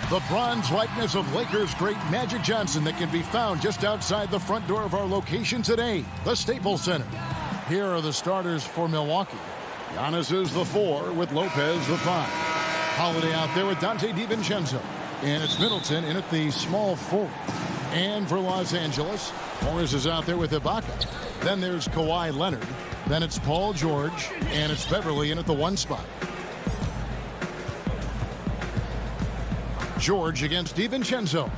The bronze likeness of Lakers great Magic Johnson that can be found just outside the front door of our location today, the Staples Center. Here are the starters for Milwaukee. Giannis is the 4 with Lopez the 5. Holiday out there with Dante DiVincenzo. And it's Middleton in at the small forward. And for Los Angeles, Morris is out there with Ibaka. Then there's Kawhi Leonard. Then it's Paul George. And it's Beverly in at the 1 spot. George against DiVincenzo.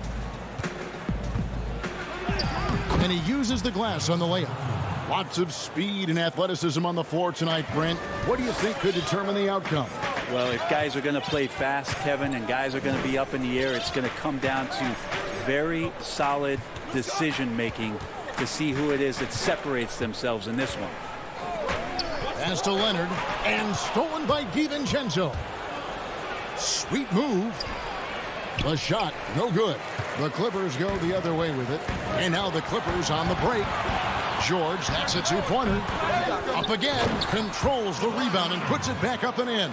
And he uses the glass on the layup. Lots of speed and athleticism on the floor tonight, Brent. What do you think could determine the outcome? Well, if guys are going to play fast, Kevin, and guys are going to be up in the air, it's going to come down to very solid decision-making to see who it is that separates themselves in this one. Pass to Leonard, and stolen by DiVincenzo. Sweet move. The shot, no good. The Clippers go the other way with it. And now the Clippers on the break. George, that's a 2-pointer. Up again, controls the rebound and puts it back up and in.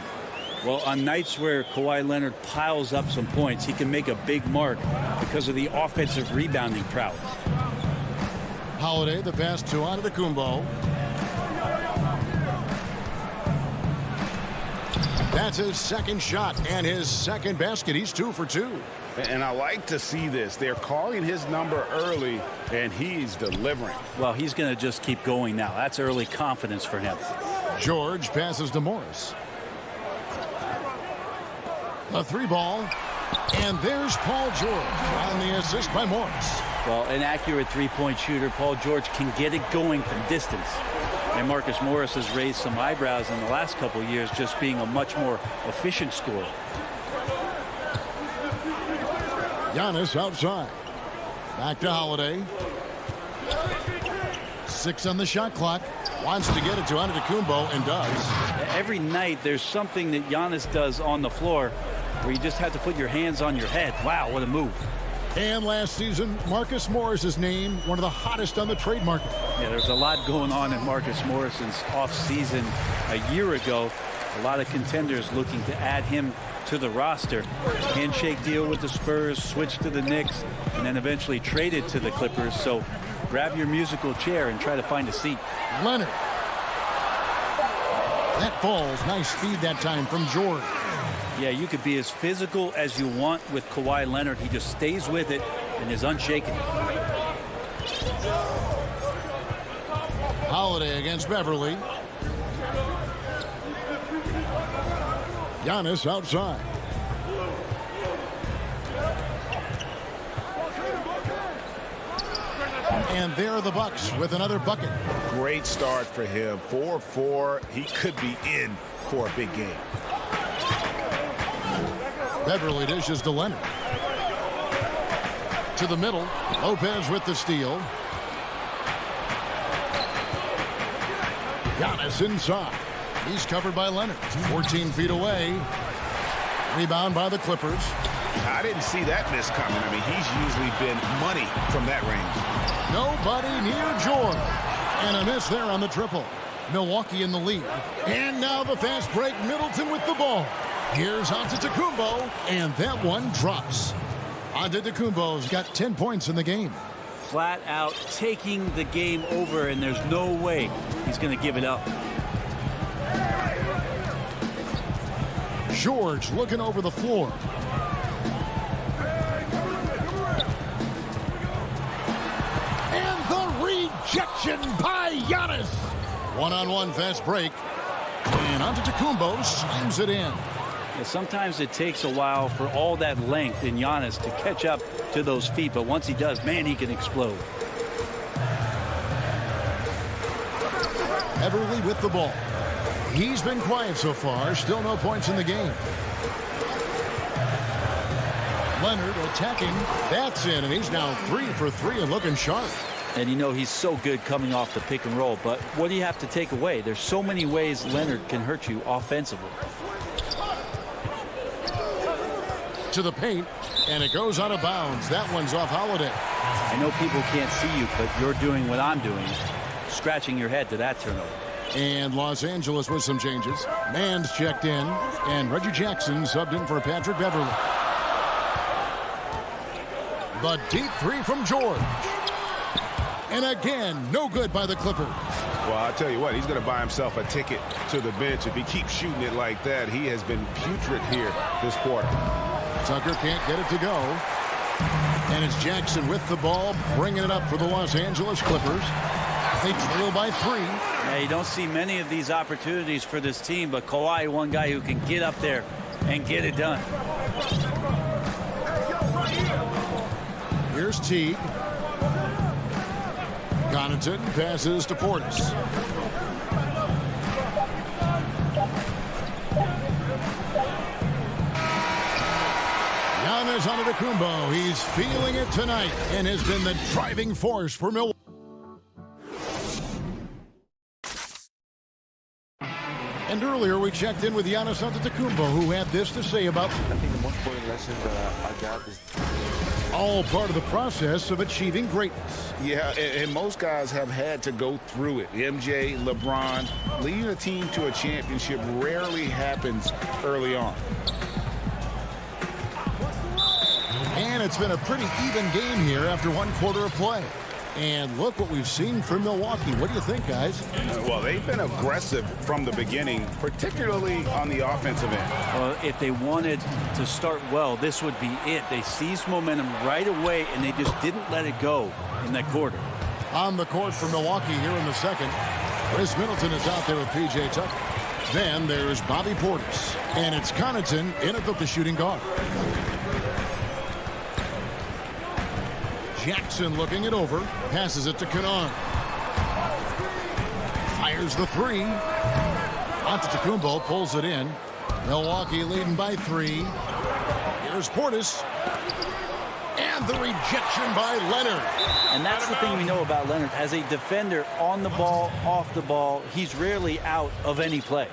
Well, on nights where Kawhi Leonard piles up some points, he can make a big mark because of the offensive rebounding prowess. Holiday, the pass to Antetokounmpo. That's his second shot and his second basket. He's 2 for 2. And I like to see this. They're calling his number early, and he's delivering. Well, he's going to just keep going now. That's early confidence for him. George passes to Morris. A 3 ball. And there's Paul George on the assist by Morris. Well, an accurate three-point shooter. Paul George can get it going from distance. And Marcus Morris has raised some eyebrows in the last couple of years, just being a much more efficient scorer. Giannis outside. Back to Holiday. 6 on the shot clock. Wants to get it to Antetokounmpo and does. Every night there's something that Giannis does on the floor where you just have to put your hands on your head. Wow, what a move. And last season, Marcus Morris is named one of the hottest on the trade market. Yeah, there's a lot going on in Marcus Morris's offseason a year ago. A lot of contenders looking to add him to the roster. Handshake deal with the Spurs, switch to the Knicks, and then eventually traded to the Clippers. So grab your musical chair and try to find a seat. Leonard. That falls. Nice speed that time from George. Yeah, you could be as physical as you want with Kawhi Leonard. He just stays with it and is unshaken. Holiday against Beverly. Giannis outside. And there are the Bucks with another bucket. Great start for him. 4-4. He could be in for a big game. Beverly dishes to Leonard. To the middle. Lopez with the steal. Giannis inside. He's covered by Leonard. 14 feet away. Rebound by the Clippers. I didn't see that miss coming. I mean, he's usually been money from that range. Nobody near George. And a miss there on the triple. Milwaukee in the lead. And now the fast break. Middleton with the ball. Here's Antetokounmpo, and that one drops. Antetokounmpo's got 10 points in the game. Flat out taking the game over, and there's no way he's going to give it up. George looking over the floor. And the rejection by Giannis. One-on-one fast break. And Antetokounmpo slams it in. Yeah, sometimes it takes a while for all that length in Giannis to catch up to those feet, but once he does, man, he can explode. Beverly with the ball. He's been quiet so far. Still no points in the game. Leonard attacking. That's in, and he's now 3 for 3 and looking sharp. And you know he's so good coming off the pick and roll, but what do you have to take away? There's so many ways Leonard can hurt you offensively. To the paint, and it goes out of bounds. That one's off Holiday. I know people can't see you, but you're doing what I'm doing, scratching your head to that turnover. And Los Angeles with some changes. Mann's checked in, and Reggie Jackson subbed in for Patrick Beverly. The deep three from George. And again, no good by the Clippers. Well, I'll tell you what, he's going to buy himself a ticket to the bench. If he keeps shooting it like that, he has been putrid here this quarter. Tucker can't get it to go. And it's Jackson with the ball, bringing it up for the Los Angeles Clippers. They trail by 3. Yeah, you don't see many of these opportunities for this team, but Kawhi, one guy who can get up there and get it done. Here's Teague. Connaughton passes to Portis. Giannis Antetokounmpo. He's feeling it tonight and has been the driving force for Milwaukee. And earlier we checked in with Giannis Antetokounmpo, who had this to say about I think the most important lesson that I got is all part of the process of achieving greatness. Yeah, and most guys have had to go through it. MJ, LeBron, leading a team to a championship rarely happens early on. And it's been a pretty even game here after 1 quarter of play. And look what we've seen from Milwaukee. What do you think, guys? Well, they've been aggressive from the beginning, particularly on the offensive end. Well, if they wanted to start well, this would be it. They seized momentum right away, and they just didn't let it go in that quarter. On the court for Milwaukee here in the second. Chris Middleton is out there with P.J. Tucker. Then there's Bobby Portis. And it's Connaughton in at the shooting guard. Jackson looking it over. Passes it to Kennard. Fires the 3. Antetokounmpo pulls it in. Milwaukee leading by 3. Here's Portis. And the rejection by Leonard. And that's the thing we know about Leonard. As a defender, on the ball, off the ball, he's rarely out of any play.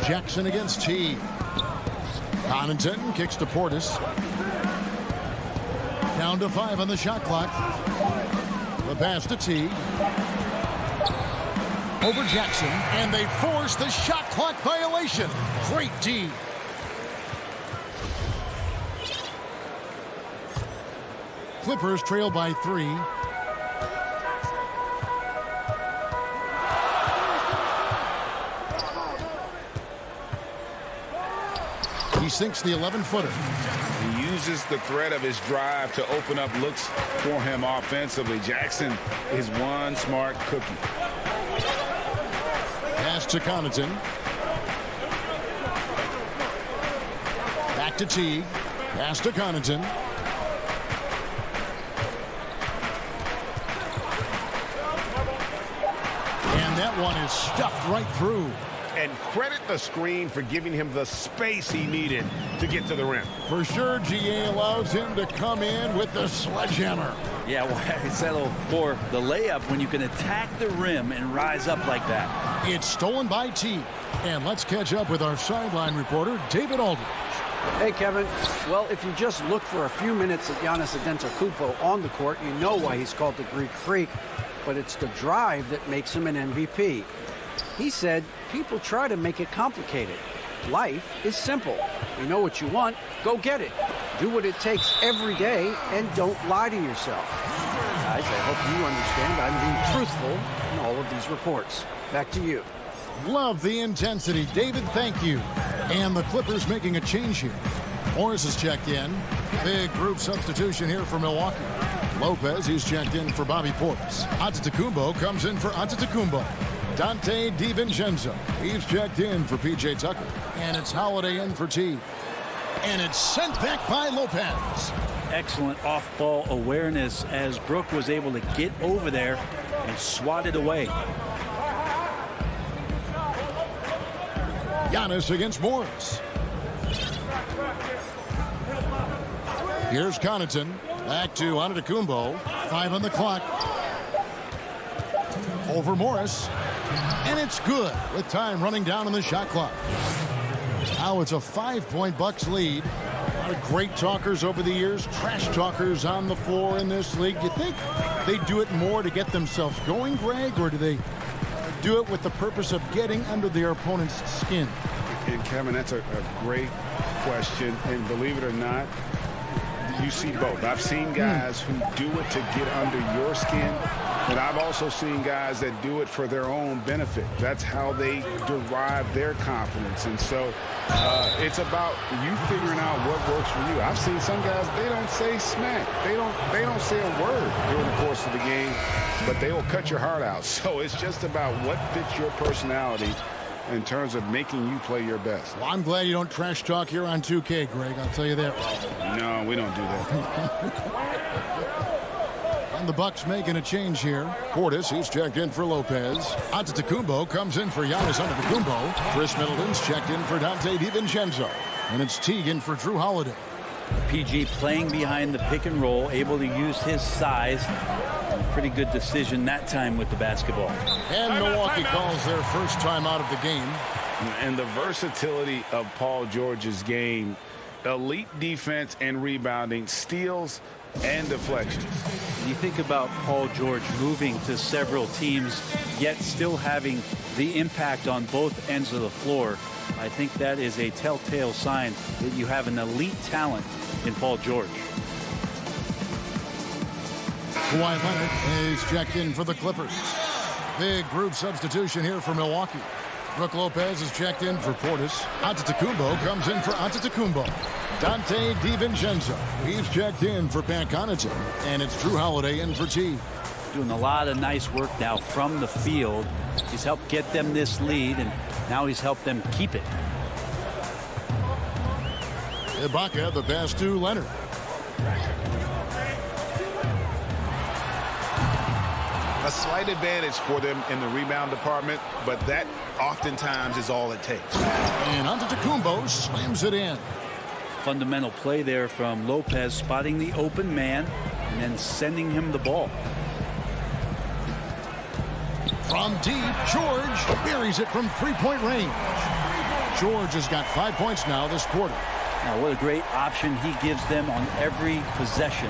Jackson against T. Connaughton kicks to Portis. Down to 5 on the shot clock. The pass to T. Over Jackson, and they force the shot clock violation. Great D. Clippers trail by 3. He sinks the 11-footer. He uses the threat of his drive to open up looks for him offensively. Jackson is one smart cookie. Pass to Connaughton. Back to Teague. Pass to Connaughton. And that one is stuffed right through. And credit the screen for giving him the space he needed to get to the rim. For sure, GA allows him to come in with the sledgehammer. Yeah, why settle for the layup when you can attack the rim and rise up like that? It's stolen by T. And let's catch up with our sideline reporter, David Aldridge. Hey, Kevin. Well, if you just look for a few minutes at Giannis Antetokounmpo on the court, you know why he's called the Greek Freak. But it's the drive that makes him an MVP. He said, people try to make it complicated. Life is simple. You know what you want, go get it. Do what it takes every day and don't lie to yourself. Guys, I hope you understand I'm being truthful in all of these reports. Back to you. Love the intensity. David, thank you. And the Clippers making a change here. Morris has checked in. Big group substitution here for Milwaukee. Lopez, he's checked in for Bobby Portis. Antetokounmpo comes in for Antetokounmpo. Dante DiVincenzo, he's checked in for P.J. Tucker. And it's Holiday in for T. And it's sent back by Lopez. Excellent off-ball awareness as Brook was able to get over there and swat it away. Giannis against Morris. Here's Connaughton. Back to Antetokounmpo. 5 on the clock. Over Morris. And it's good with time running down on the shot clock. Now it's a 5-point Bucks lead. A lot of great talkers over the years, trash talkers on the floor in this league. You think they do it more to get themselves going, Greg, or do they do it with the purpose of getting under their opponent's skin? And Kevin, that's a great question. And believe it or not, you see both. I've seen guys who do it to get under your skin, but I've also seen guys that do it for their own benefit. That's how they derive their confidence. And so it's about you figuring out what works for you. I've seen some guys, they don't say smack. They don't say a word during the course of the game, but they will cut your heart out. So it's just about what fits your personality in terms of making you play your best. Well, I'm glad you don't trash talk here on 2K, Greg. I'll tell you that. No, we don't do that. And the Bucks making a change here. Portis, he's checked in for Lopez. Antetokounmpo comes in for Giannis Antetokounmpo. Chris Middleton's checked in for Dante DiVincenzo. And it's Teagan for Drew Holiday. PG playing behind the pick and roll, able to use his size. Pretty good decision that time with the basketball. And Milwaukee calls their first time out of the game. And the versatility of Paul George's game, elite defense and rebounding, steals and deflections. You think about Paul George moving to several teams, yet still having the impact on both ends of the floor. I think that is a telltale sign that you have an elite talent in Paul George. Kawhi Leonard is checked in for the Clippers. Big group substitution here for Milwaukee. Brook Lopez is checked in for Portis. Antetokounmpo comes in for Antetokounmpo. Dante DiVincenzo, he's checked in for Pat Connaughton. And it's Drew Holiday in for T. Doing a lot of nice work now from the field. He's helped get them this lead, and now he's helped them keep it. Ibaka, the pass to Leonard. A slight advantage for them in the rebound department, but that oftentimes is all it takes. And Antetokounmpo slams it in. Fundamental play there from Lopez, spotting the open man and then sending him the ball. From deep, George buries it from three-point range. George has got 5 points now this quarter. Now, what a great option he gives them on every possession.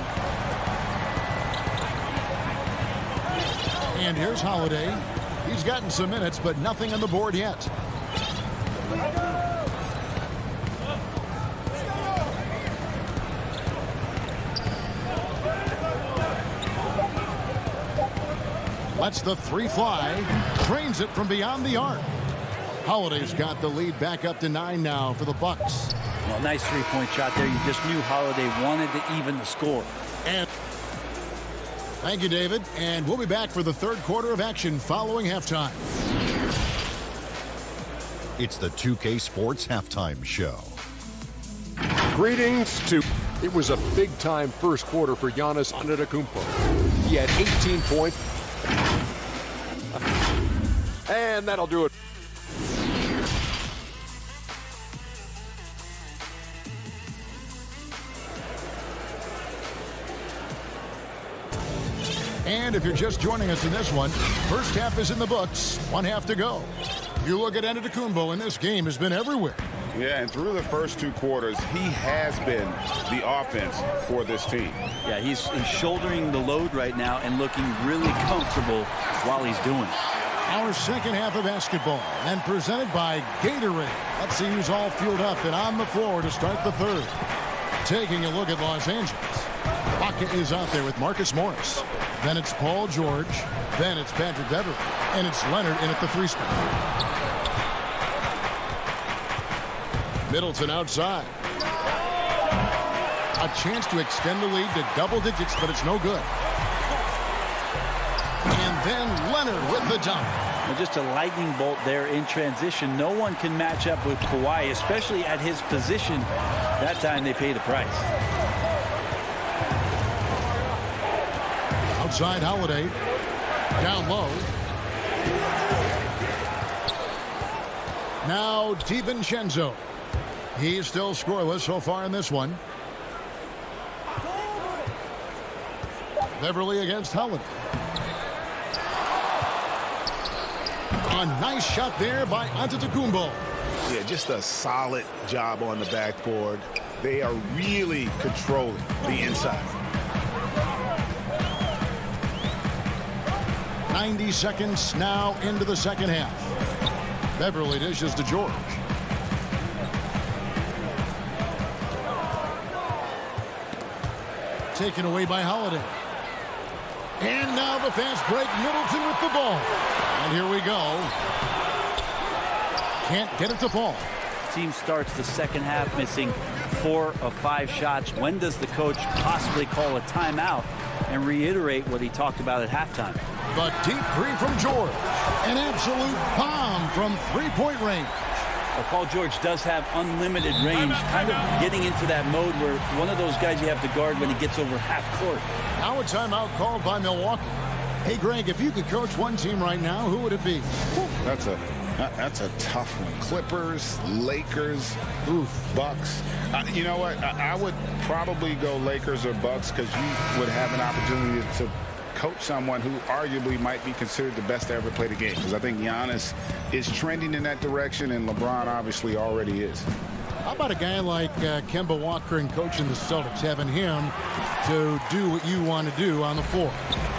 And here's Holiday. He's gotten some minutes, but nothing on the board yet. Lets the three fly. Drains it from beyond the arc. Holiday's got the lead back up to 9 now for the Bucks. Well, nice three-point shot there. You just knew Holiday wanted to even the score. And thank you, David. And we'll be back for the third quarter of action following halftime. It's the 2K Sports Halftime Show. Greetings to... It was a big-time first quarter for Giannis Antetokounmpo. He had 18 points. And that'll do it. And if you're just joining us in this one, first half is in the books. 1 half to go. You look at Antetokounmpo, and this game has been everywhere. Yeah, and through the first 2 quarters, he has been the offense for this team. Yeah, he's shouldering the load right now and looking really comfortable while he's doing it. Our second half of basketball, and presented by Gatorade. Let's see who's all fueled up and on the floor to start the third. Taking a look at Los Angeles. Ibaka is out there with Marcus Morris. Then it's Paul George. Then it's Patrick Beverley. And it's Leonard in at the 3 spot. Middleton outside. A chance to extend the lead to double digits, but it's no good. And then Leonard with the dunk. Well, just a lightning bolt there in transition. No one can match up with Kawhi, especially at his position. That time they pay the price. Outside Holiday. Down low. Now DiVincenzo. He's still scoreless so far in this one. Beverly against Holiday. A nice shot there by Antetokounmpo. Yeah, just a solid job on the backboard. They are really controlling the inside. 90 seconds now into the second half. Beverly dishes to George. Taken away by Holiday. And now the fast break. Middleton with the ball. And here we go. Can't get it to fall. Team starts the second half missing 4 of 5 shots. When does the coach possibly call a timeout and reiterate what he talked about at halftime? The deep three from George. An absolute bomb from three-point range. Well, Paul George does have unlimited range, kind of getting into that mode where one of those guys you have to guard when he gets over half court. Now a timeout called by Milwaukee. Hey, Greg, if you could coach one team right now, who would it be? That's a tough one. Clippers, Lakers, Bucks. You know what? I would probably go Lakers or Bucks because you would have an opportunity to coach someone who arguably might be considered the best to ever play the game. Because I think Giannis is trending in that direction, and LeBron obviously already is. How about a guy like Kemba Walker and coaching the Celtics, having him to do what you want to do on the floor?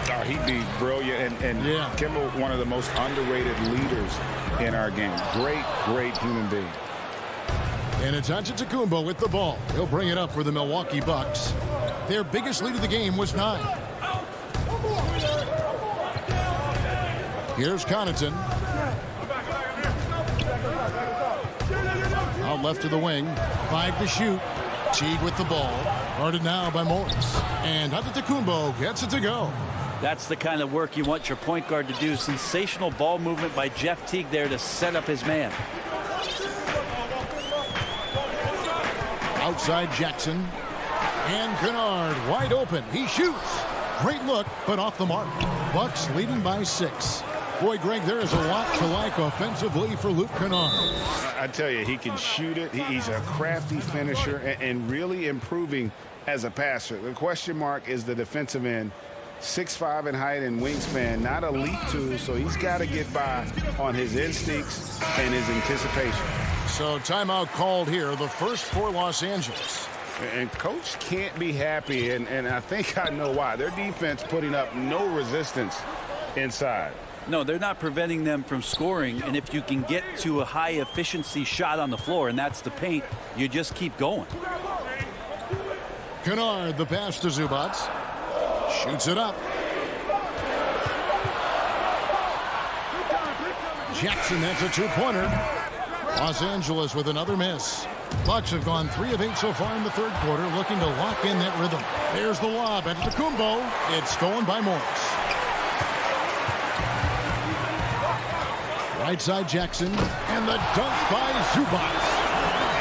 Oh, he'd be brilliant. And yeah. Kemba, one of the most underrated leaders in our game. Great human being. And it's Antetokounmpo with the ball. He'll bring it up for the Milwaukee Bucks. Their biggest lead of the game was 9. Here's Connaughton. Out left to the wing. 5 to shoot. Teague with the ball. Guarded now by Morris. And Antetokounmpo gets it to go. That's the kind of work you want your point guard to do. Sensational ball movement by Jeff Teague there to set up his man. Outside Jackson. And Kennard wide open. He shoots. Great look, but off the mark. Bucks leading by 6. Boy, Greg, there is a lot to like offensively for Luke Kennard. I tell you, he can shoot it. He's a crafty finisher and really improving as a passer. The question mark is the defensive end. 6'5" in height and wingspan, not elite too, so he's got to get by on his instincts and his anticipation. So timeout called here, the first for Los Angeles. And coach can't be happy, and I think I know why. Their defense putting up no resistance inside. No, they're not preventing them from scoring, and if you can get to a high efficiency shot on the floor, and that's the paint, you just keep going. Kennard, the pass to Zubac. Shoots it up. Jackson, that's a 2-pointer. Los Angeles with another miss. Bucks have gone 3 of 8 so far in the third quarter, looking to lock in that rhythm. There's the lob. Antetokounmpo. It's stolen by Morris. Right side Jackson. And the dunk by Zubac.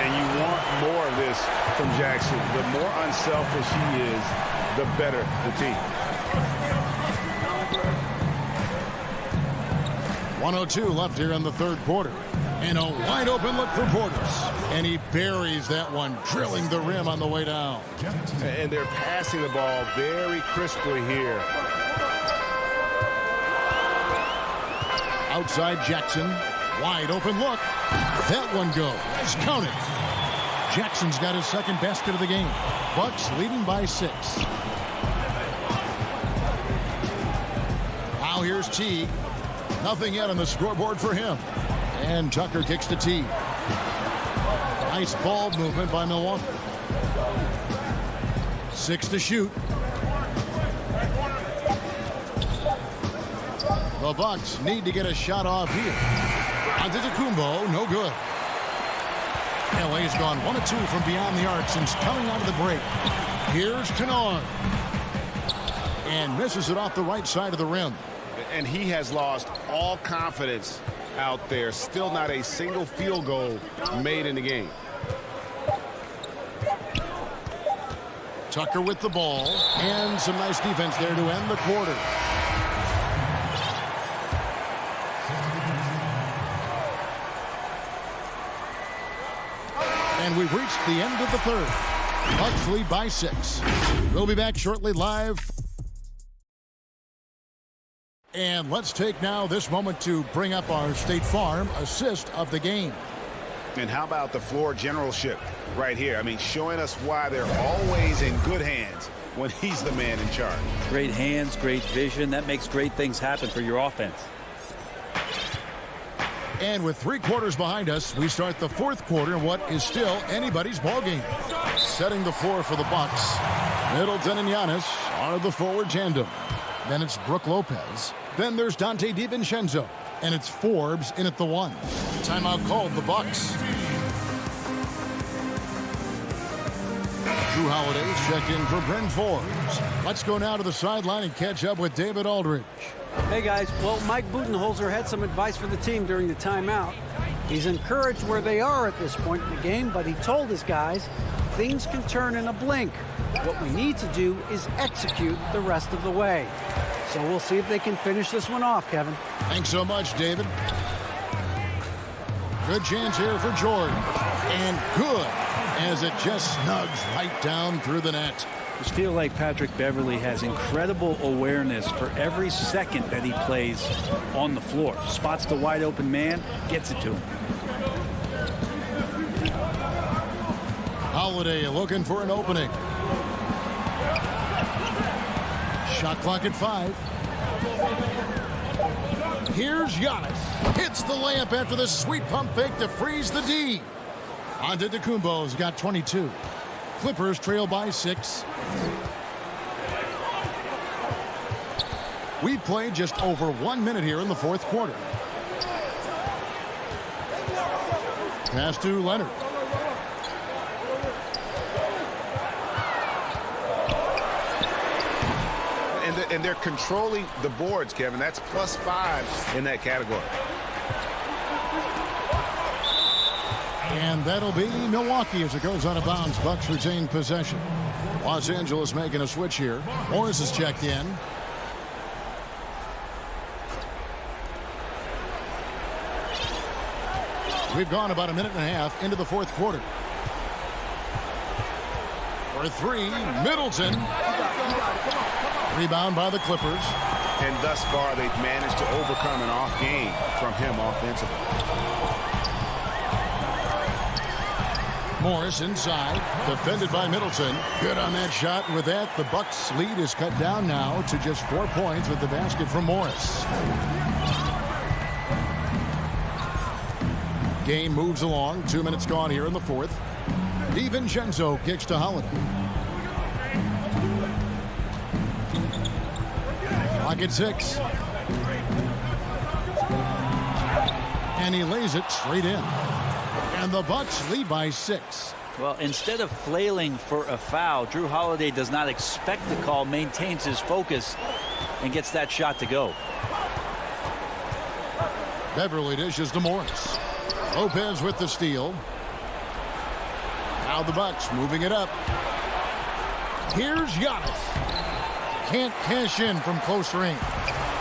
And you want more of this from Jackson. The more unselfish he is, the better the team. 1:02 left here in the third quarter. And a wide open look for Portis. And he buries that one, drilling the rim on the way down. And they're passing the ball very crisply here. Outside Jackson. Wide open look. That one goes. Count it. Jackson's got his second basket of the game. Bucks leading by 6. Now here's Teague. Nothing yet on the scoreboard for him. And Tucker kicks to Teague. Nice ball movement by Milwaukee. 6 to shoot. The Bucks need to get a shot off here. Antetokounmpo, no good. LA's gone 1 of 2 from beyond the arc since coming out of the break. Here's Kennard. And misses it off the right side of the rim. And he has lost all confidence out there. Still not a single field goal made in the game. Tucker with the ball. And some nice defense there to end the quarter. And we've reached the end of the third. Bucks lead by 6. We'll be back shortly live. And let's take now this moment to bring up our State Farm assist of the game. And how about the floor generalship right here? I mean, showing us why they're always in good hands when he's the man in charge. Great hands, great vision. That makes great things happen for your offense. And with 3 quarters behind us, we start the 4th quarter in what is still anybody's ballgame. Setting the floor for the Bucks. Middleton and Giannis are the forward tandem. Then it's Brook Lopez. Then there's Dante DiVincenzo. And it's Forbes in at the 1. Timeout called the Bucks. Drew Holiday checked in for Bryn Forbes. Let's go now to the sideline and catch up with David Aldridge. Hey, guys. Well, Mike Budenholzer had some advice for the team during the timeout. He's encouraged where they are at this point in the game, but he told his guys things can turn in a blink. What we need to do is execute the rest of the way. So we'll see if they can finish this one off, Kevin. Thanks so much, David. Good chance here for George. And good, as it just snugs right down through the net. I just feel like Patrick Beverley has incredible awareness for every second that he plays on the floor. Spots the wide open man, gets it to him. Holiday looking for an opening. Shot clock at 5. Here's Giannis. Hits the layup after the sweet pump fake to freeze the D. Antetokounmpo's got 22. Clippers trail by 6. We played just over 1 minute here in the 4th quarter. Pass to Leonard. And they're controlling the boards, Kevin. That's +5 in that category. And that'll be Milwaukee as it goes out of bounds. Bucks retain possession. Los Angeles making a switch here. Morris is checked in. We've gone about 1.5 minutes into the 4th quarter. For 3, Middleton. Rebound by the Clippers. And thus far, they've managed to overcome an off game from him offensively. Morris inside, defended by Middleton. Good on that shot. With that, the Bucks' lead is cut down now to just 4 points with the basket from Morris. Game moves along. 2 minutes gone here in the 4th. DiVincenzo kicks to Holiday. Clock at 6. And he lays it straight in. And the Bucks lead by 6. Well, instead of flailing for a foul, Drew Holiday does not expect the call, maintains his focus, and gets that shot to go. Beverly dishes to Morris. Lopez with the steal. Now the Bucks moving it up. Here's Giannis. Can't cash in from close range.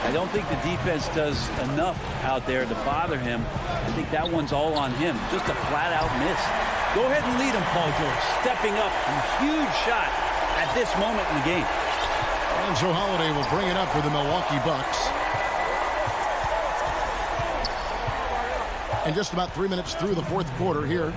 I don't think the defense does enough out there to bother him. I think that one's all on him. Just a flat-out miss. Go ahead and lead him, Paul George. Stepping up, a huge shot at this moment in the game. And so Holiday will bring it up for the Milwaukee Bucks. And just about 3 minutes through the 4th quarter here.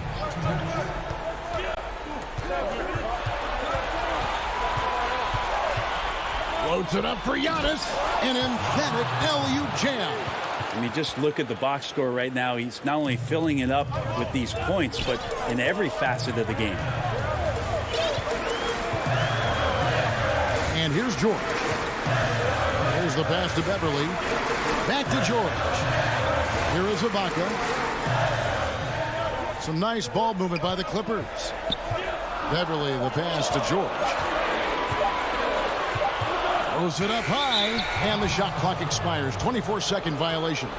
Loads it up for Giannis. An emphatic LU jam. I mean, just look at the box score right now. He's not only filling it up with these points, but in every facet of the game. And here's George. Here's the pass to Beverly. Back to George. Here is Ibaka. Some nice ball movement by the Clippers. Beverly, the pass to George. Throws it up high, and the shot clock expires. 24-second violation.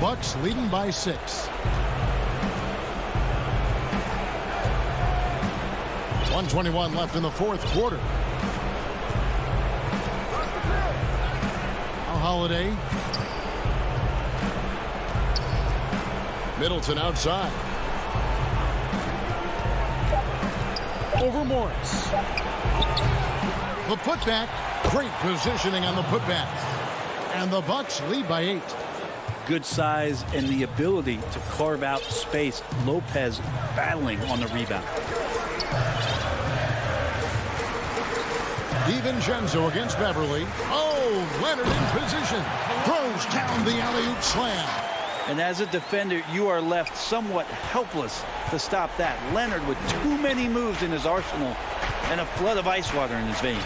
Bucks leading by 6. .121 left in the 4th quarter. Now Holiday. Middleton outside. Over Morris. The putback. Great positioning on the putback. And the Bucks lead by 8. good size and the ability to carve out space. Lopez battling on the rebound. DiVincenzo against Beverly. Oh, Leonard in position. Throws down the alley-oop slam. And as a defender, you are left somewhat helpless to stop that. Leonard with too many moves in his arsenal and a flood of ice water in his veins.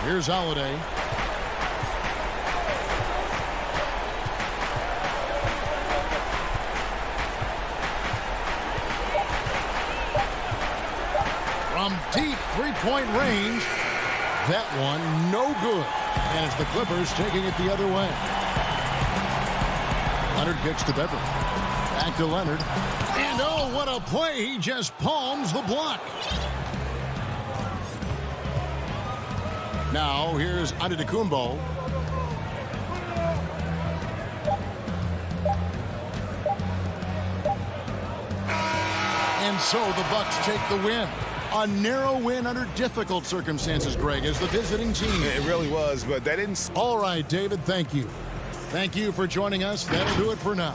Here's Holiday. From deep three-point range. That one no good. And it's the Clippers taking it the other way. Leonard kicks to Beverly. Back to Leonard. And oh, what a play. He just palms the block. Now here's Antetokounmpo. And so the Bucks take the win. A narrow win under difficult circumstances, Greg, as the visiting team. It really was, but that didn't... All right, David, thank you. Thank you for joining us. That'll do it for now.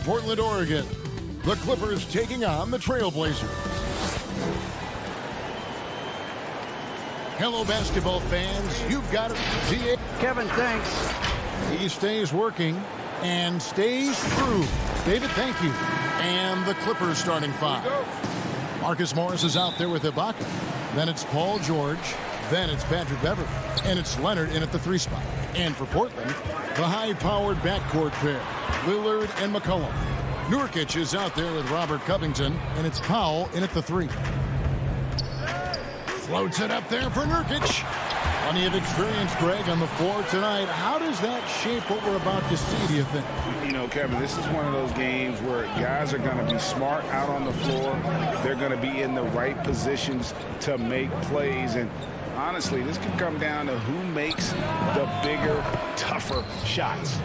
Portland, Oregon. The Clippers taking on the Trailblazers. Hello, basketball fans. You've got it. GA. Kevin, thanks. He stays working and stays true. David, thank you. And the Clippers starting 5. Marcus Morris is out there with Ibaka. Then it's Paul George. Then it's Patrick Beverley. And it's Leonard in at the 3 spot. And for Portland, the high-powered backcourt pair, Lillard and McCollum. Nurkic is out there with Robert Covington. And it's Powell in at the 3. Floats it up there for Nurkic. Plenty of experience, Greg, on the floor tonight. How does that shape what we're about to see, do you think? You know, Kevin, this is one of those games where guys are going to be smart out on the floor. They're going to be in the right positions to make plays. And honestly, this could come down to who makes the bigger, tougher shots.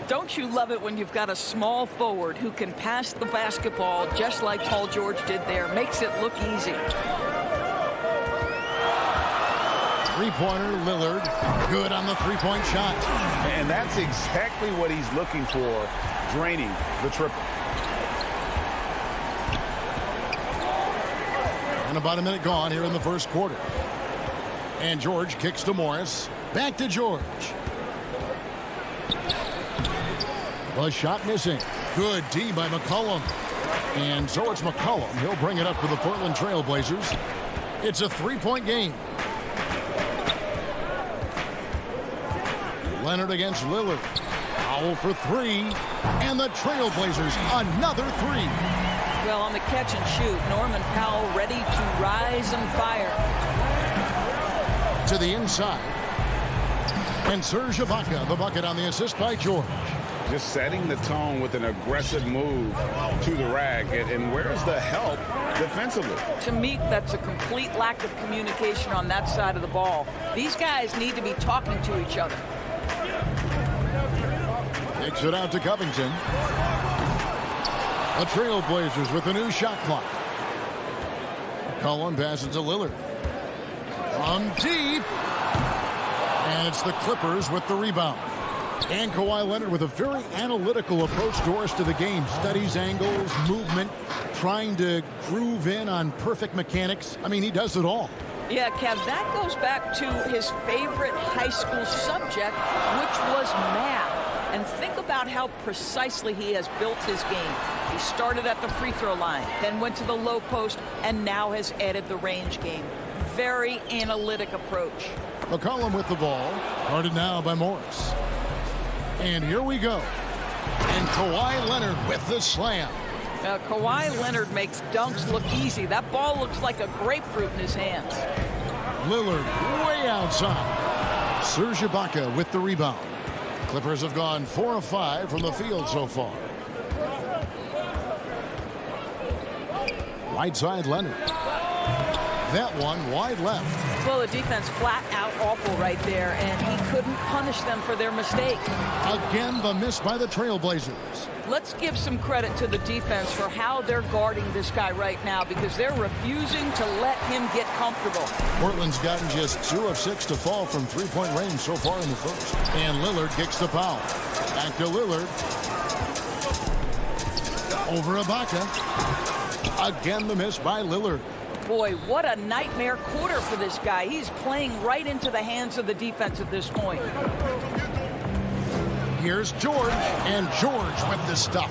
Don't you love it when you've got a small forward who can pass the basketball just like Paul George did there? Makes it look easy. Three-pointer, Lillard, good on the three-point shot. And that's exactly what he's looking for, draining the triple. And about a minute gone here in the first quarter. And George kicks to Morris. Back to George. The shot missing. Good D by McCollum. And so it's McCollum. He'll bring it up for the Portland Trail Blazers. It's a 3-point game. Leonard against Lillard. Powell for 3. And the Trailblazers another 3. Well, on the catch and shoot, Norman Powell ready to rise and fire. To the inside. And Serge Ibaka, the bucket on the assist by George. Just setting the tone with an aggressive move to the rack. And where's the help defensively? To me, that's a complete lack of communication on that side of the ball. These guys need to be talking to each other. Kicks it out to Covington. The Trailblazers with a new shot clock. Cullen passes to Lillard. From deep. And it's the Clippers with the rebound. And Kawhi Leonard with a very analytical approach to the rest of the game. Studies angles, movement, trying to groove in on perfect mechanics. I mean, he does it all. Yeah, Kev, that goes back to his favorite high school subject, which was math. And think about how precisely he has built his game. He started at the free throw line, then went to the low post, and now has added the range game. Very analytic approach. McCollum with the ball. Guarded now by Morris. And here we go. And Kawhi Leonard with the slam. Now, Kawhi Leonard makes dunks look easy. That ball looks like a grapefruit in his hands. Lillard way outside. Serge Ibaka with the rebound. Clippers have gone 4 of 5 from the field so far. Right side Leonard. That one wide left. Well, the defense flat out awful right there, and he couldn't punish them for their mistake. Again, the miss by the Trailblazers. Let's give some credit to the defense for how they're guarding this guy right now, because they're refusing to let him get comfortable. Portland's gotten just 2 of 6 to fall from three-point range so far in the first. And Lillard kicks the foul. Back to Lillard. Over Ibaka. Again, the miss by Lillard. Boy, what a nightmare quarter for this guy. He's playing right into the hands of the defense at this point. Here's George, and George with the stuff.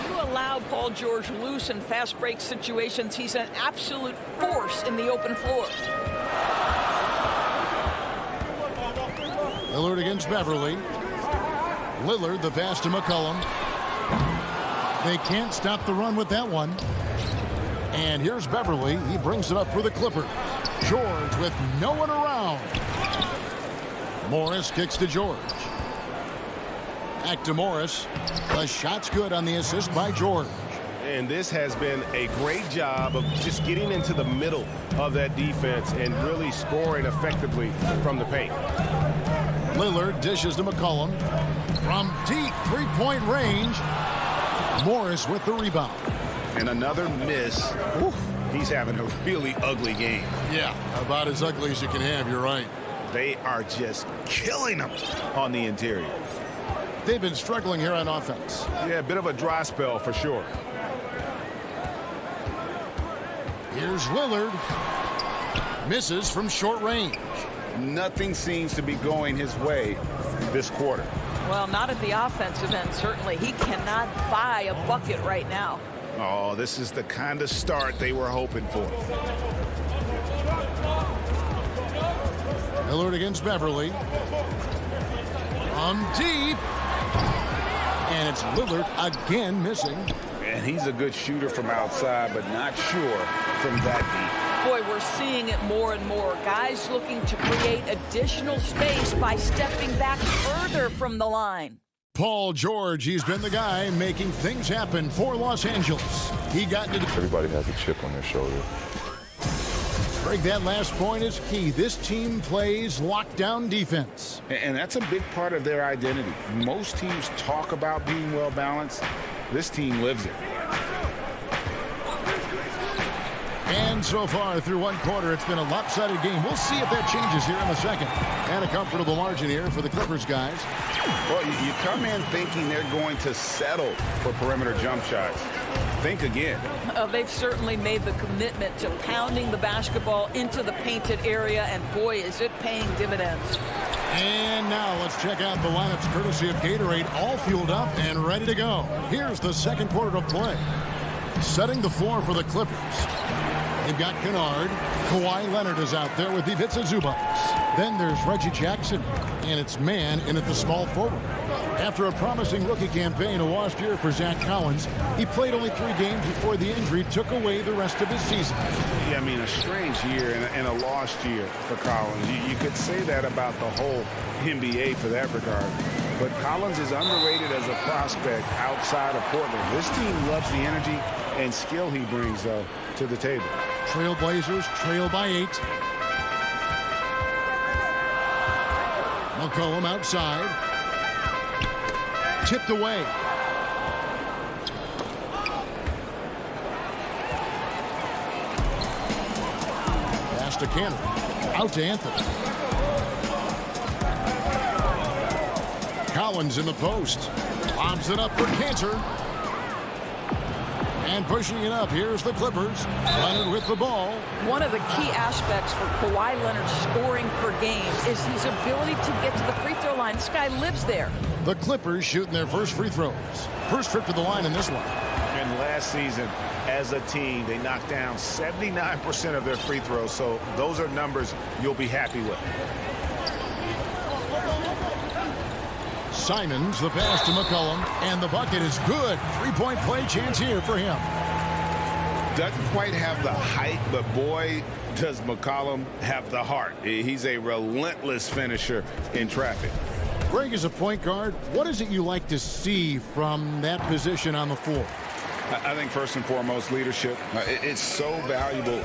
You allow Paul George loose in fast break situations. He's an absolute force in the open floor. Lillard against Beverley. Lillard, the pass to McCollum. They can't stop the run with that one. And here's Beverley. He brings it up for the Clippers. George with no one around. Morris kicks to George. Back to Morris. The shot's good on the assist by George. And this has been a great job of just getting into the middle of that defense and really scoring effectively from the paint. Lillard dishes to McCollum. From deep three-point range. Morris with the rebound. And another miss. Oof, he's having a really ugly game. Yeah, about as ugly as you can have, you're right. They are just killing him on the interior. They've been struggling here on offense. Yeah, a bit of a dry spell for sure. Here's Lillard. Misses from short range. Nothing seems to be going his way this quarter. Well, not at the offensive end, certainly. He cannot buy a bucket right now. Oh, this is the kind of start they were hoping for. Lillard against Beverly. From deep. And it's Lillard again missing. And he's a good shooter from outside, but not sure from that deep. Boy, we're seeing it more and more. Guys looking to create additional space by stepping back further from the line. Paul George, he's been the guy making things happen for Los Angeles. He got into the... Everybody has a chip on their shoulder. Greg, that last point is key. This team plays lockdown defense. And that's a big part of their identity. Most teams talk about being well-balanced. This team lives it. And so far through one quarter, it's been a lopsided game. We'll see if that changes here in the second. And a comfortable margin here for the Clippers guys. Well, you come in thinking they're going to settle for perimeter jump shots. Think again. They've certainly made the commitment to pounding the basketball into the painted area, and boy, is it paying dividends. And now let's check out the lineups courtesy of Gatorade, all fueled up and ready to go. Here's the second quarter of play. Setting the floor for the Clippers. They've got Kennard. Kawhi Leonard is out there with Ivica Zubac. Then there's Reggie Jackson, and it's man in at the small forward. After a promising rookie campaign, a lost year for Zach Collins, he played only 3 games before the injury took away the rest of his season. Yeah, I mean, a strange year and a lost year for Collins. You could say that about the whole NBA for that regard. But Collins is underrated as a prospect outside of Portland. This team loves the energy and skill he brings, though, to the table. Trailblazers trail by 8. McCollum outside. Tipped away. Pass to Cannon. Out to Anthony. Collins in the post. Lobs it up for Cantor. And pushing it up, here's the Clippers. Leonard with the ball. One of the key aspects for Kawhi Leonard scoring per game is his ability to get to the free throw line. This guy lives there. The Clippers shooting their first free throws. First trip to the line in this one. And last season, as a team, they knocked down 79% of their free throws. So those are numbers you'll be happy with. Simons, the pass to McCollum, and the bucket is good. 3-point play chance here for him. Doesn't quite have the height, but boy, does McCollum have the heart. He's a relentless finisher in traffic. Greg, is a point guard, what is it you like to see from that position on the floor? I think first and foremost, leadership. It's so valuable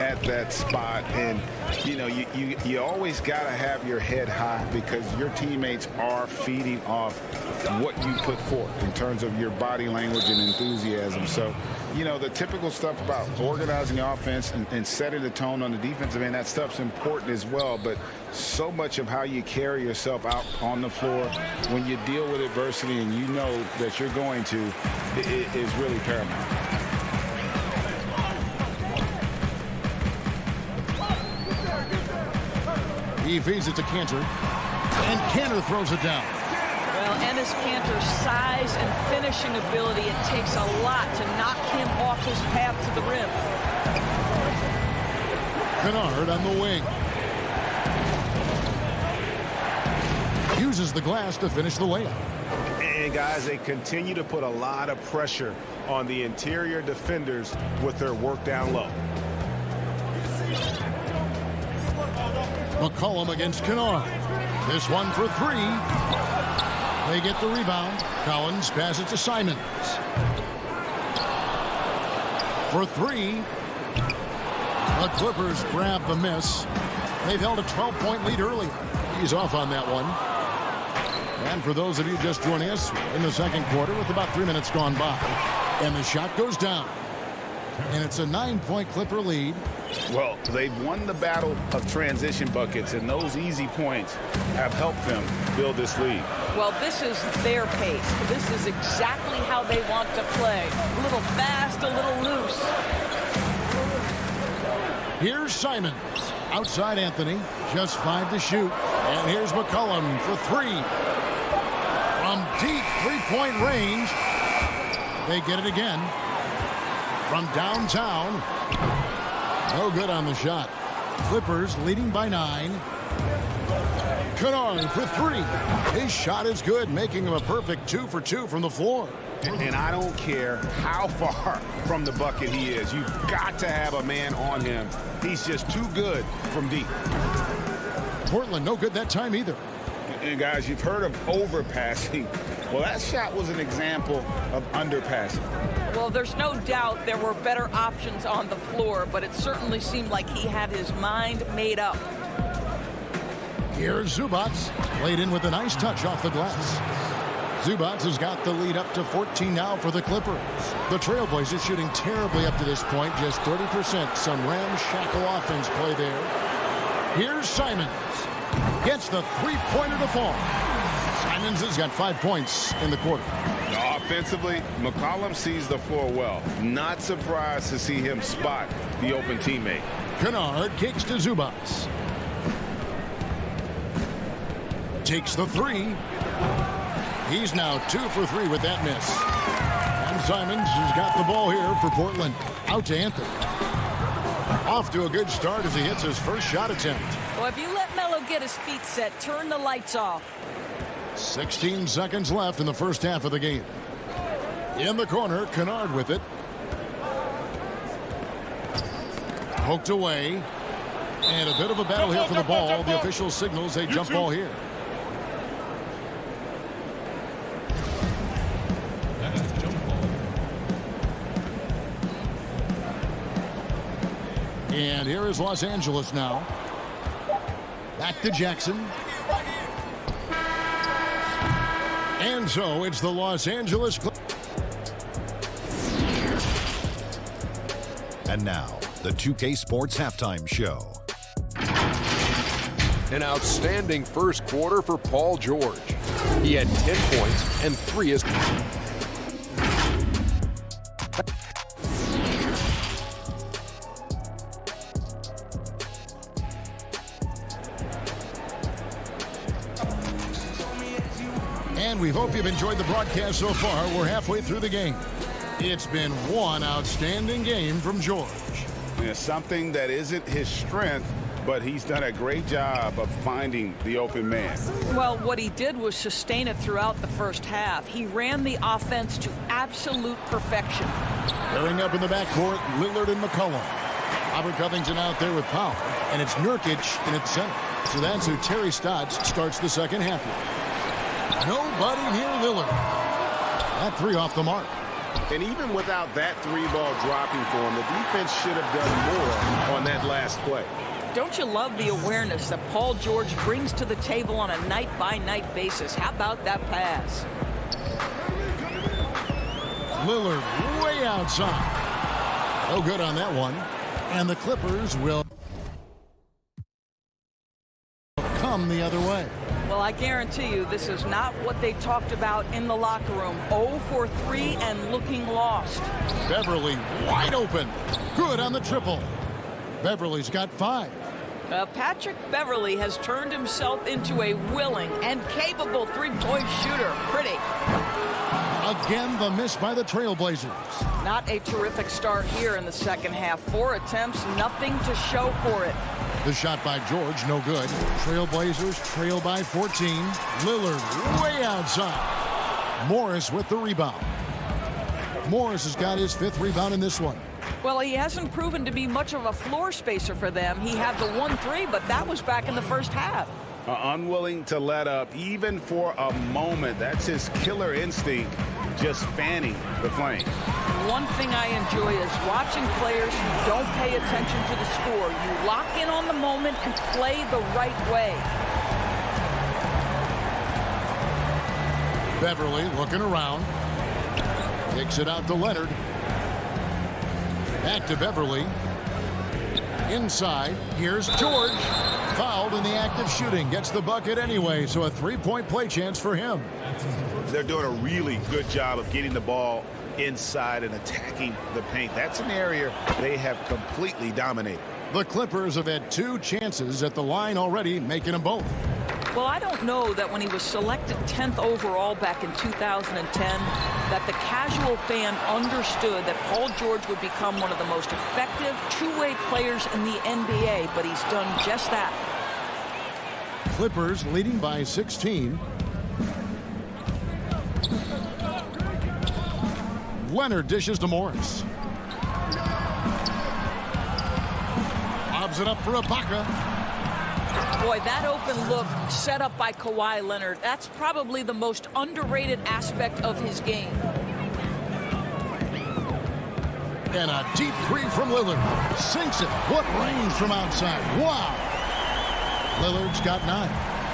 at that spot. And, you know, you always got to have your head high because your teammates are feeding off what you put forth in terms of your body language and enthusiasm. So, you know, the typical stuff about organizing the offense and setting the tone on the defensive end, that stuff's important as well. But so much of how you carry yourself out on the floor when you deal with adversity and you know that you're going to is really paramount. He feeds it to Cantor, and Cantor throws it down. Well, Enes Kanter's size and finishing ability, it takes a lot to knock him off his path to the rim. Kennard on the wing. Uses the glass to finish the layup. And guys, they continue to put a lot of pressure on the interior defenders with their work down low. McCollum against Kennard. This one for 3. They get the rebound. Collins passes to Simons. For 3. The Clippers grab the miss. They've held a 12-point lead earlier. He's off on that one. And for those of you just joining us in the second quarter with about 3 minutes gone by. And the shot goes down. And it's a 9-point Clipper lead. Well, they've won the battle of transition buckets, and those easy points have helped them build this lead. Well, this is their pace. This is exactly how they want to play. A little fast, a little loose. Here's Simons. Outside Anthony. Just 5 to shoot. And here's McCollum for 3. From deep 3-point range. They get it again. From downtown. No good on the shot. Clippers leading by 9. Kennard for 3. His shot is good, making him a perfect 2 for 2 from the floor. And I don't care how far from the bucket he is. You've got to have a man on him. He's just too good from deep. Portland no good that time either. And guys, you've heard of overpassing. Well, that shot was an example of underpassing. Well, there's no doubt there were better options on the floor, but it certainly seemed like he had his mind made up. Here's Zubac, laid in with a nice touch off the glass. Zubac has got the lead up to 14 now for the Clippers. The Trailblazers shooting terribly up to this point, just 30%. Some ramshackle offense play there. Here's Simons. Gets the three-pointer to fall. Simons has got 5 points in the quarter. Offensively, McCollum sees the floor well. Not surprised to see him spot the open teammate. Kennard kicks to Zubac. Takes the 3. He's now 2 for 3 with that miss. And Simons has got the ball here for Portland. Out to Anthony. Off to a good start as he hits his first shot attempt. Well, if you let Melo get his feet set, turn the lights off. 16 seconds left in the first half of the game. In the corner, Kennard with it. Poked away. And a bit of a battle here for the ball. The official signals a jump ball here. And here is Los Angeles now. Back to Jackson. And so it's the Los Angeles Clippers. And now, the 2K Sports Halftime Show. An outstanding first quarter for Paul George. He had 10 points and 3 assists. And we hope you've enjoyed the broadcast so far. We're halfway through the game. It's been one outstanding game from George. Yeah, something that isn't his strength, but he's done a great job of finding the open man. Well, what he did was sustain it throughout the first half. He ran the offense to absolute perfection. Pairing up in the backcourt, Lillard and McCollum. Robert Covington out there with power, and it's Nurkic in its center. So that's who Terry Stotts starts the second half with. Nobody near Lillard. That 3 off the mark. And even without that 3-ball dropping for him, the defense should have done more on that last play. Don't you love the awareness that Paul George brings to the table on a night-by-night basis? How about that pass? Lillard way outside. No good on that one. And the Clippers will come the other way. Well, I guarantee you this is not what they talked about in the locker room. 0 for 3 and looking lost. Beverly wide open. Good on the triple. Beverly's got 5. Patrick Beverly has turned himself into a willing and capable three-point shooter. Pretty. Again, the miss by the Trailblazers. Not a terrific start here in the second half. 4 attempts, nothing to show for it. The shot by George, no good. Trailblazers trail by 14. Lillard way outside. Morris with the rebound. Morris has got his 5th rebound in this one. Well, he hasn't proven to be much of a floor spacer for them. He had the 1-3, but that was back in the first half. Unwilling to let up even for a moment. That's his killer instinct, just fanning the flame. One thing I enjoy is watching players who don't pay attention to the score. You lock in on the moment and play the right way. Beverly looking around. Takes it out to Leonard. Back to Beverly. Inside. Here's George. Fouled in the act of shooting. Gets the bucket anyway, so a 3-point play chance for him. They're doing a really good job of getting the ball inside and attacking the paint. That's an area they have completely dominated. The Clippers have had 2 chances at the line already, making them both. Well, I don't know that when he was selected 10th overall back in 2010, that the casual fan understood that Paul George would become one of the most effective two-way players in the NBA, but he's done just that. Clippers leading by 16. Leonard dishes to Morris. Lobs it up for Ibaka. Boy, that open look set up by Kawhi Leonard, that's probably the most underrated aspect of his game. And a deep three from Lillard. Sinks it. What range from outside. Wow. Lillard's got 9.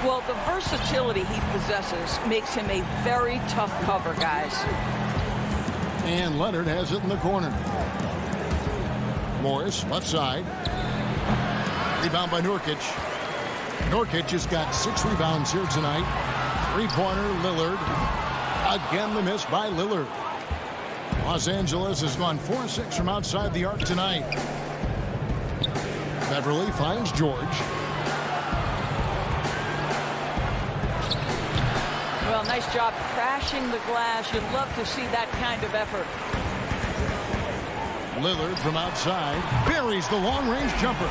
Well, the versatility he possesses makes him a very tough cover, guys. And Leonard has it in the corner. Morris, left side. Rebound by Nurkic. Nurkic has got 6 rebounds here tonight. Three-pointer, Lillard. Again, the miss by Lillard. Los Angeles has gone 4-6 from outside the arc tonight. Beverly finds George. Well, nice job crashing the glass. You'd love to see that kind of effort. Lillard from outside buries the long-range jumper.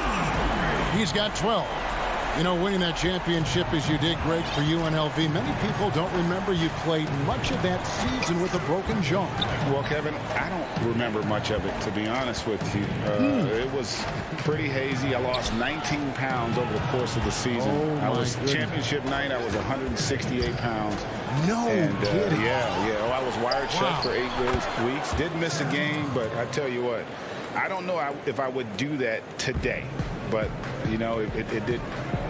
He's got 12. You know, winning that championship as you did, Greg, for UNLV, many people don't remember you played much of that season with a broken jaw. Well, Kevin, I don't remember much of it, to be honest with you. It was pretty hazy. I lost 19 pounds over the course of the season. Championship night, I was 168 pounds. No kidding. Yeah. I was wired shut for 8 weeks. Did miss a game, but I tell you what, I don't know if I would do that today. But, you know, it did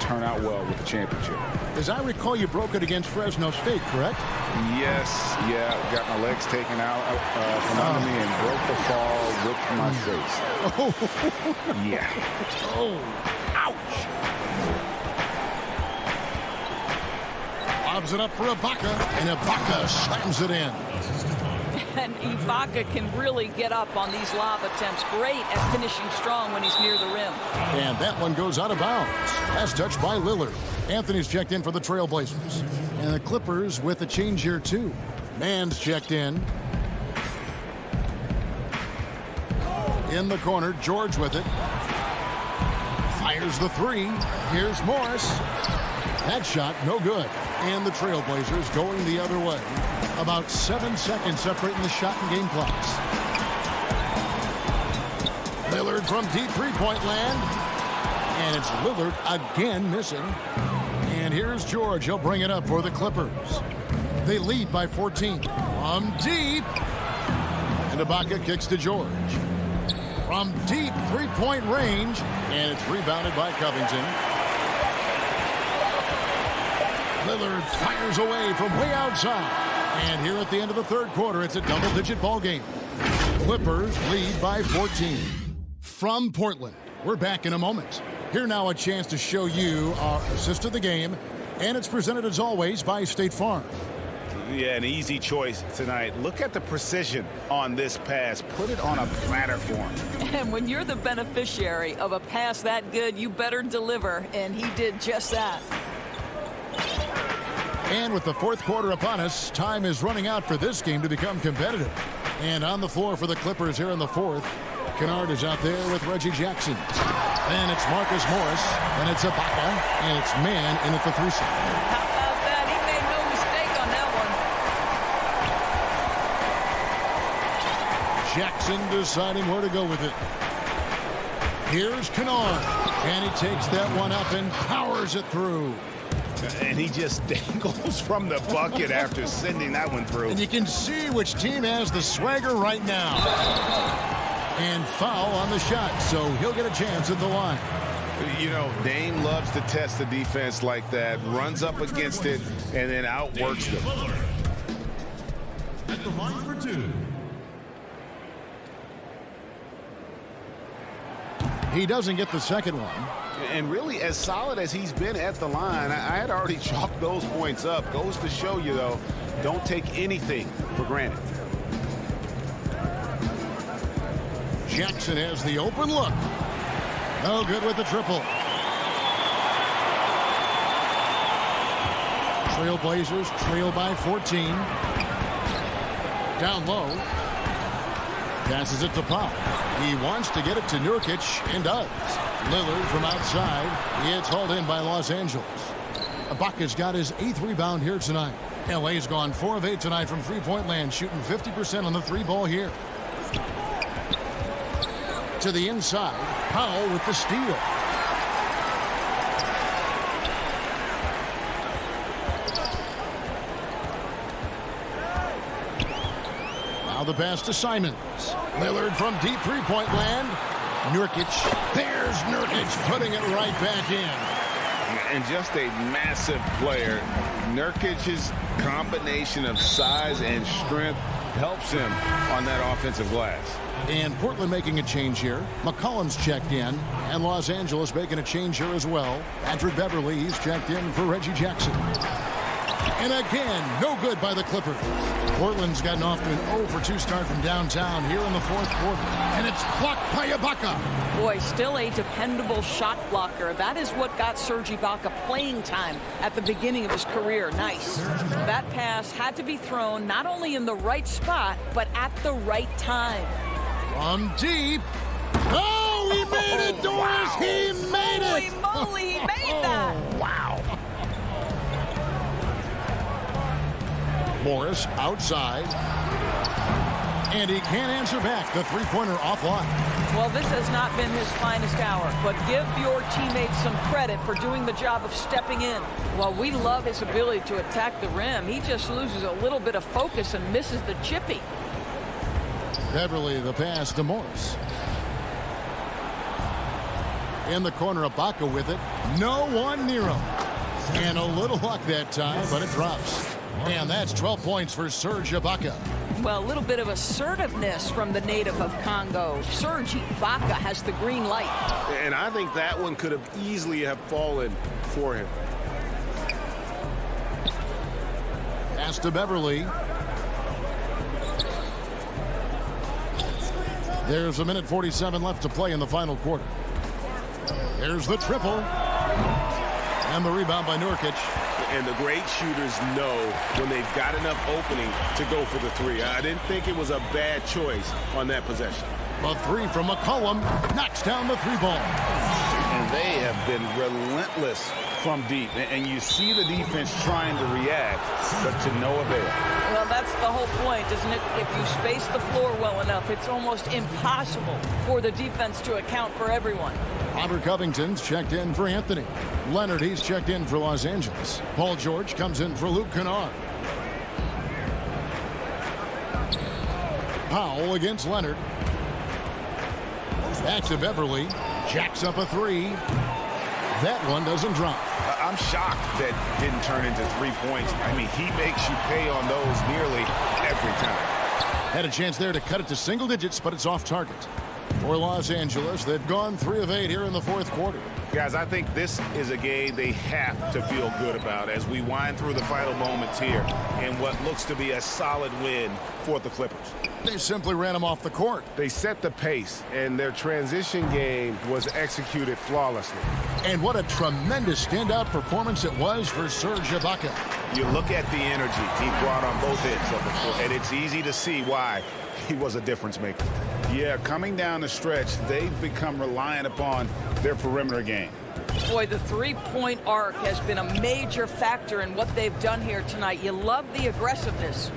turn out well with the championship. As I recall, you broke it against Fresno State, correct? Yes, got my legs taken out from under me and broke the fall, ripped my face. Oh. Yeah. Oh, ouch. Lobs it up for Ibaka, and Ibaka slams it in. And Ibaka can really get up on these lob attempts. Great at finishing strong when he's near the rim. And that one goes out of bounds. Last touch by Lillard. Anthony's checked in for the Trailblazers. And the Clippers with a change here, too. Mann's checked in. In the corner, George with it. Fires the 3. Here's Morris. That shot, no good. And the Trailblazers going the other way. About 7 seconds separating the shot and game clocks. Lillard from deep three-point land. And it's Lillard again missing. And here's George. He'll bring it up for the Clippers. They lead by 14. From deep. And Ibaka kicks to George. From deep three-point range. And it's rebounded by Covington. Lillard fires away from way outside. And here at the end of the third quarter, it's a double-digit ball game. Clippers lead by 14. From Portland, we're back in a moment. Here now a chance to show you our assist of the game. And it's presented as always by State Farm. Yeah, an easy choice tonight. Look at the precision on this pass. Put it on a platter for him. And when you're the beneficiary of a pass that good, you better deliver. And he did just that. And with the fourth quarter upon us, time is running out for this game to become competitive. And on the floor for the Clippers here in the fourth, Kennard is out there with Reggie Jackson. And it's Marcus Morris, and it's Ibaka, and it's Man in at the 3 side. How about that? He made no mistake on that one. Jackson deciding where to go with it. Here's Kennard, and he takes that one up and powers it through. And he just dangles from the bucket after sending that one through. And you can see which team has the swagger right now. And foul on the shot, so he'll get a chance at the line. You know, Dame loves to test the defense like that, runs up against it, and then outworks them. At the line for 2. He doesn't get the second one. And really, as solid as he's been at the line, I had already chalked those points up. Goes to show you, though, don't take anything for granted. Jackson has the open look. No good with the triple. Trailblazers trail by 14. Down low. Passes it to Powell. He wants to get it to Nurkic and does. Lillard from outside. It's hauled in by Los Angeles. Ibaka's got his 8th rebound here tonight. LA's gone 4 of 8 tonight from three-point land, shooting 50% on the 3-ball here. To the inside. Powell with the steal. Now the pass to Simons. Lillard from deep three-point land. Nurkic. There's Nurkic putting it right back in. And just a massive player. Nurkic's combination of size and strength helps him on that offensive glass. And Portland making a change here. McCollum's checked in. And Los Angeles making a change here as well. Patrick Beverly, he's checked in for Reggie Jackson. And again, no good by the Clippers. Portland's gotten off to an 0-for-2 start from downtown here in the 4th quarter. And it's blocked by Ibaka. Boy, still a dependable shot blocker. That is what got Serge Ibaka playing time at the beginning of his career. Nice. That pass had to be thrown not only in the right spot, but at the right time. From deep. Oh, he made it, Doris! Wow. He made it! Holy moly, he made that! Wow. Morris outside. And he can't answer back. The three-pointer offline. Well, this has not been his finest hour, but give your teammates some credit for doing the job of stepping in. While we love his ability to attack the rim, he just loses a little bit of focus and misses the chippy. Beverly, the pass to Morris. In the corner, Ibaka with it. No one near him. And a little luck that time, but it drops. And that's 12 points for Serge Ibaka. Well, a little bit of assertiveness from the native of Congo. Serge Ibaka has the green light. And I think that one could have easily have fallen for him. Pass to Beverly. There's a minute 47 left to play in the final quarter. There's the triple. And the rebound by Nurkic. And the great shooters know when they've got enough opening to go for the three. I didn't think it was a bad choice on that possession. A three from McCollum knocks down the 3-ball. And they have been relentless from deep. And you see the defense trying to react, but to no avail. Well, that's the whole point, isn't it? If you space the floor well enough, it's almost impossible for the defense to account for everyone. Robert Covington's checked in for Anthony. Leonard, he's checked in for Los Angeles. Paul George comes in for Luke Kennard. Powell against Leonard. Back to Beverly. Jacks up a 3. That one doesn't drop. I'm shocked that didn't turn into 3 points. I mean, he makes you pay on those nearly every time. Had a chance there to cut it to single digits, but it's off target. For Los Angeles, they've gone 3 of 8 here in the 4th quarter. Guys, I think this is a game they have to feel good about as we wind through the final moments here in what looks to be a solid win for the Clippers. They simply ran them off the court. They set the pace, and their transition game was executed flawlessly. And what a tremendous standout performance it was for Serge Ibaka. You look at the energy he brought on both ends of the floor, and it's easy to see why he was a difference maker. Yeah, coming down the stretch, they've become reliant upon their perimeter game. Boy, the three-point arc has been a major factor in what they've done here tonight. You love the aggressiveness.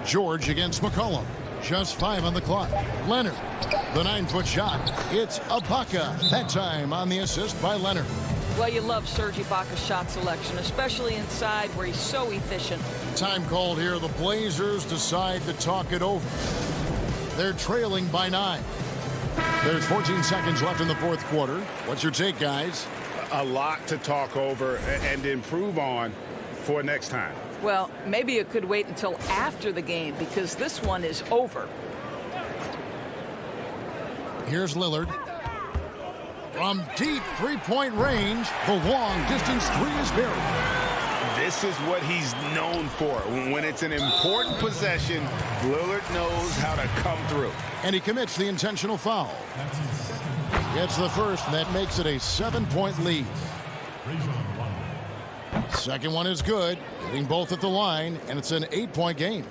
George against McCollum. Just 5 on the clock. Leonard, the 9-foot shot. It's Ibaka. That time on the assist by Leonard. Well, you love Serge Ibaka's shot selection, especially inside where he's so efficient. Time called here. The Blazers decide to talk it over. They're trailing by 9. There's 14 seconds left in the 4th quarter. What's your take, guys? A lot to talk over and improve on for next time. Well, maybe it could wait until after the game because this one is over. Here's Lillard. From deep three-point range, the long-distance 3 is buried. This is what he's known for. When it's an important possession, Lillard knows how to come through. And he commits the intentional foul. Gets the first, and that makes it a 7-point lead. Second one is good, hitting both at the line, and it's an 8-point game.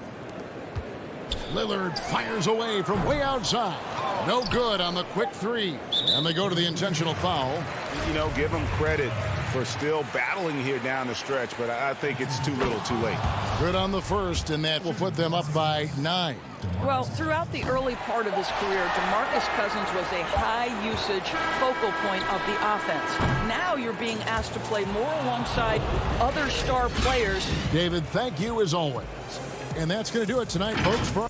Lillard fires away from way outside. No good on the quick three. And they go to the intentional foul. You know, give them credit for still battling here down the stretch, but I think it's too little too late. Good on the first, and that will put them up by 9. Well, throughout the early part of his career, DeMarcus Cousins was a high-usage focal point of the offense. Now you're being asked to play more alongside other star players. David, thank you as always. And that's going to do it tonight, folks. For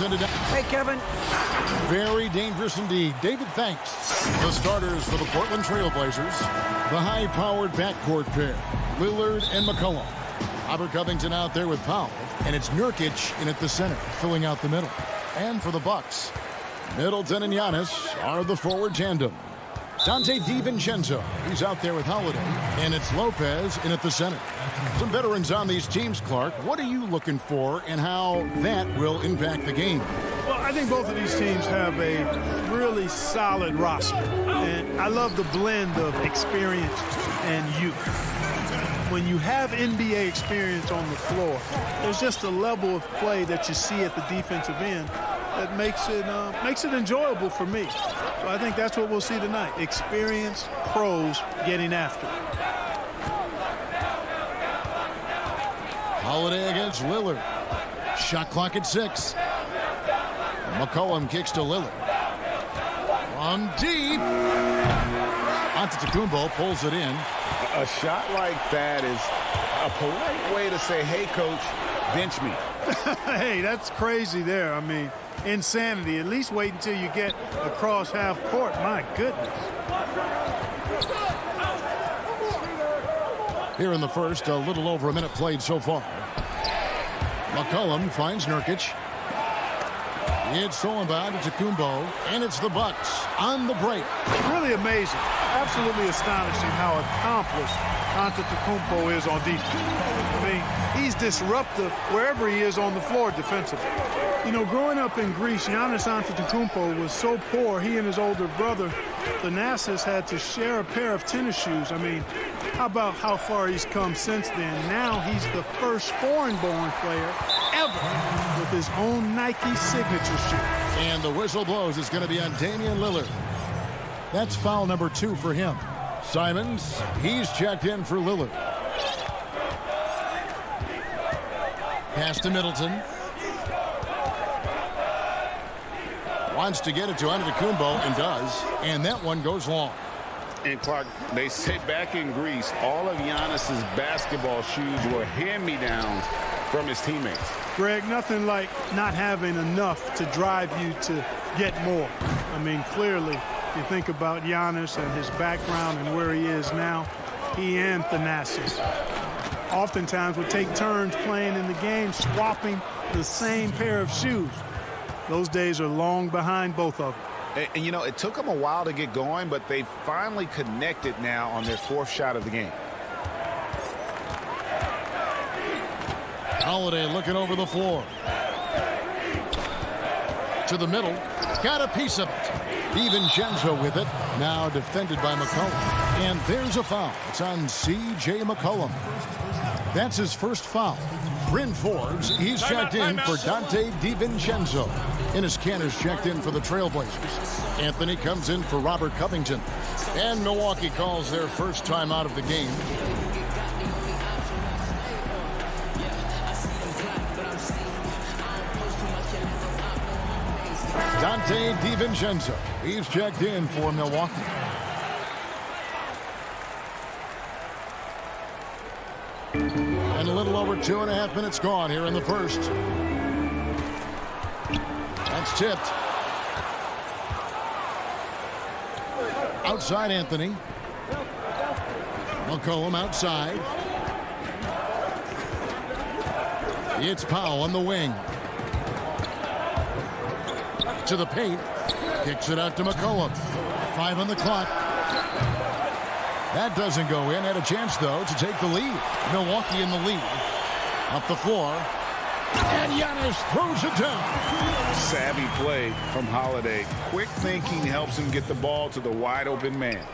send it down. Hey, Kevin. Very dangerous indeed. David, thanks. The starters for the Portland Trailblazers. The high-powered backcourt pair, Lillard and McCollum. Robert Covington out there with Powell, and it's Nurkic in at the center, filling out the middle. And for the Bucks, Middleton and Giannis are the forward tandem. Dante DiVincenzo, he's out there with Holiday, and it's Lopez in at the center. Some veterans on these teams, Clark. What are you looking for and how that will impact the game? Well, I think both of these teams have a really solid roster, and I love the blend of experience and youth. When you have NBA experience on the floor, there's just a level of play that you see at the defensive end that makes it enjoyable for me. So I think that's what we'll see tonight. Experienced pros getting after it. Holiday against Lillard. Shot clock at 6. McCollum kicks to Lillard. From deep. Antetokounmpo pulls it in. A shot like that is a polite way to say, hey, coach, bench me. Hey, that's crazy there. I mean, insanity. At least wait until you get across half court. My goodness. Here in the first, a little over a minute played so far. McCollum finds Nurkic. It's stolen by Antetokounmpo, and it's the Bucks on the break. Really amazing. Absolutely astonishing how accomplished Antetokounmpo is on defense. I mean, he's disruptive wherever he is on the floor defensively. You know, growing up in Greece, Giannis Antetokounmpo was so poor, he and his older brother, Thanasis, had to share a pair of tennis shoes. I mean, how about how far he's come since then? Now he's the first foreign-born player ever with his own Nike signature shoe. And the whistle blows. It's going to be on Damian Lillard. That's foul number 2 for him. Simons, he's checked in for Lillard. Pass to Middleton. Wants to get it to Antetokounmpo and does. And that one goes long. And Clark, they say back in Greece, all of Giannis's basketball shoes were hand-me-downs from his teammates. Greg, nothing like not having enough to drive you to get more. I mean, clearly, if you think about Giannis and his background and where he is now, he and Thanasis oftentimes would take turns playing in the game, swapping the same pair of shoes. Those days are long behind both of them. And you know, it took them a while to get going, but they finally connected now on their 4th shot of the game. Holiday looking over the floor. To the middle. Got a piece of it. DiVincenzo with it. Now defended by McCollum. And there's a foul. It's on C.J. McCollum. That's his first foul. Bryn Forbes, he's checked in for Dante DiVincenzo. Enes Kanter's checked in for the Trailblazers. Anthony comes in for Robert Covington. And Milwaukee calls their first time out of the game. Dante DiVincenzo, he's checked in for Milwaukee. And a little over 2.5 minutes gone here in the first. That's tipped. Outside Anthony. McCollum outside. It's Powell on the wing. To the paint. Kicks it out to McCollum. 5 on the clock. That doesn't go in. Had a chance, though, to take the lead. Milwaukee in the lead. Up the floor. And Giannis throws it down. Savvy play from Holiday. Quick thinking helps him get the ball to the wide-open man.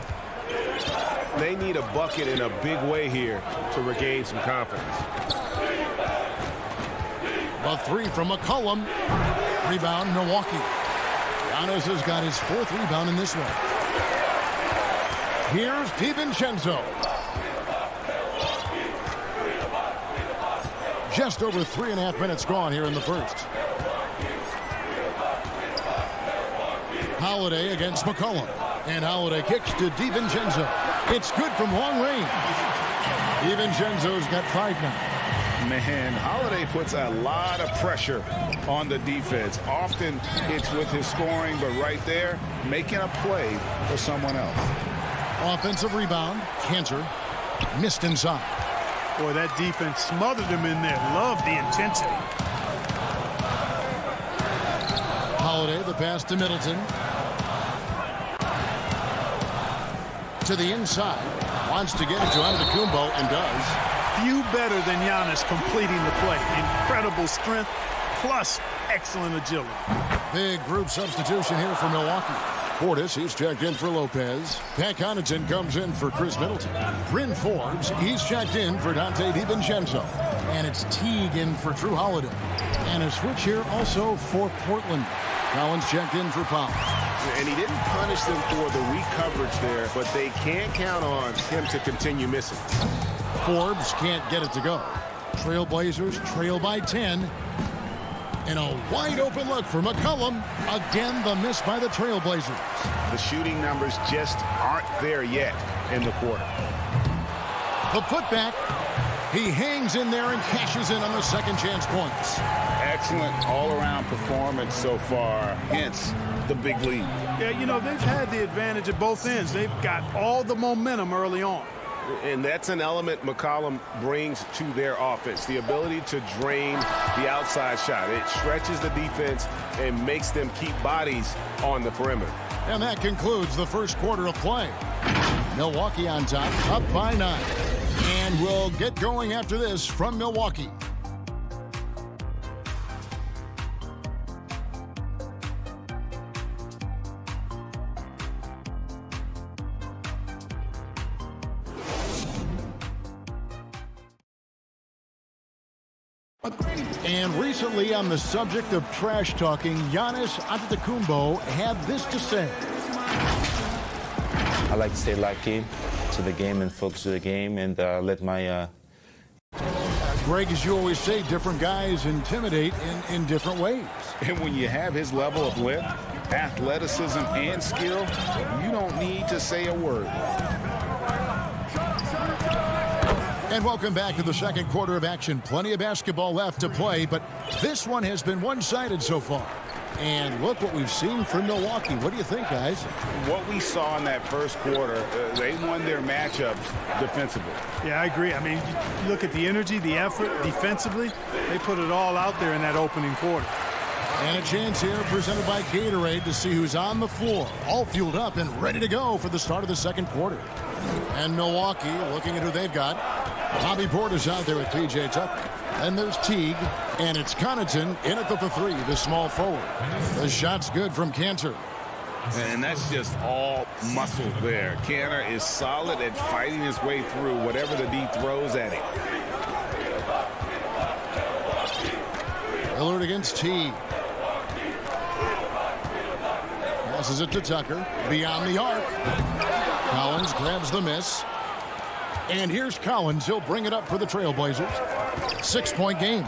They need a bucket in a big way here to regain some confidence. A 3 from McCollum. Rebound, Milwaukee. Giannis has got his 4th rebound in this one. Here's DiVincenzo. Just over 3.5 minutes gone here in the first. Holiday against McCollum. And Holiday kicks to DiVincenzo. It's good from long range. DiVincenzo's got 5 now. Man, Holiday puts a lot of pressure on the defense. Often it's with his scoring, but right there, making a play for someone else. Offensive rebound. Cantor missed inside. Boy, that defense smothered him in there. Love the intensity. Holiday, the pass to Middleton. To the inside. Wants to get it to Antetokounmpo and does. Few better than Giannis completing the play. Incredible strength plus excellent agility. Big group substitution here for Milwaukee. Portis, he's checked in for Lopez. Pat Connaughton comes in for Chris Middleton. Bryn Forbes, he's checked in for Dante DiVincenzo. And it's Teague in for Drew Holiday. And a switch here also for Portland. Collins checked in for Powell. And he didn't punish them for the weak coverage there, but they can't count on him to continue missing. Forbes can't get it to go. Trailblazers trail by 10. And a wide open look for McCollum. Again, the miss by the Trailblazers. The shooting numbers just aren't there yet in the quarter. The putback. He hangs in there and cashes in on the second chance points. Excellent all-around performance so far, hence the big lead. Yeah, you know, they've had the advantage at both ends. They've got all the momentum early on. And that's an element McCollum brings to their offense, the ability to drain the outside shot. It stretches the defense and makes them keep bodies on the perimeter. And that concludes the first quarter of play. Milwaukee on top, up by 9. And we'll get going after this from Milwaukee. And recently, on the subject of trash talking, Giannis Antetokounmpo had this to say. I like to stay locked in to the game and focus to the game and let my... Greg, as you always say, different guys intimidate in different ways. And when you have his level of length, athleticism, and skill, you don't need to say a word. And welcome back to the second quarter of action. Plenty of basketball left to play, but this one has been one-sided so far. And look what we've seen from Milwaukee. What do you think, guys? What we saw in that first quarter, they won their matchups defensively. Yeah, I agree. I mean, you look at the energy, the effort defensively, they put it all out there in that opening quarter. And a chance here presented by Gatorade to see who's on the floor, all fueled up and ready to go for the start of the second quarter. And Milwaukee looking at who they've got. Bobby Portis out there with P.J. Tucker. And there's Teague, and it's Connaughton in at the 3, the small forward. The shot's good from Cantor. And that's just all muscle there. Cantor is solid at fighting his way through whatever the D throws at him. Lillard against Teague. Passes it to Tucker. Beyond the arc. Collins grabs the miss. And here's Collins. He'll bring it up for the Trailblazers. 6-point game.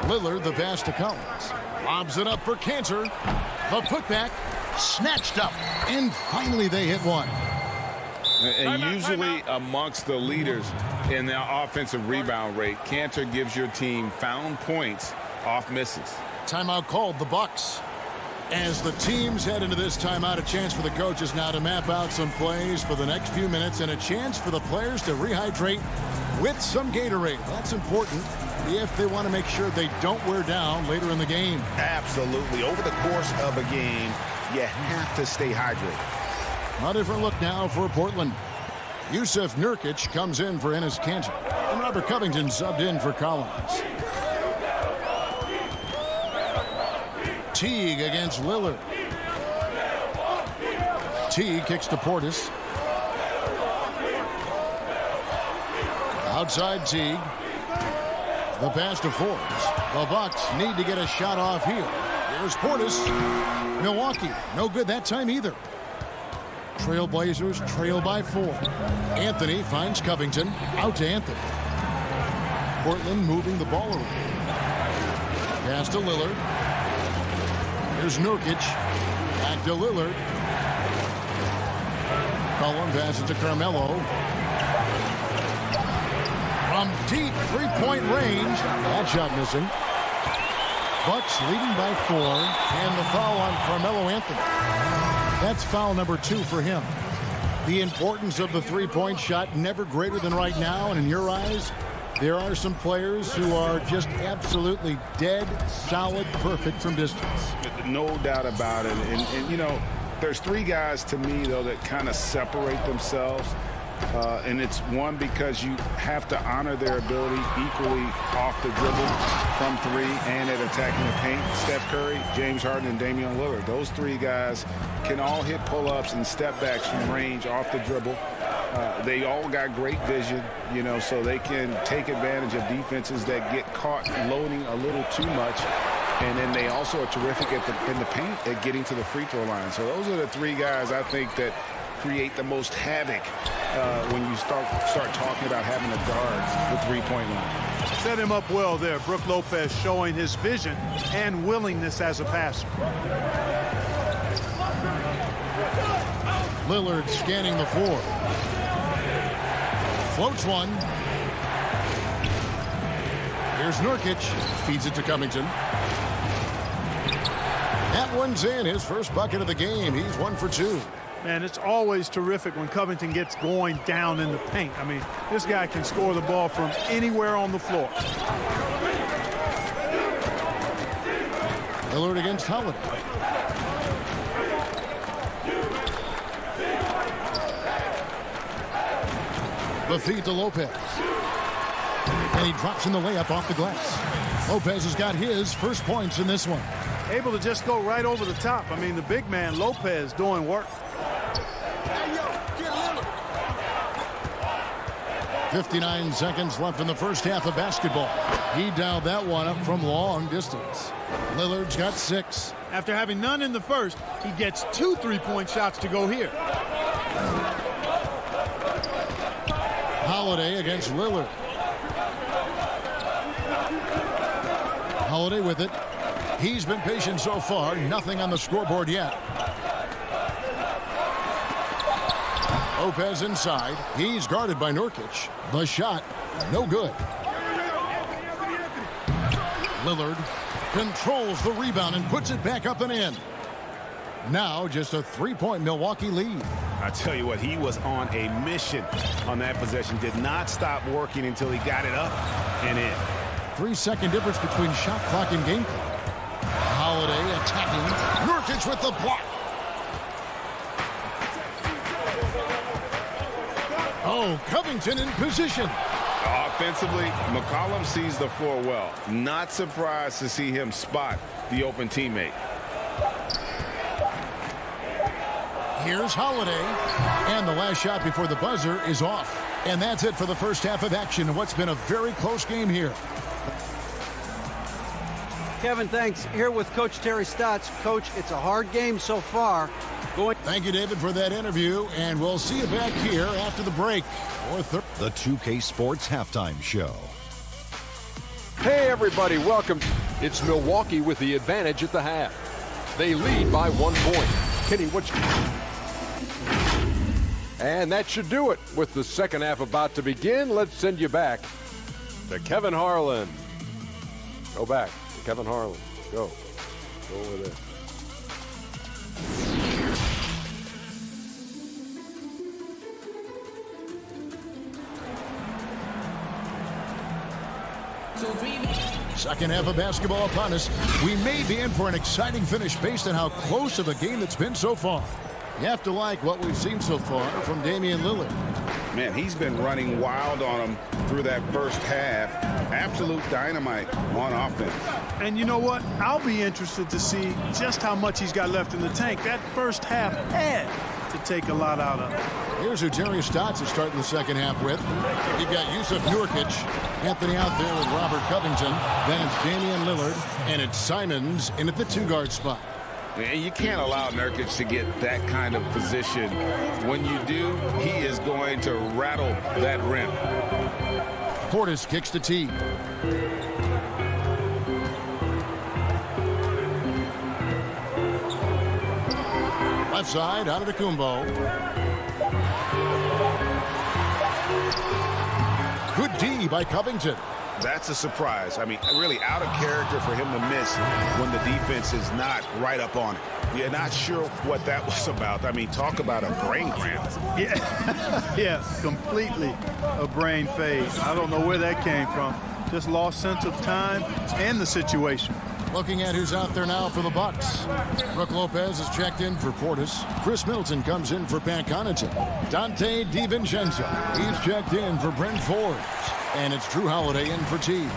Lillard, the pass to Collins. Lobs it up for Cantor. The putback. Snatched up. And finally they hit one. And usually amongst the leaders in the offensive rebound rate, Cantor gives your team found points off misses. Timeout called, the Bucks. As the teams head into this timeout, a chance for the coaches now to map out some plays for the next few minutes and a chance for the players to rehydrate with some Gatorade. That's important if they want to make sure they don't wear down later in the game. Absolutely. Over the course of a game, you have to stay hydrated. A different look now for Portland. Yusuf Nurkic comes in for Enes Kanter. And Robert Covington subbed in for Collins. Teague against Lillard. Teague kicks to Portis. Outside Teague. The pass to Forbes. The Bucks need to get a shot off here. Here's Portis. Milwaukee, no good that time either. Trailblazers trail by 4. Anthony finds Covington. Out to Anthony. Portland moving the ball around. Pass to Lillard. Here's Nurkic. Back to Lillard. Cullen passes to Carmelo. from deep three-point range. That shot missing. Bucks leading by 4, and the foul on Carmelo Anthony. That's foul number 2 for him. The importance of the three-point shot never greater than right now, and in your eyes, there are some players who are just absolutely dead, solid, perfect from distance. No doubt about it. And you know, there's 3 guys to me, though, that kind of separate themselves. And it's one, because you have to honor their ability equally off the dribble, from 3, and at attacking the paint. Steph Curry, James Harden, and Damian Lillard. Those 3 guys can all hit pull-ups and step-backs from range off the dribble. They all got great vision, you know, so they can take advantage of defenses that get caught loading a little too much. And then they also are terrific in the paint at getting to the free throw line. So those are the 3 guys I think that create the most havoc when you start talking about having a guard the three-point line. Set him up well there. Brook Lopez showing his vision and willingness as a passer. Lillard scanning the floor. Floats one. Here's Nurkic. Feeds it to Covington. That one's in. His first bucket of the game. He's 1 for 2. Man, it's always terrific when Covington gets going down in the paint. I mean, this guy can score the ball from anywhere on the floor. Lillard against Holiday. The feed to Lopez. And he drops in the layup off the glass. Lopez has got his first points in this one. Able to just go right over the top. I mean, the big man, Lopez, doing work. 59 seconds left in the first half of basketball. He dialed that one up from long distance. Lillard's got 6. After having none in the first, he gets 2 3-point shots to go here. Holiday against Lillard. Holiday with it. He's been patient so far. Nothing on the scoreboard yet. Lopez inside. He's guarded by Nurkic. The shot, no good. Lillard controls the rebound and puts it back up and in. Now just a 3-point Milwaukee lead. I tell you what, he was on a mission on that possession. Did not stop working until he got it up and in. 3-second difference between shot clock and game clock. Holiday attacking. Nurkic with the block. Oh, Covington in position. Offensively, McCollum sees the floor well. Not surprised to see him spot the open teammate. Here's Holiday. And the last shot before the buzzer is off. And that's it for the first half of action in what's been a very close game here. Kevin, thanks. Here with Coach Terry Stotts. Coach, it's a hard game so far. Thank you, David, for that interview, and we'll see you back here after the break. The 2K Sports Halftime Show. Hey, everybody, welcome. It's Milwaukee with the advantage at the half. They lead by 1 point. Kenny, and that should do it. With the second half about to begin, let's send you back to Kevin Harlan. Go back to Kevin Harlan. Go over there. Second half of basketball upon us. We may be in for an exciting finish based on how close of a game it's been so far. You have to like what we've seen so far from Damian Lillard. Man, he's been running wild on him through that first half. Absolute dynamite on offense. And you know what? I'll be interested to see just how much he's got left in the tank. That first half had to take a lot out of it. Here's who Terry Stotts is starting the second half with. You've got Yusuf Nurkic, Anthony out there with Robert Covington. Then it's Damian Lillard, and it's Simons in at the 2-guard spot. And you can't allow Nurkic to get that kind of position. When you do, he is going to rattle that rim. Portis kicks to T. Left side, out of the Kumbo. Good D by Covington. That's a surprise. I mean, really out of character for him to miss when the defense is not right up on it. You're not sure what that was about. I mean, talk about a brain cramp. Yeah, yeah, completely a brain phase. I don't know where that came from. Just lost sense of time and the situation. Looking at who's out there now for the Bucks. Brook Lopez is checked in for Portis. Chris Middleton comes in for Pat Connaughton. Dante DiVincenzo, he's checked in for Brent Forbes. And it's Drew Holiday in for T.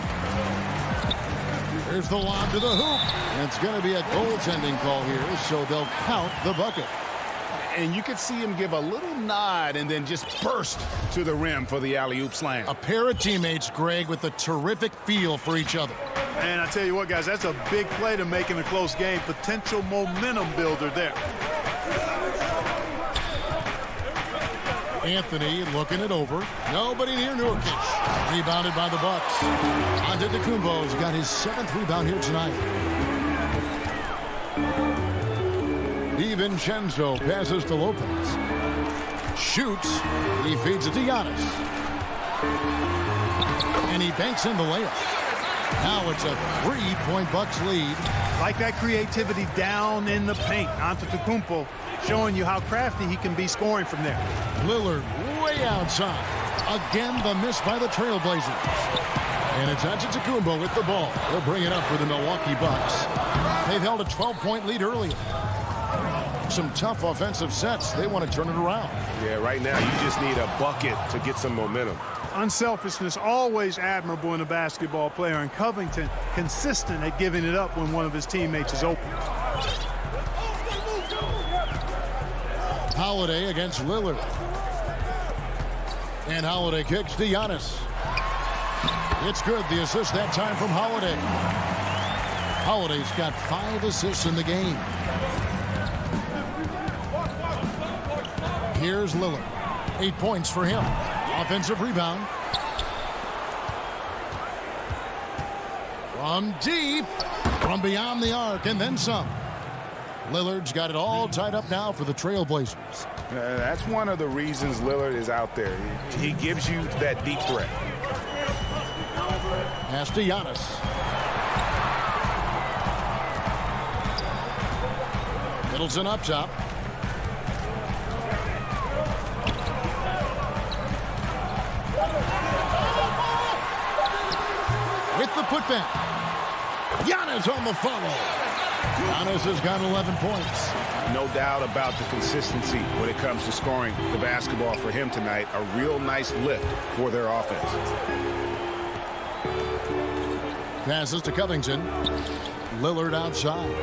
Here's the lob to the hoop. And it's going to be a goaltending call here, so they'll count the bucket. And you could see him give a little nod and then just burst to the rim for the alley-oop slam. A pair of teammates, Greg, with a terrific feel for each other. And I tell you what, guys, that's a big play to make in a close game. Potential momentum builder there. Anthony looking it over. Nobody near Nurkic. Rebounded by the Bucks. Antetokounmpo's got his 7th rebound here tonight. DiVincenzo passes to Lopez. Shoots. He feeds it to Giannis. And he banks in the layup. Now it's a 3-point Bucks lead. Like that creativity down in the paint. Antetokounmpo showing you how crafty he can be scoring from there. Lillard way outside. Again, the miss by the Trailblazers. And it's Antetokounmpo with the ball. He'll bring it up for the Milwaukee Bucks. They've held a 12-point lead earlier. Some tough offensive sets. They want to turn it around. Yeah, right now you just need a bucket to get some momentum. Unselfishness always admirable in a basketball player, and Covington consistent at giving it up when one of his teammates is open. Holiday against Lillard. And Holiday kicks to Giannis. It's good. The assist that time from Holiday. Holiday's got 5 assists in the game. Here's Lillard. 8 points for him. Offensive rebound. From deep. From beyond the arc and then some. Lillard's got it all tied up now for the Trailblazers. That's one of the reasons Lillard is out there. He gives you that deep threat. Pass to Giannis. Middleton up top. With the putback. Giannis on the follow. Giannis has got 11 points. No doubt about the consistency when it comes to scoring the basketball for him tonight. A real nice lift for their offense. Passes to Covington. Lillard outside.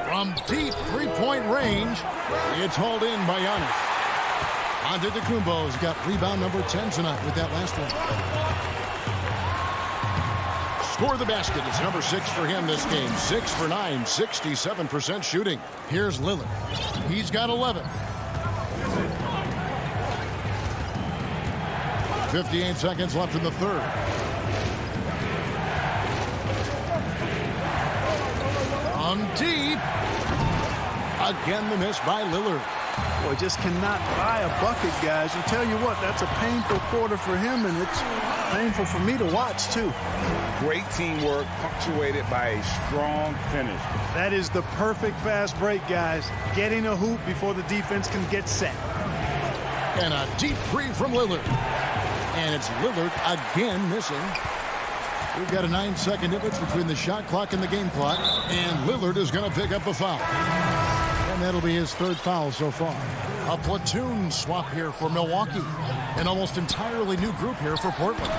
From deep 3-point range, it's hauled in by Giannis. Antetokounmpo's got rebound number 10 tonight with that last one. Score the basket. It's number 6 for him this game. 6 for 9, 67% shooting. Here's Lillard. He's got 11. 58 seconds left in the third. On deep. Again, the miss by Lillard. Boy, just cannot buy a bucket, guys. And tell you what, that's a painful quarter for him, and it's painful for me to watch, too. Great teamwork, punctuated by a strong finish. That is the perfect fast break, guys. Getting a hoop before the defense can get set. And a deep three from Lillard. And it's Lillard again missing. We've got a 9-second difference between the shot clock and the game clock. And Lillard is going to pick up a foul. And that'll be his 3rd foul so far. A platoon swap here for Milwaukee. An almost entirely new group here for Portland.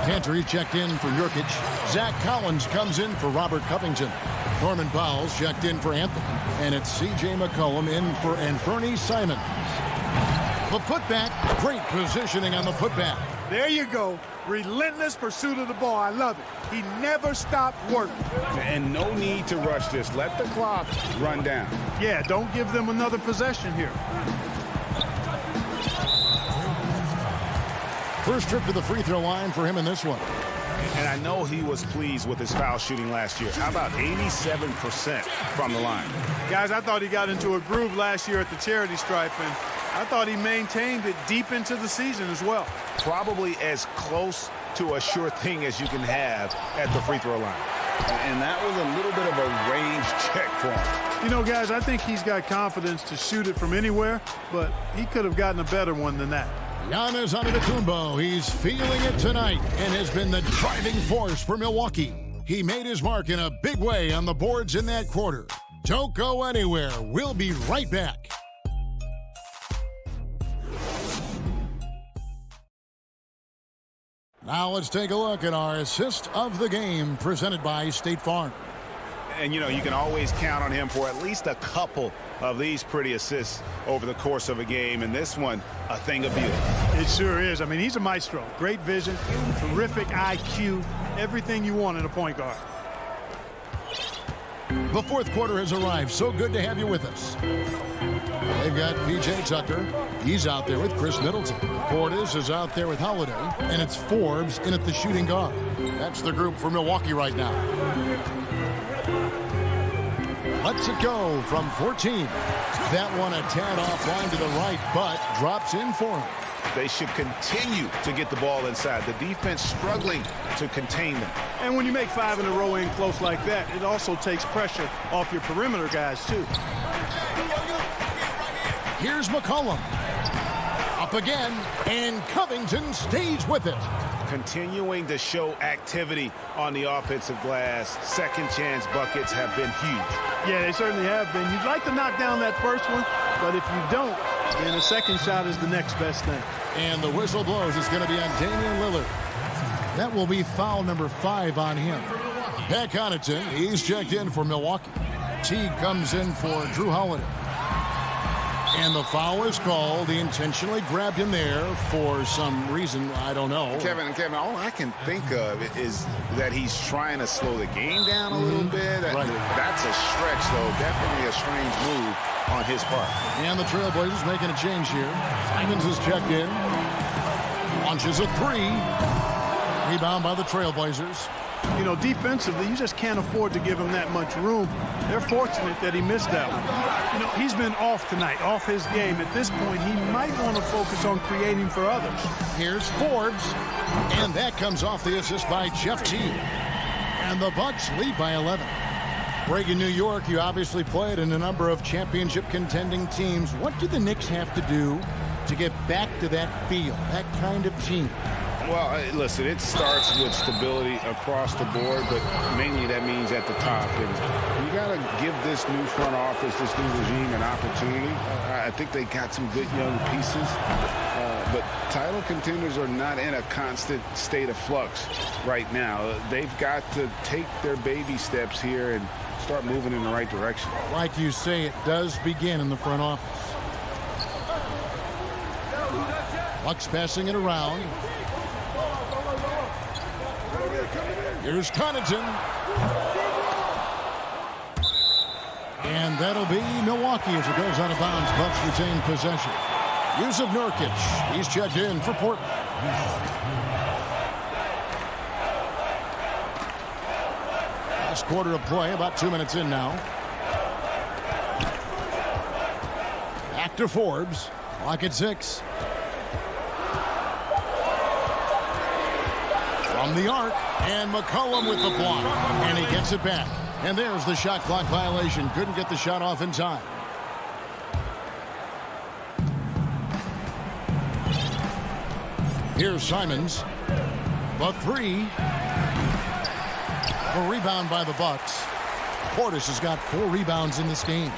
Cantor checked in for Nurkic. Zach Collins comes in for Robert Covington. Norman Powell's checked in for Anthony. And it's C.J. McCollum in for Anthony Simons. The putback, great positioning on the putback. There you go. Relentless pursuit of the ball. I love it. He never stopped working. And no need to rush this. Let the clock run down. Yeah, don't give them another possession here. First trip to the free throw line for him in this one. And I know he was pleased with his foul shooting last year. How about 87% from the line? Guys, I thought he got into a groove last year at the charity stripe, and I thought he maintained it deep into the season as well. Probably as close to a sure thing as you can have at the free throw line. And that was a little bit of a range check for him. You know, guys, I think he's got confidence to shoot it from anywhere, but he could have gotten a better one than that. Giannis Antetokounmpo, he's feeling it tonight and has been the driving force for Milwaukee. He made his mark in a big way on the boards in that quarter. Don't go anywhere. We'll be right back. Now let's take a look at our assist of the game presented by State Farm. And, you know, you can always count on him for at least a couple of these pretty assists over the course of a game. And this one, a thing of beauty. It sure is. I mean, he's a maestro. Great vision, terrific IQ, everything you want in a point guard. The fourth quarter has arrived. So good to have you with us. They've got P.J. Tucker. He's out there with Chris Middleton. Portis is out there with Holiday. And it's Forbes in at the shooting guard. That's the group for Milwaukee right now. Lets it go from 14. That one a tad offline to the right, but drops in for him. They should continue to get the ball inside. The defense struggling to contain them. And when you make 5 in a row in close like that, it also takes pressure off your perimeter guys, too. Here's McCollum. Up again, and Covington stays with it. Continuing to show activity on the offensive glass. Second chance buckets have been huge. Yeah, they certainly have been. You'd like to knock down that first one, but if you don't, then a second shot is the next best thing. And the whistle blows. It's going to be on Damian Lillard. That will be foul number 5 on him. Pat Connaughton, he's checked in for Milwaukee. Teague comes in for Drew Holiday. And the foul is called. He intentionally grabbed him there for some reason. I don't know. Kevin, all I can think of is that he's trying to slow the game down a little bit. Right. That's a stretch, though. Definitely a strange move on his part. And the Trailblazers making a change here. Simons is checked in. Launches a 3. Rebound by the Trailblazers. You know, defensively, you just can't afford to give him that much room. They're fortunate that he missed that one. You know, he's been off tonight, off his game. At this point, he might want to focus on creating for others. Here's Forbes, and that comes off the assist by Jeff Teague. And the Bucks lead by 11. Greg, in New York, you obviously played in a number of championship contending teams. What do the Knicks have to do to get back to that feel, that kind of team? Well, listen, it starts with stability across the board, but mainly that means at the top. And you got to give this new front office, this new regime, an opportunity. I think they got some good young pieces, but title contenders are not in a constant state of flux right now. They've got to take their baby steps here and start moving in the right direction. Like you say, it does begin in the front office. Bucks passing it around. Here's Connaughton. And that'll be Milwaukee as it goes out of bounds. Bucks retain possession. Yusuf Nurkic. He's checked in for Portland. Last quarter of play, about 2 minutes in now. Back to Forbes. Clock at 6. From the arc, and McCollum with the block, and he gets it back. And there's the shot clock violation. Couldn't get the shot off in time. Here's Simons. The 3. A rebound by the Bucks. Portis has got 4 rebounds in this game.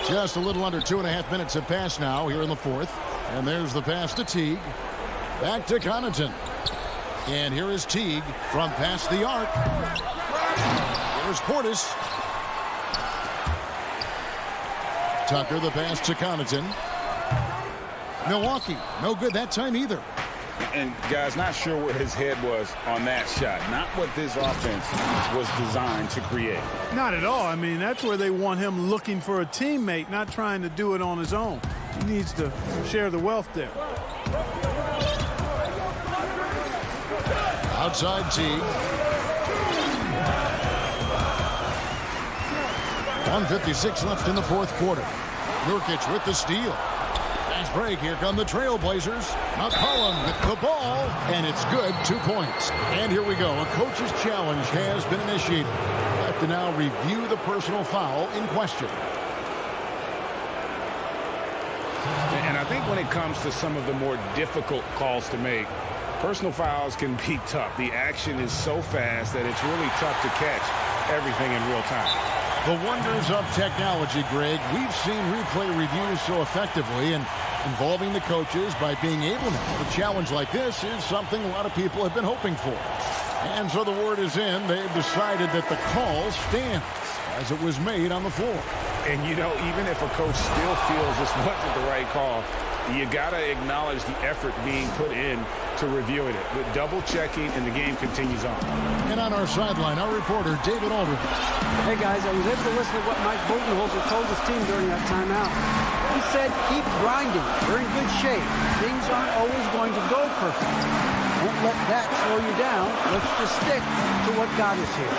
Just a little under 2.5 minutes have passed now here in the fourth. And there's the pass to Teague. Back to Connaughton. And here is Teague from past the arc. Here's Portis. Tucker, the pass to Connaughton. Milwaukee, no good that time either. And, guys, not sure where his head was on that shot. Not what this offense was designed to create. Not at all. I mean, that's where they want him looking for a teammate, not trying to do it on his own. He needs to share the wealth there. Outside Teague. 1:56 left in the fourth quarter. Nurkic with the steal. Fast break. Here come the Trailblazers. McCollum with the ball, and it's good. 2 points. And here we go. A coach's challenge has been initiated. Have to now review the personal foul in question. And I think when it comes to some of the more difficult calls to make, personal fouls can be tough. The action is so fast that it's really tough to catch everything in real time. The wonders of technology, Greg. We've seen replay reviews so effectively, and involving the coaches by being able now to challenge like this is something a lot of people have been hoping for. And so the word is in. They've decided that the call stands as it was made on the floor. And, you know, even if a coach still feels this wasn't the right call, you got to acknowledge the effort being put in to reviewing it. With double checking, and the game continues on. And on our sideline, our reporter, David Aldridge. Hey, guys, I was able to listen to what Mike Budenholzer told his team during that timeout. He said, keep grinding. We're in good shape. Things aren't always going to go perfect. Don't let that slow you down. Let's just stick to what got us here.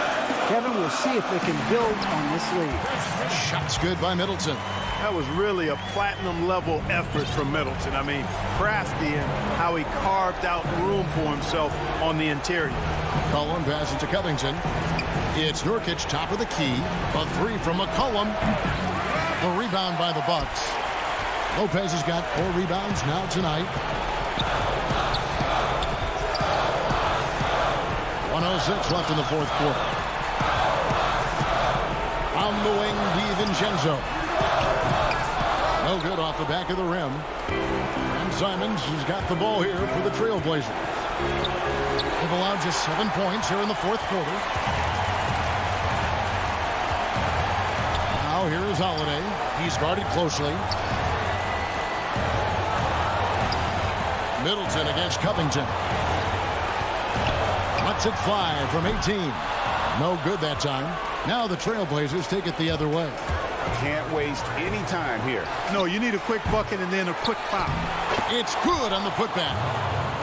Kevin, we'll see if they can build on this lead. Shots good by Middleton. That was really a platinum-level effort from Middleton. I mean, crafty in how he carved out room for himself on the interior. McCollum passes to Covington. It's Nurkic, top of the key. A three from McCollum. The rebound by the Bucks. Lopez has got 4 rebounds now tonight. 1:06 left in the fourth quarter. On the wing, DiVincenzo. No good off the back of the rim. And Simons has got the ball here for the Trailblazers. They've allowed just 7 points here in the fourth quarter. Now here is Holiday. He's guarded closely. Middleton against Covington. Lets it fly from 18. No good that time. Now the Trailblazers take it the other way. Can't waste any time here. No, you need a quick bucket and then a quick foul. It's good on the putback.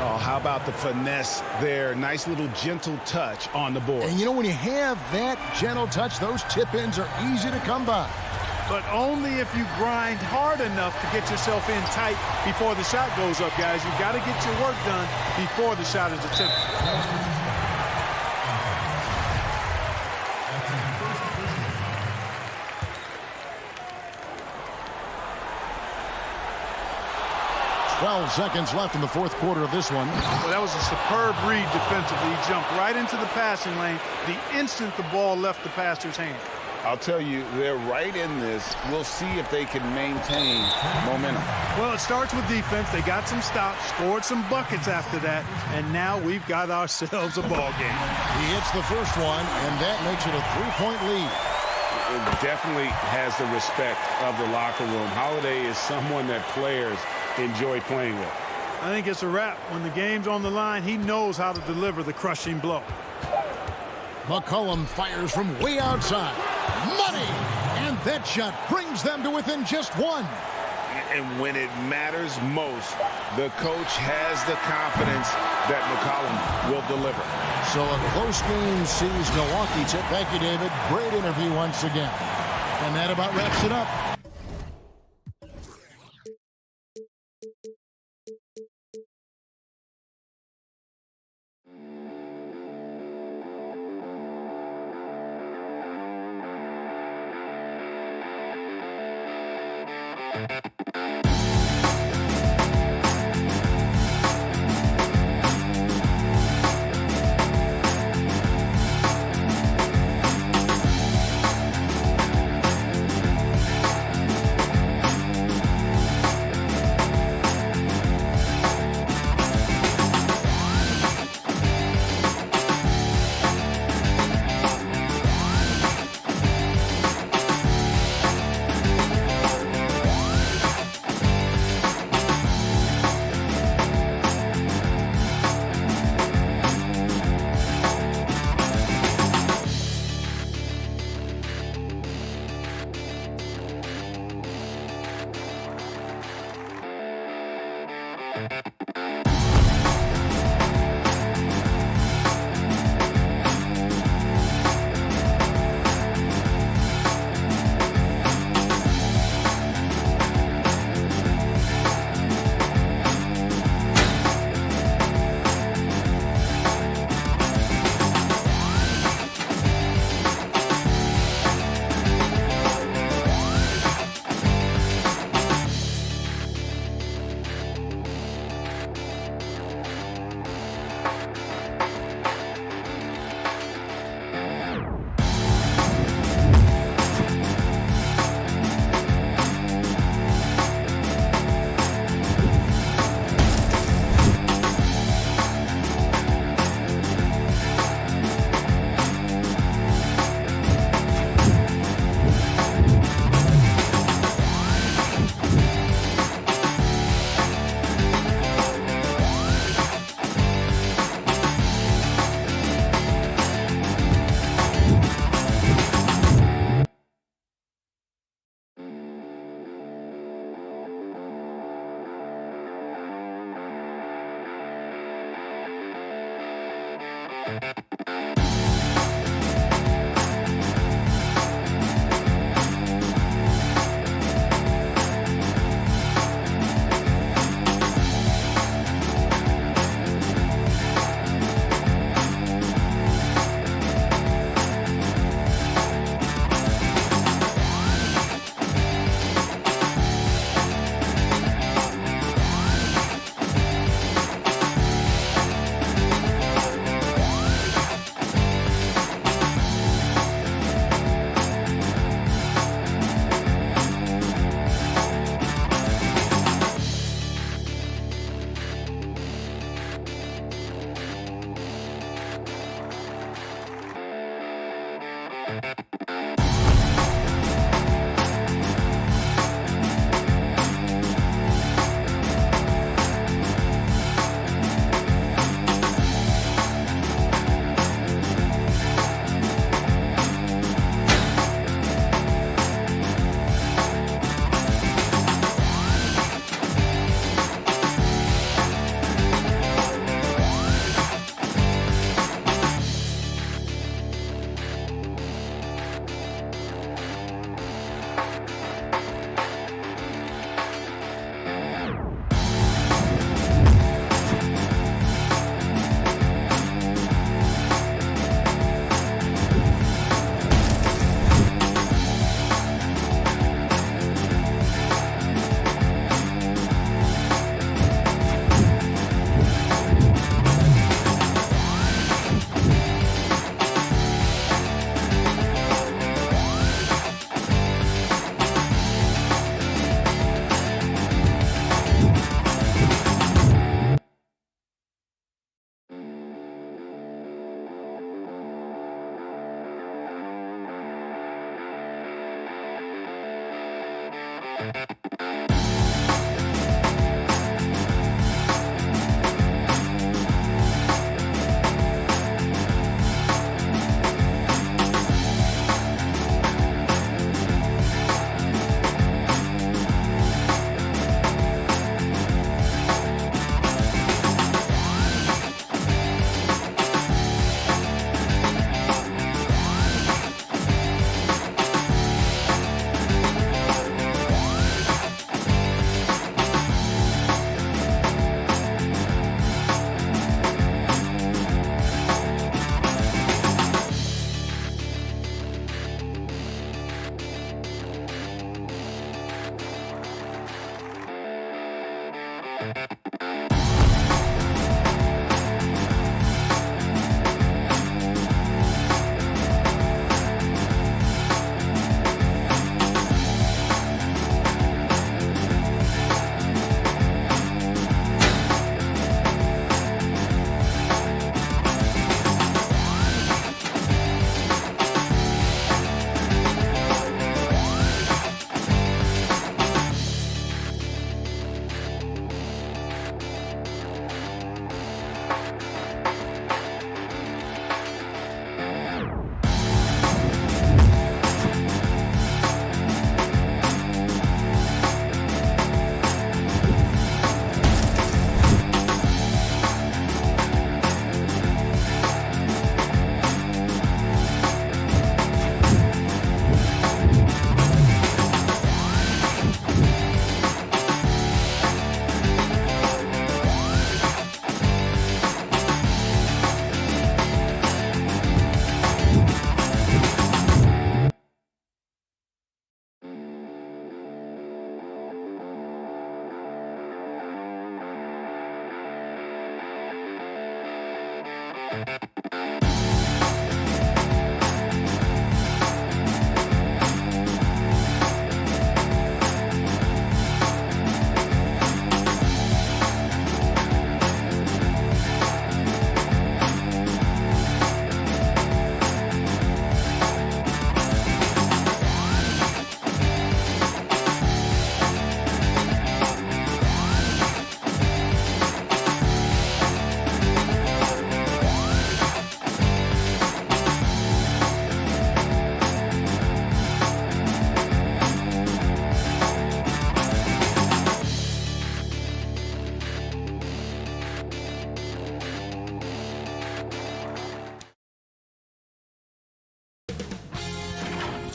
Oh, how about the finesse there? Nice little gentle touch on the board. And you know, when you have that gentle touch, those tip-ins are easy to come by. But only if you grind hard enough to get yourself in tight before the shot goes up, guys. You've got to get your work done before the shot is attempted. 12 seconds left in the fourth quarter of this one. Well, that was a superb read defensively. He jumped right into the passing lane the instant the ball left the passer's hand. I'll tell you, they're right in this. We'll see if they can maintain momentum. Well, it starts with defense. They got some stops, scored some buckets after that, and now we've got ourselves a ball game. He hits the first one, and that makes it a 3-point lead. It definitely has the respect of the locker room. Holiday is someone that players enjoy playing with. I think it's a wrap. When the game's on the line, he knows how to deliver the crushing blow. McCollum fires from way outside. Money! And that shot brings them to within just one. And when it matters most, the coach has the confidence that McCollum will deliver. So a close game sees Milwaukee tip. Thank you, David. Great interview once again. And that about wraps it up.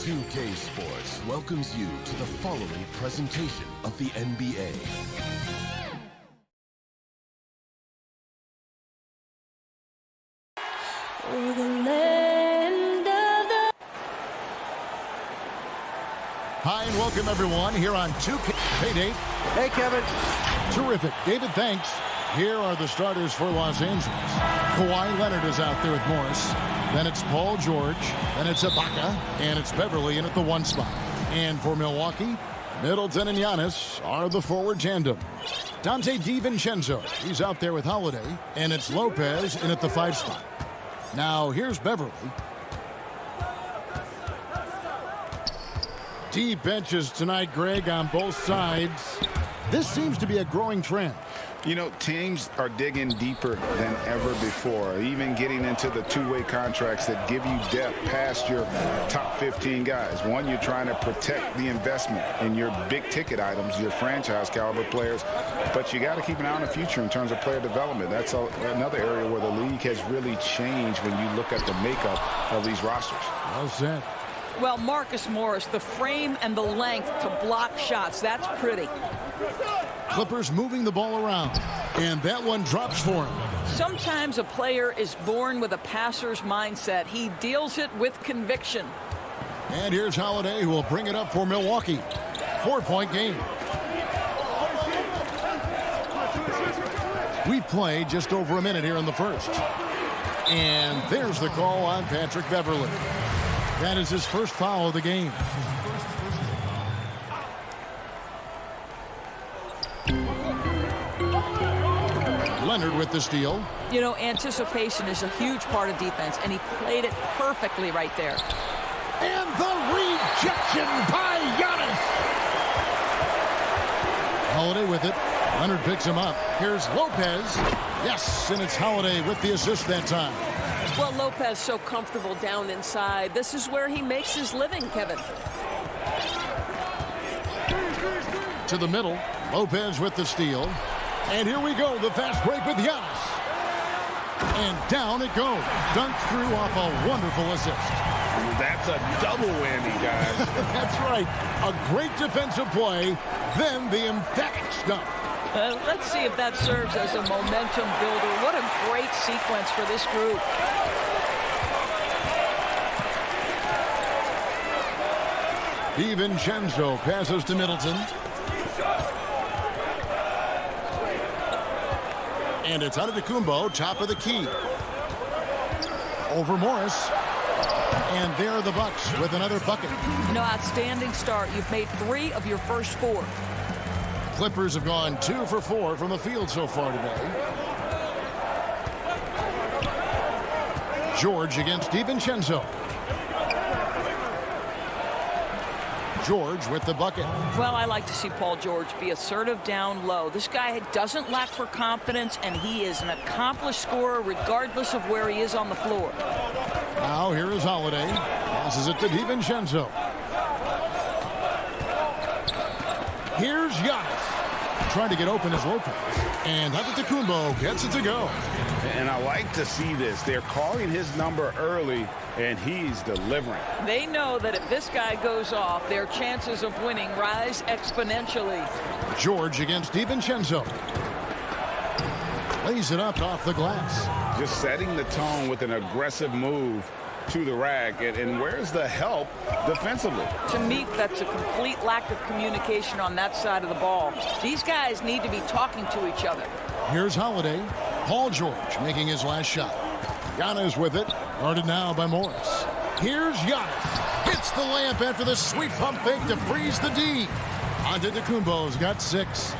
2K Sports welcomes you to the following presentation of the NBA. Hi, and welcome everyone here on 2K. Hey, Dave. Hey, Kevin. Terrific. David, thanks. Here are the starters for Los Angeles. Kawhi Leonard is out there with Morris. Then it's Paul George. Then it's Ibaka. And it's Beverly in at the 1 spot. And for Milwaukee, Middleton and Giannis are the forward tandem. Dante DiVincenzo, he's out there with Holiday. And it's Lopez in at the 5 spot. Now here's Beverly. Deep benches tonight, Greg, on both sides. This seems to be a growing trend. You know, teams are digging deeper than ever before, even getting into the two-way contracts that give you depth past your top 15 guys. One, you're trying to protect the investment in your big-ticket items, your franchise-caliber players, but you got to keep an eye on the future in terms of player development. That's another area where the league has really changed when you look at the makeup of these rosters. Well said. Well, Marcus Morris, the frame and the length to block shots, that's pretty. Clippers moving the ball around, and that one drops for him. Sometimes a player is born with a passer's mindset. He deals it with conviction. And here's Holiday, who will bring it up for Milwaukee. 4-point game. We've played just over a minute here in the first. And there's the call on Patrick Beverly. That is his first foul of the game. Leonard with the steal. You know, anticipation is a huge part of defense, and he played it perfectly right there. And the rejection by Giannis. Holiday with it. Leonard picks him up. Here's Lopez. Yes, and it's Holiday with the assist that time. Well, Lopez so comfortable down inside. This is where he makes his living, Kevin. To the middle. Lopez with the steal. And here we go, the fast break with Giannis. And down it goes. Dunked through off a wonderful assist. That's a double whammy, guys. That's right. A great defensive play, then the emphatic stuff. Let's see if that serves as a momentum builder. What a great sequence for this group. DiVincenzo passes to Middleton. And it's Antetokounmpo, top of the key. Over Morris. And there are the Bucks with another bucket. You know, outstanding start. You've made 3 of your first 4. Clippers have gone 2 for 4 from the field so far today. George against DiVincenzo. George with the bucket. Well, I like to see Paul George be assertive down low. This guy doesn't lack for confidence, and he is an accomplished scorer regardless of where he is on the floor. Now here is Holiday. Passes it to DiVincenzo. Here's Giannis. Trying to get open as Lopez. And Antetokounmpo gets it to go. And I like to see this. They're calling his number early, and he's delivering. They know that if this guy goes off, their chances of winning rise exponentially. George against DiVincenzo. Lays it up off the glass. Just setting the tone with an aggressive move to the rack. And where's the help defensively? To me, that's a complete lack of communication on that side of the ball. These guys need to be talking to each other. Here's Holiday. Paul George making his last shot. Giannis with it. Guarded now by Morris. Here's Giannis. Hits the layup after the sweet pump fake to freeze the D. Antetokounmpo's got 6.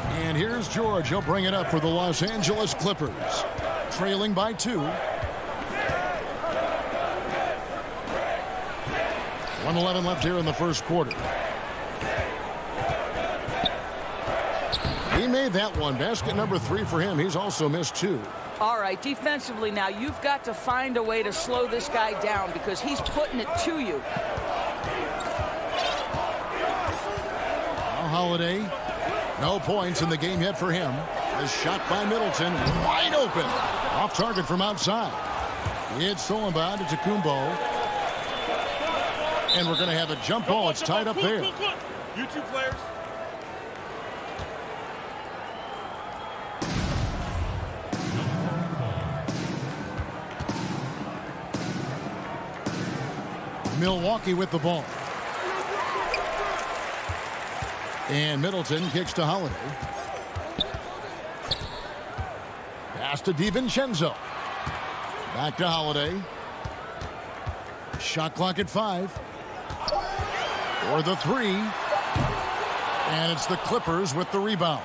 And here's George. He'll bring it up for the Los Angeles Clippers. Trailing by 2. 1:11 left here in the first quarter. He made that one. Basket number 3 for him. He's also missed 2. All right, defensively now, you've got to find a way to slow this guy down because he's putting it to you. Now Holiday. No points in the game yet for him. The shot by Middleton. Wide open. Off target from outside. It's stolen by Antetokounmpo. And we're going to have a jump ball. It's tied up there. You two players. Milwaukee with the ball. And Middleton kicks to Holiday. Pass to DiVincenzo. Back to Holiday. Shot clock at 5. For the 3. And it's the Clippers with the rebound.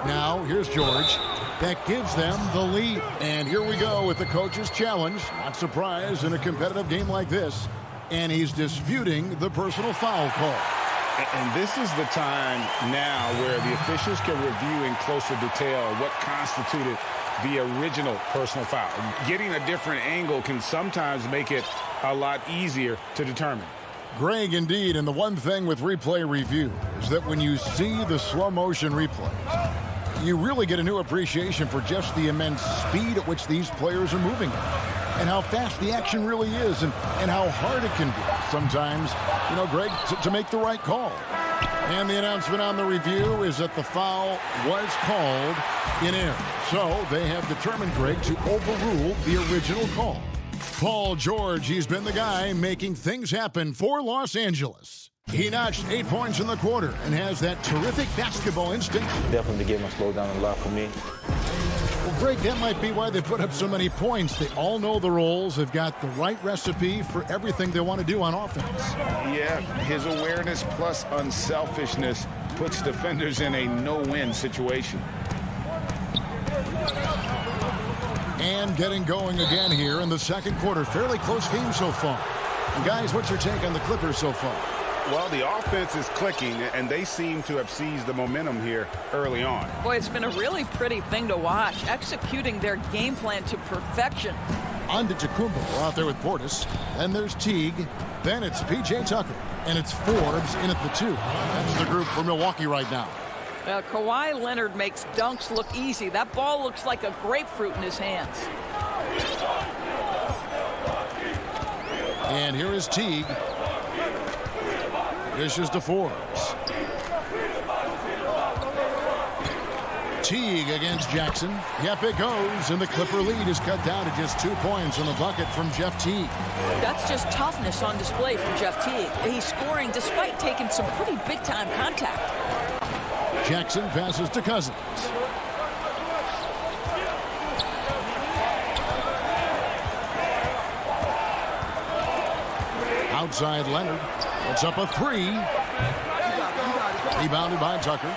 Now here's George. That gives them the lead. And here we go with the coach's challenge. Not surprised in a competitive game like this. And he's disputing the personal foul call. And this is the time now where the officials can review in closer detail what constituted the original personal foul. Getting a different angle can sometimes make it a lot easier to determine. Greg, indeed, and the one thing with replay review is that when you see the slow motion replays, you really get a new appreciation for just the immense speed at which these players are moving and how fast the action really is and how hard it can be sometimes, you know, Greg, to make the right call. And the announcement on the review is that the foul was called in error. So they have determined, Greg, to overrule the original call. Paul George, he's been the guy making things happen for Los Angeles. He notched 8 points in the quarter and has that terrific basketball instinct. Definitely the game will slow down a lot for me. Well, Greg, that might be why they put up so many points. They all know the roles. They've got the right recipe for everything they want to do on offense. Yeah, his awareness plus unselfishness puts defenders in a no-win situation. And getting going again here in the second quarter. Fairly close game so far. And guys, what's your take on the Clippers so far? Well, the offense is clicking, and they seem to have seized the momentum here early on. Boy, it's been a really pretty thing to watch, executing their game plan to perfection. Antetokounmpo out there with Portis. Then there's Teague. Then it's P.J. Tucker. And it's Forbes in at the 2. That's the group for Milwaukee right now. Kawhi Leonard makes dunks look easy. That ball looks like a grapefruit in his hands. And here is Teague. Dishes to Forbes. Teague against Jackson. Yep, it goes. And the Clipper lead is cut down to just 2 points on the bucket from Jeff Teague. That's just toughness on display from Jeff Teague. He's scoring despite taking some pretty big-time contact. Jackson passes to Cousins. Outside Leonard. It's up a three. Rebounded by Tucker.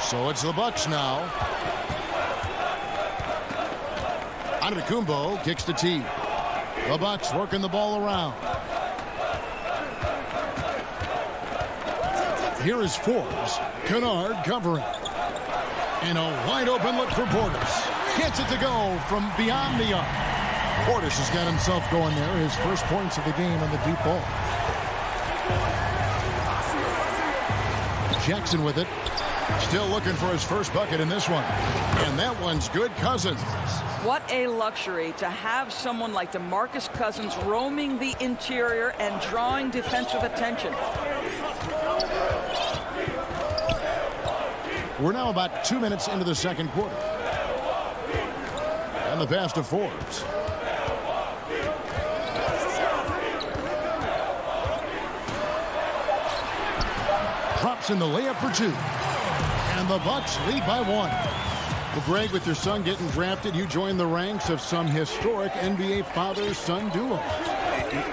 So it's the Bucks now. Antetokounmpo kicks to T. The Bucks working the ball around. Here is Forbes. Kennard covering. And a wide open look for Portis. Gets it to go from beyond the arc. Portis has got himself going there. His first points of the game on the deep ball. Jackson with it. Still looking for his first bucket in this one. And that one's good. Cousins. What a luxury to have someone like DeMarcus Cousins roaming the interior and drawing defensive attention. We're now about 2 minutes into the second quarter. And the pass to Forbes. Drops in the layup for two. And the Bucks lead by one. Well, Greg, with your son getting drafted, you joined the ranks of some historic NBA father-son duos.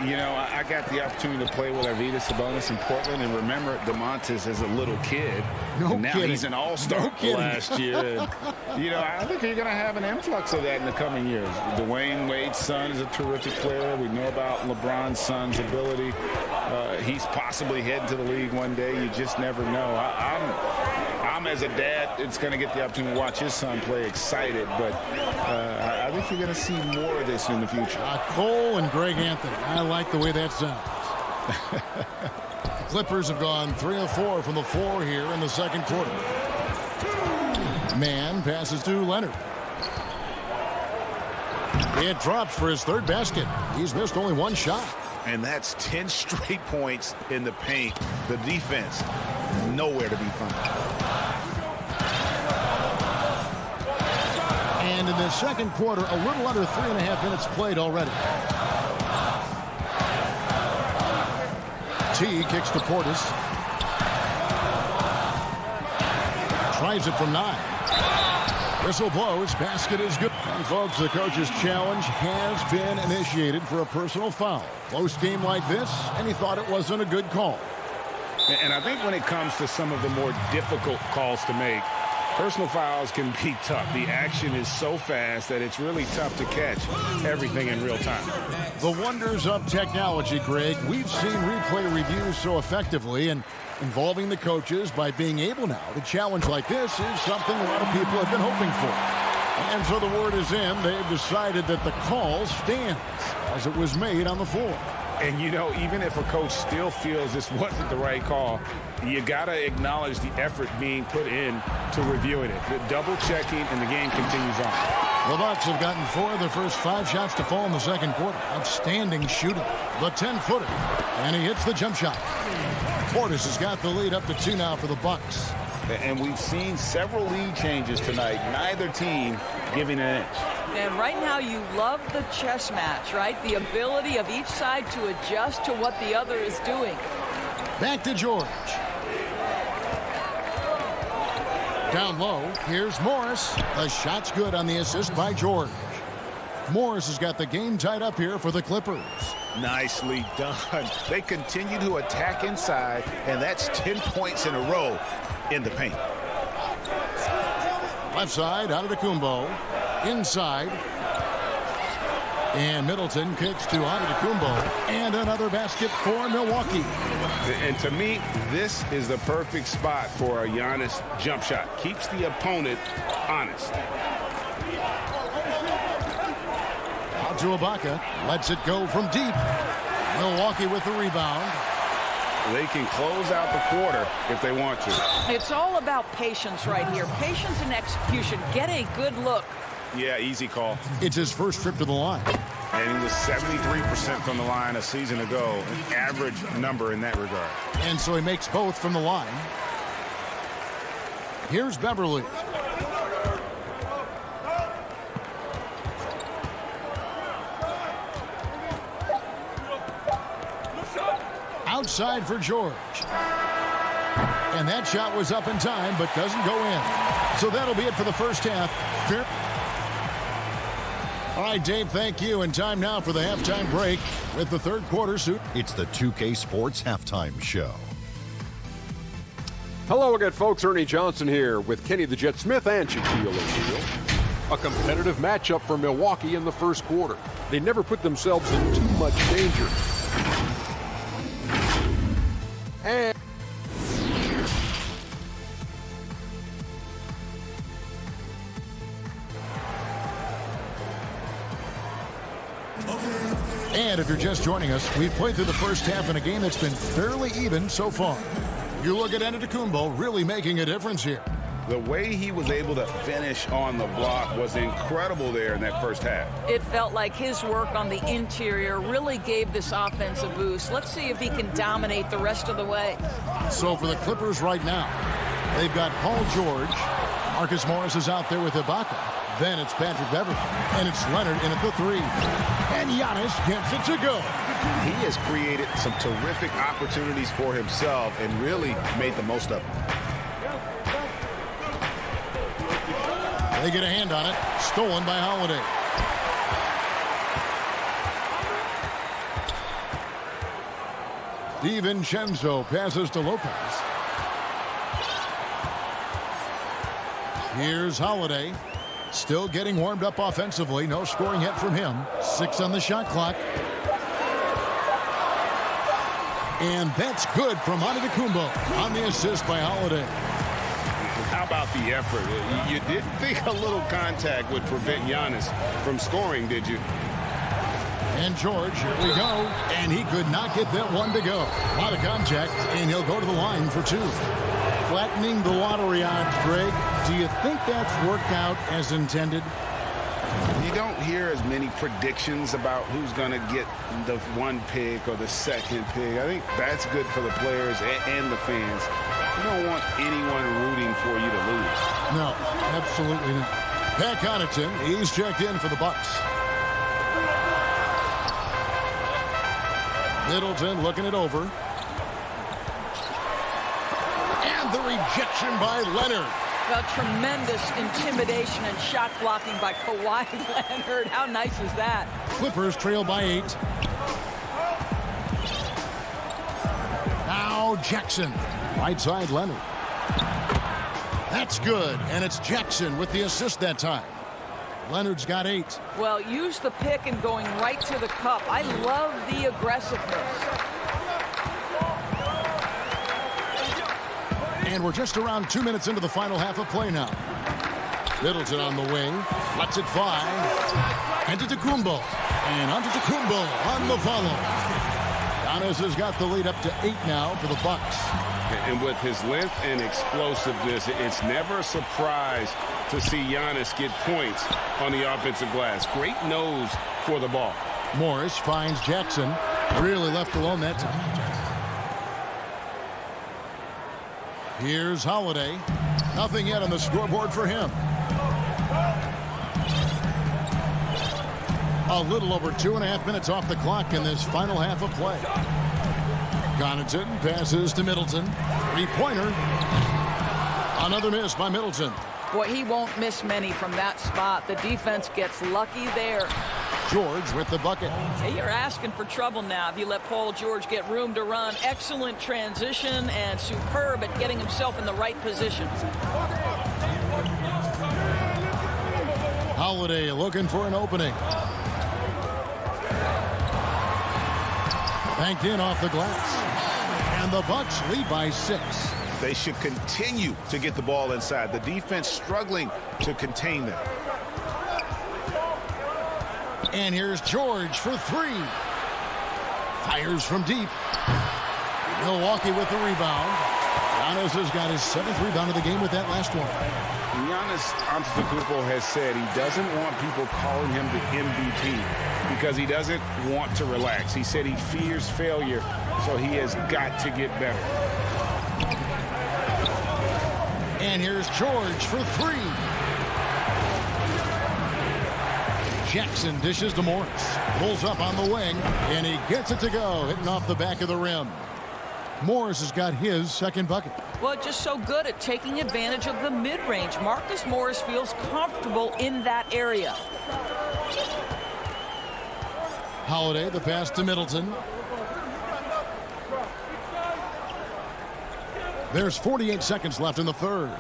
You know, I got the opportunity to play with Arvydas Sabonis in Portland, and remember DeMontis as a little kid. No and now kidding. He's an all-star last year. And, you know, I think you're going to have an influx of that in the coming years. Dwayne Wade's son is a terrific player. We know about LeBron's son's ability. He's possibly heading to the league one day. You just never know. I'm as a dad, it's going to get the opportunity to watch his son play excited, but I think you're going to see more of this in the future. Cole and Greg Anthony. I like the way that sounds. The Clippers have gone 3 of 4 from the floor here in the second quarter. Mann passes to Leonard. It drops for his third basket. He's missed only one shot. And that's 10 straight points in the paint. The defense, nowhere to be found. And in the second quarter, a little under 3.5 minutes played already. T kicks to Portis. Tries it from 9. Whistle blows. Basket is good. And folks, the coach's challenge has been initiated for a personal foul. Close game like this, and he thought it wasn't a good call. And I think when it comes to some of the more difficult calls to make, personal fouls can be tough. The action is so fast that it's really tough to catch everything in real time. The wonders of technology, Greg. We've seen replay reviews so effectively, and involving the coaches by being able now to challenge like this is something a lot of people have been hoping for. And so the word is in. They've decided that the call stands as it was made on the floor. And, you know, even if a coach still feels this wasn't the right call, you got to acknowledge the effort being put in to reviewing it. The double checking, and the game continues on. The Bucks have gotten 4 of their first 5 shots to fall in the second quarter. Outstanding shooting. The 10-footer. And he hits the jump shot. Portis has got the lead up to 2 now for the Bucks. And we've seen several lead changes tonight. Neither team giving an inch. And right now you love the chess match, right? The ability of each side to adjust to what the other is doing. Back to George. Down low, here's Morris. The shot's good on the assist by George. Morris has got the game tied up here for the Clippers. Nicely done. They continue to attack inside, and that's 10 points in a row in the paint. Left side, Antetokounmpo. Inside. And Middleton kicks to Antetokounmpo. And another basket for Milwaukee. And to me, this is the perfect spot for a Giannis jump shot. Keeps the opponent honest. Out to Ibaka. Lets it go from deep. Milwaukee with the rebound. They can close out the quarter if they want to. It's all about patience right here. Patience and execution. Get a good look. Yeah, easy call. It's his first trip to the line. And he was 73% from the line a season ago. An average number in that regard. And so he makes both from the line. Here's Beverly. Outside for George. And that shot was up in time, but doesn't go in. So that'll be it for the first half. All right, Dave, thank you. And time now for the halftime break with the third quarter suit. It's the 2K Sports Halftime Show. Hello again, folks. Ernie Johnson here with Kenny the Jet Smith and Shaquille O'Neal. A competitive matchup for Milwaukee in the first quarter. They never put themselves in too much danger. And if you're just joining us, we've played through the first half in a game that's been fairly even so far. You look at Antetokounmpo really making a difference here. The way he was able to finish on the block was incredible there in that first half. It felt like his work on the interior really gave this offense a boost. Let's see if he can dominate the rest of the way. So for the Clippers right now, they've got Paul George. Marcus Morris is out there with Ibaka. Then it's Patrick Beverley. And it's Leonard in at the three. And Giannis gets it to go. He has created some terrific opportunities for himself and really made the most of them. They get a hand on it. Stolen by Holiday. DiVincenzo passes to Lopez. Here's Holiday. Still getting warmed up offensively. No scoring yet from him. 6 on the shot clock. And that's good from Antetokounmpo on the assist by Holiday. How about the effort? You didn't think a little contact would prevent Giannis from scoring, did you? And George, here we go. And he could not get that one to go. A lot of contact, and he'll go to the line for 2. Flattening the lottery odds, Greg. Do you think that's worked out as intended? You don't hear as many predictions about who's going to get the 1 pick or the 2nd pick. I think that's good for the players and the fans. You don't want anyone rooting for you to lose. No, absolutely not. Pat Connaughton, he's checked in for the Bucks. Middleton looking it over. And the rejection by Leonard. Well, tremendous intimidation and shot blocking by Kawhi Leonard. How nice is that? Clippers trail by 8. Now Jackson. Right side Leonard. That's good. And it's Jackson with the assist that time. Leonard's got 8. Well, use the pick and going right to the cup. I love the aggressiveness. And we're just around 2 minutes into the final half of play now. Middleton on the wing. Lets it fly. Antetokounmpo. And Antetokounmpo on the follow. Giannis has got the lead up to 8 now for the Bucks. And with his length and explosiveness, it's never a surprise to see Giannis get points on the offensive glass. Great nose for the ball. Morris finds Jackson. Really left alone that time. Here's Holiday. Nothing yet on the scoreboard for him. A little over 2.5 minutes off the clock in this final half of play. Connaughton passes to Middleton. 3-pointer. Another miss by Middleton. Boy, he won't miss many from that spot. The defense gets lucky there. George with the bucket. Hey, you're asking for trouble now if you let Paul George get room to run. Excellent transition and superb at getting himself in the right position. Holiday looking for an opening. Banked in off the glass. And the Bucks lead by 6. They should continue to get the ball inside. The defense struggling to contain them. And here's George for 3. Fires from deep. Milwaukee with the rebound. Giannis has got his 7th rebound of the game with that last one. Giannis Antetokounmpo has said he doesn't want people calling him the MVP because he doesn't want to relax. He said he fears failure, so he has got to get better. And here's George for 3. Jackson dishes to Morris. Pulls up on the wing, and he gets it to go, hitting off the back of the rim. Morris has got his second bucket. Well, just so good at taking advantage of the mid-range. Marcus Morris feels comfortable in that area. Holiday, the pass to Middleton. There's 48 seconds left in the third.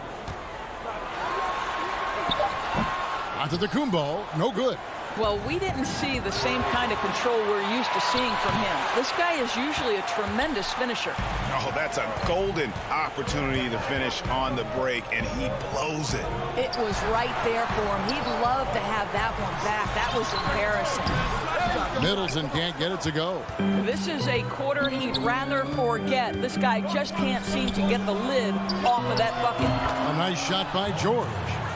Antetokounmpo, no good. Well, we didn't see the same kind of control we're used to seeing from him. This guy is usually a tremendous finisher. Oh, that's a golden opportunity to finish on the break, and he blows it. It was right there for him. He'd love to have that one back. That was embarrassing. Middleton can't get it to go. This is a quarter he'd rather forget. This guy just can't seem to get the lid off of that bucket. A nice shot by George.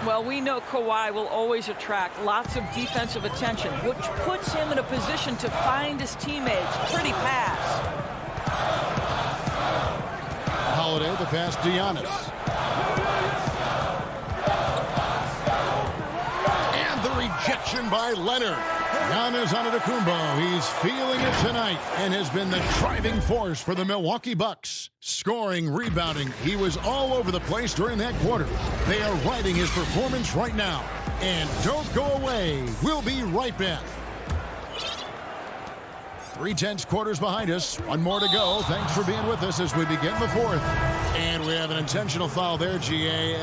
Well, we know Kawhi will always attract lots of defensive attention, which puts him in a position to find his teammates. Pretty pass. Holiday, the pass to Giannis. And the rejection by Leonard. Giannis Antetokounmpo, he's feeling it tonight and has been the driving force for the Milwaukee Bucks. Scoring, rebounding, he was all over the place during that quarter. They are riding his performance right now. And don't go away. We'll be right back. 3/10 quarters behind us. One more to go. Thanks for being with us as we begin the fourth. And we have an intentional foul there, GA.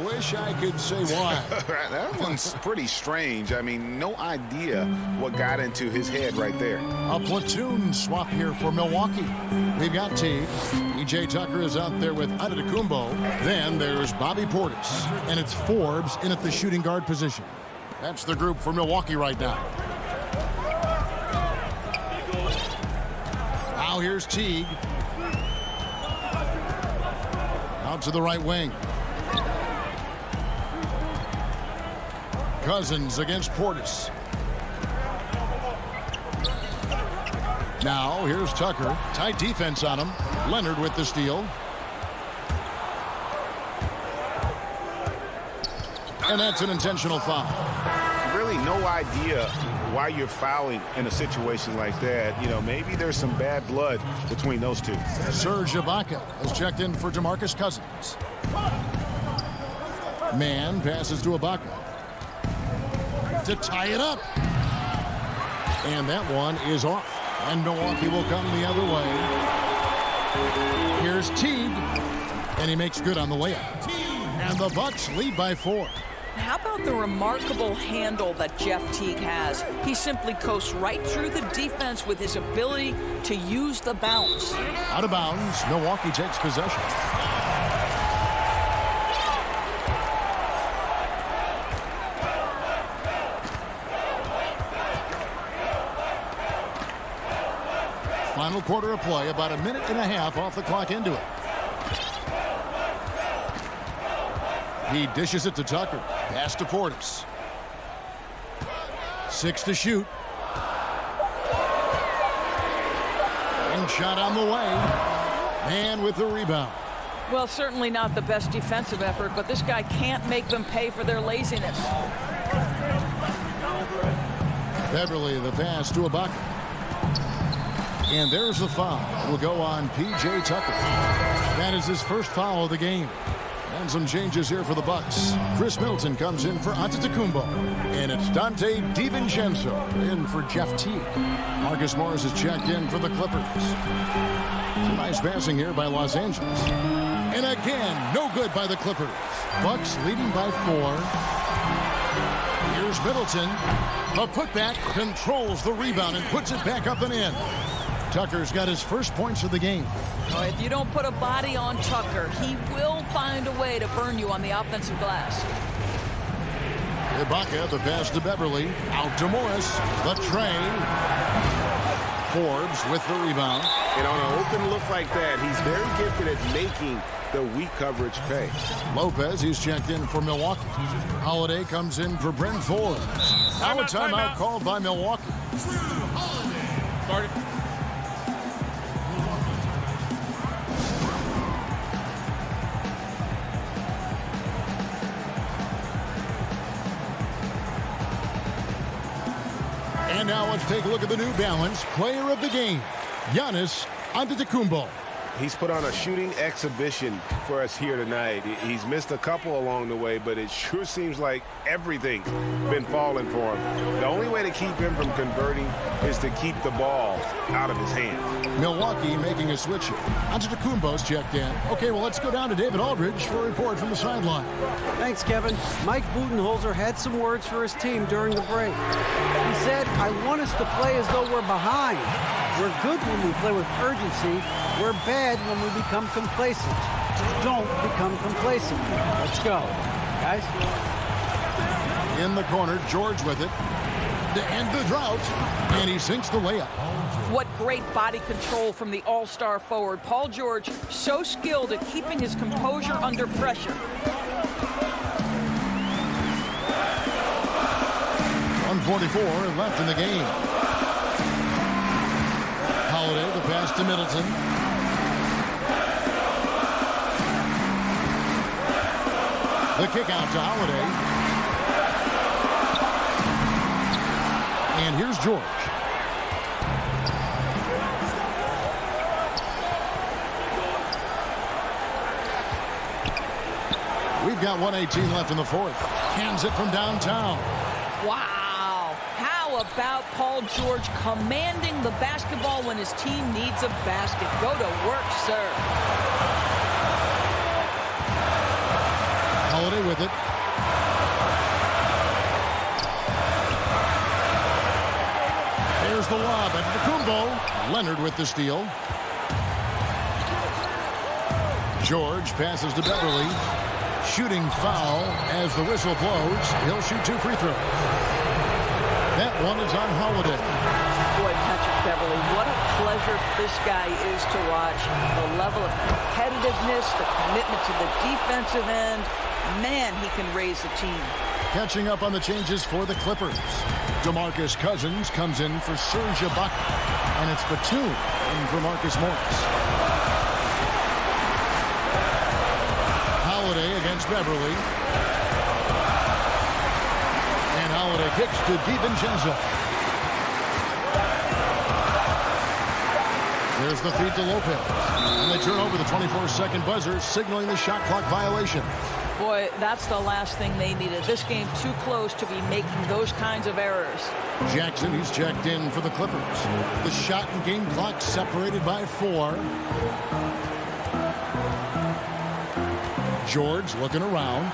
Wish I could say why. That one's pretty strange. I mean, no idea what got into his head right there. A platoon swap here for Milwaukee. We've got Teague. PJ Tucker is out there with Antetokounmpo. Then there's Bobby Portis. And it's Forbes in at the shooting guard position. That's the group for Milwaukee right now. Now here's Teague. Out to the right wing. Cousins against Portis. Now here's Tucker. Tight defense on him. Leonard with the steal. And that's an intentional foul. Really no idea why you're fouling in a situation like that. You know, maybe there's some bad blood between those two. Serge Ibaka has checked in for DeMarcus Cousins. Man passes to Ibaka to tie it up. And that one is off. And Milwaukee will come the other way. Here's Teague. And he makes good on the layup. And the Bucks lead by 4. How about the remarkable handle that Jeff Teague has? He simply coasts right through the defense with his ability to use the bounce. Out of bounds, Milwaukee takes possession. Final quarter of play, about a minute and a half off the clock into it. He dishes it to Tucker. Pass to Portis. 6 to shoot. And shot on the way. Man with the rebound. Well, certainly not the best defensive effort, but this guy can't make them pay for their laziness. Beverly, the pass to Ibaka. And there's the foul. It will go on P.J. Tucker. That is his first foul of the game. And some changes here for the Bucks. Chris Middleton comes in for Antetokounmpo. And it's Dante DiVincenzo in for Jeff Teague. Marcus Morris is checked in for the Clippers. Some nice passing here by Los Angeles. And again, no good by the Clippers. Bucks leading by 4. Here's Middleton. A putback, controls the rebound and puts it back up and in. Tucker's got his first points of the game. If you don't put a body on Tucker, he will find a way to burn you on the offensive glass. Ibaka, the pass to Beverly. Out to Morris. The tray. Forbes with the rebound. And on an open look like that, he's very gifted at making the weak coverage pay. Lopez, he's checked in for Milwaukee. Holiday comes in for Brent Forbes. Now a timeout called by Milwaukee. Started. And now let's take a look at the New Balance player of the game, Giannis Antetokounmpo. He's put on a shooting exhibition for us here tonight. He's missed a couple along the way, but it sure seems like everything's been falling for him. The only way to keep him from converting is to keep the ball out of his hands. Milwaukee making a switch here. Antetokounmpo's checked in. Okay, well, let's go down to David Aldridge for a report from the sideline. Thanks, Kevin. Mike Budenholzer had some words for his team during the break. He said, I want us to play as though we're behind. We're good when we play with urgency. We're bad when we become complacent. Don't become complacent. Let's go, guys. In the corner, George with it to end the drought, and he sinks the layup. What great body control from the all-star forward. Paul George, so skilled at keeping his composure under pressure. 1:44 left in the game. Holiday, the pass to Middleton. The kick out to Holiday. And here's George. We've got 1:18 left in the fourth. Hands it from downtown. Wow. How about Paul George commanding the basketball when his team needs a basket? Go to work, sir. Holiday with it. There's the lob at Antetokounmpo. Leonard with the steal. George passes to Beverly. Shooting foul as the whistle blows. He'll shoot 2 free throws. That one is on Holiday. Boy, Patrick Beverly, what a pleasure this guy is to watch. The level of competitiveness, the commitment to the defensive end. Man, he can raise the team. Catching up on the changes for the Clippers. DeMarcus Cousins comes in for Serge Ibaka. And it's Batum in for Marcus Morris. Holiday against Beverly. And Holiday kicks to DiVincenzo. There's the feed to Lopez. And they turn over the 24-second buzzer, signaling the shot clock violation. Boy, that's the last thing they needed. This game too close to be making those kinds of errors. Jackson, he's checked in for the Clippers. The shot and game clock separated by 4. George looking around.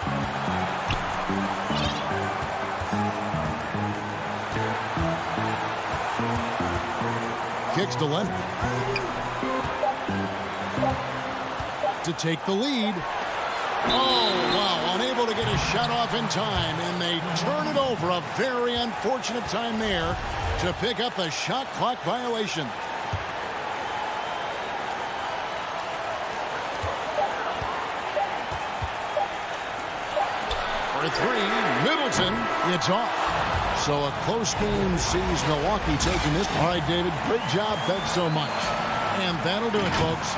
Kicks to Leonard. To take the lead. Oh, wow, unable to get a shot off in time, and they turn it over. A very unfortunate time there to pick up the shot clock violation. For 3, Middleton, it's off. So a close game sees Milwaukee taking this. All right, David, great job. Thanks so much. And that'll do it, folks.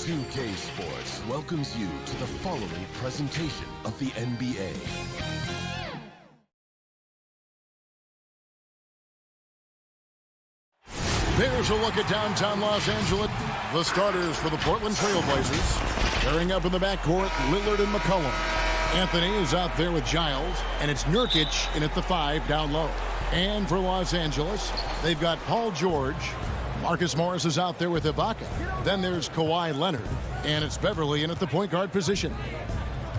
2K Sports welcomes you to the following presentation of the NBA. There's a look at downtown Los Angeles. The starters for the Portland Trail Blazers. Pairing up in the backcourt, Lillard and McCollum. Anthony is out there with Giles, and it's Nurkic in at the 5 down low. And for Los Angeles, they've got Paul George. Marcus Morris is out there with Ibaka. Then there's Kawhi Leonard, and it's Beverly in at the point guard position.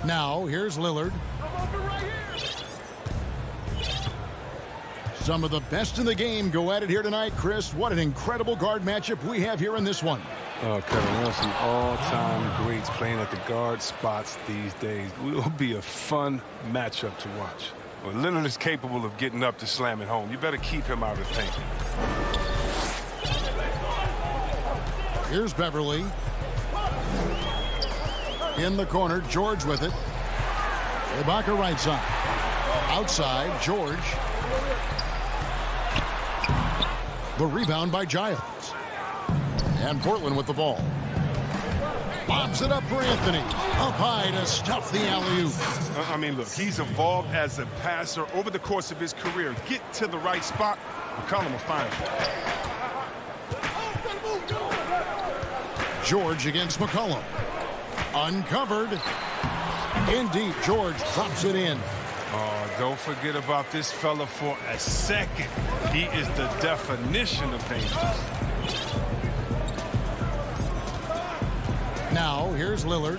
Now, here's Lillard. Some of the best in the game go at it here tonight. Chris, what an incredible guard matchup we have here in this one. Kevin, there are some all-time greats playing at the guard spots these days. It will be a fun matchup to watch. Well, Leonard is capable of getting up to slam it home. You better keep him out of the paint. Here's Beverly. In the corner, George with it. Ibaka right side. Outside, George. The rebound by Giles. And Portland with the ball. Bobs it up for Anthony. Up high to stuff the alley-oop. I mean, look, he's evolved as a passer over the course of his career. Get to the right spot, McCollum will find him. George against McCollum. Uncovered. In deep, George drops it in. Oh, don't forget about this fella for a second. He is the definition of dangerous. Now, here's Lillard.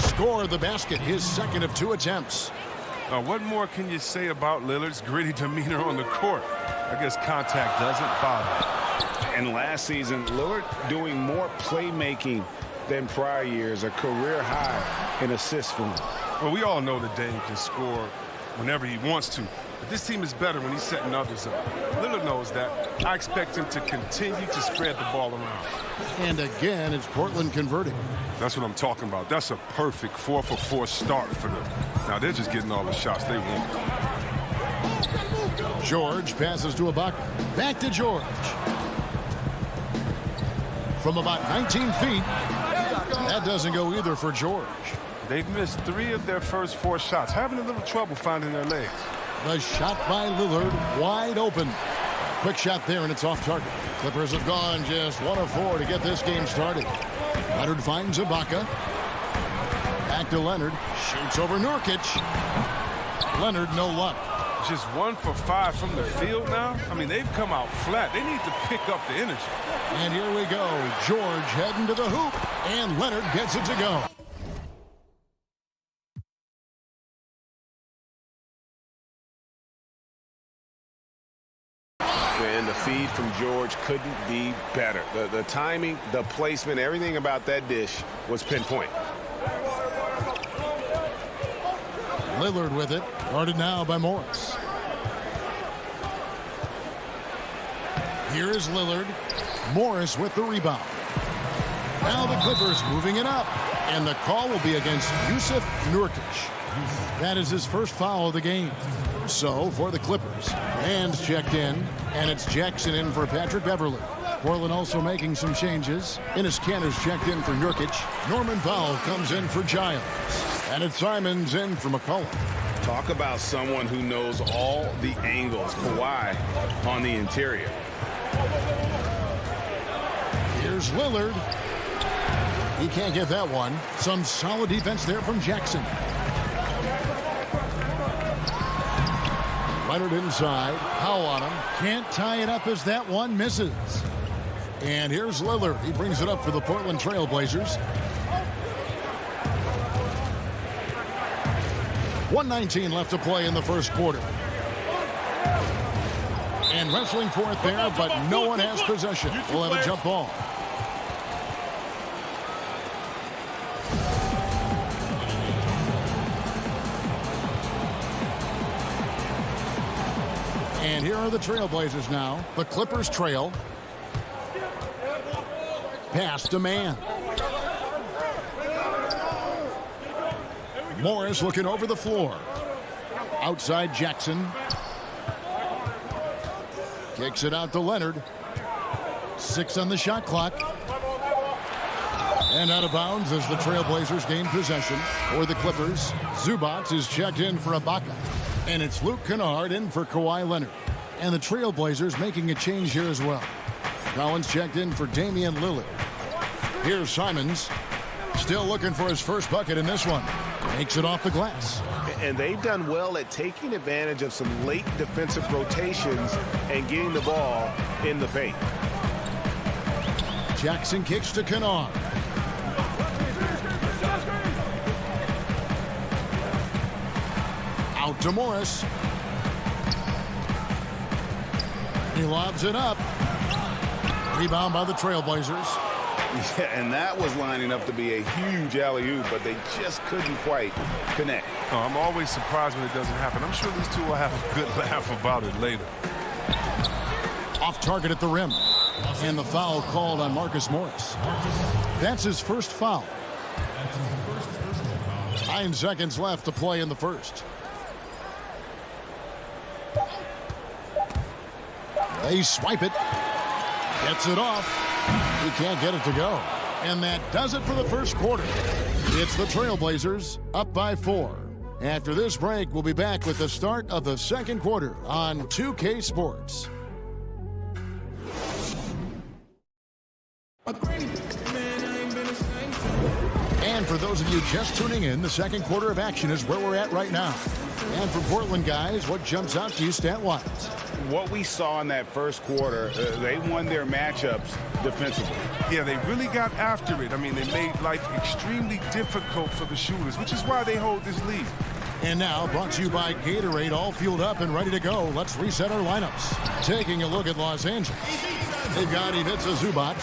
Score the basket, his second of 2 attempts. What more can you say about Lillard's gritty demeanor on the court? I guess contact doesn't bother. And last season, Lillard doing more playmaking than prior years, a career high in assists for him. Well, we all know that Dame can score whenever he wants to. But this team is better when he's setting others up. Lillard knows that. I expect him to continue to spread the ball around. And again, it's Portland converting. That's what I'm talking about. That's a perfect 4-for-4 start for them. Now they're just getting all the shots they want. George passes to Ibaka. Back to George. From about 19 feet. That doesn't go either for George. They've missed 3 of their first 4 shots, having a little trouble finding their legs. The shot by Lillard, wide open. Quick shot there, and it's off target. Clippers have gone just 1 of 4 to get this game started. Leonard finds Ibaka. Back to Leonard. Shoots over Nurkic. Leonard, no luck. Just 1 for 5 from the field now. I mean, they've come out flat. They need to pick up the energy. And here we go. George heading to the hoop, and Leonard gets it to go. And the feed from George couldn't be better. The timing, the placement, everything about that dish was pinpoint. Lillard with it. Guarded now by Morris. Here is Lillard. Morris with the rebound. Now the Clippers moving it up. And the call will be against Yusuf Nurkic. That is his first foul of the game. So for the Clippers, hands checked in, and it's Jackson in for Patrick Beverly. Portland also making some changes. Enes Kanter's checked in for Nurkic. Norman Powell comes in for Giles. And it's Simons in for McCollum. Talk about someone who knows all the angles. Kawhi on the interior. Here's Lillard. He can't get that one. Some solid defense there from Jackson. Leonard inside. Powell on him. Can't tie it up as that one misses. And here's Lillard. He brings it up for the Portland Trail Blazers. 1:19 left to play in the first quarter. And wrestling for it there, but no one has possession. We'll have a jump ball. And here are the Trailblazers now. The Clippers trail. Pass to man. Morris looking over the floor. Outside Jackson. Kicks it out to Leonard. 6 on the shot clock. And out of bounds as the Trailblazers gain possession. For the Clippers, Zubac is checked in for Ibaka. And it's Luke Kennard in for Kawhi Leonard. And the Trailblazers making a change here as well. Collins checked in for Damian Lillard. Here's Simons. Still looking for his first bucket in this one. Makes it off the glass. And they've done well at taking advantage of some late defensive rotations and getting the ball in the paint. Jackson kicks to Kennard. Out to Morris. He lobs it up. Rebound by the Trailblazers. Yeah, and that was lining up to be a huge alley-oop, but they just couldn't quite connect. Oh, I'm always surprised when it doesn't happen. I'm sure these two will have a good laugh about it later. Off target at the rim. And the foul called on Marcus Morris. That's his first foul. 9 seconds left to play in the first. They swipe it. Gets it off. He can't get it to go. And that does it for the first quarter. It's the Trailblazers up by 4. After this break, we'll be back with the start of the second quarter on 2K Sports. And for those of you just tuning in, the second quarter of action is where we're at right now. And for Portland guys, what jumps out to you stat-wise? What we saw in that first quarter, they won their matchups defensively. Yeah, they really got after it. I mean, they made life extremely difficult for the shooters, which is why they hold this lead. And now, brought to you by Gatorade, all fueled up and ready to go. Let's reset our lineups. Taking a look at Los Angeles. They've got Ivica Zubac.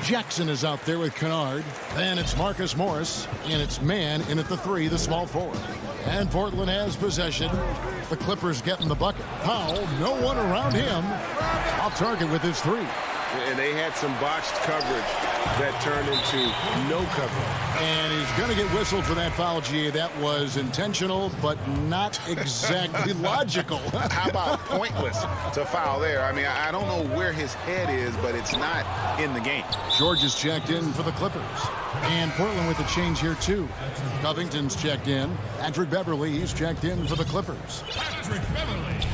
Jackson is out there with Kennard. Then it's Marcus Morris. And it's Mann in at the 3, the small forward. And Portland has possession. The Clippers getting the bucket. Powell, no one around him. Off target with his 3. And they had some botched coverage that turned into no coverage. And he's going to get whistled for that foul, G. That was intentional, but not exactly logical. How about pointless to foul there? I mean, I don't know where his head is, but it's not in the game. George is checked in for the Clippers. And Portland with a change here, too. Covington's checked in. Patrick Beverly, he's checked in for the Clippers. Patrick Beverly.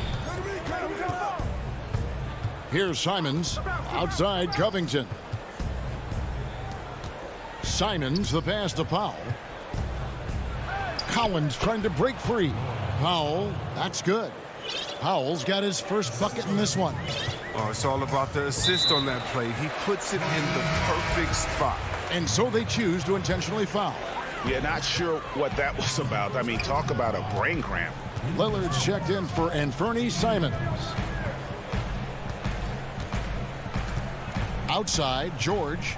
Here's Simons. Outside Covington. Simons, the pass to Powell. Collins trying to break free. Powell, that's good. Powell's got his first bucket in this one. Oh, it's all about the assist on that play. He puts it in the perfect spot. And so they choose to intentionally foul. Yeah, not sure what that was about. I mean, talk about a brain cramp. Lillard's checked in for Anfernee Simons. Outside, George.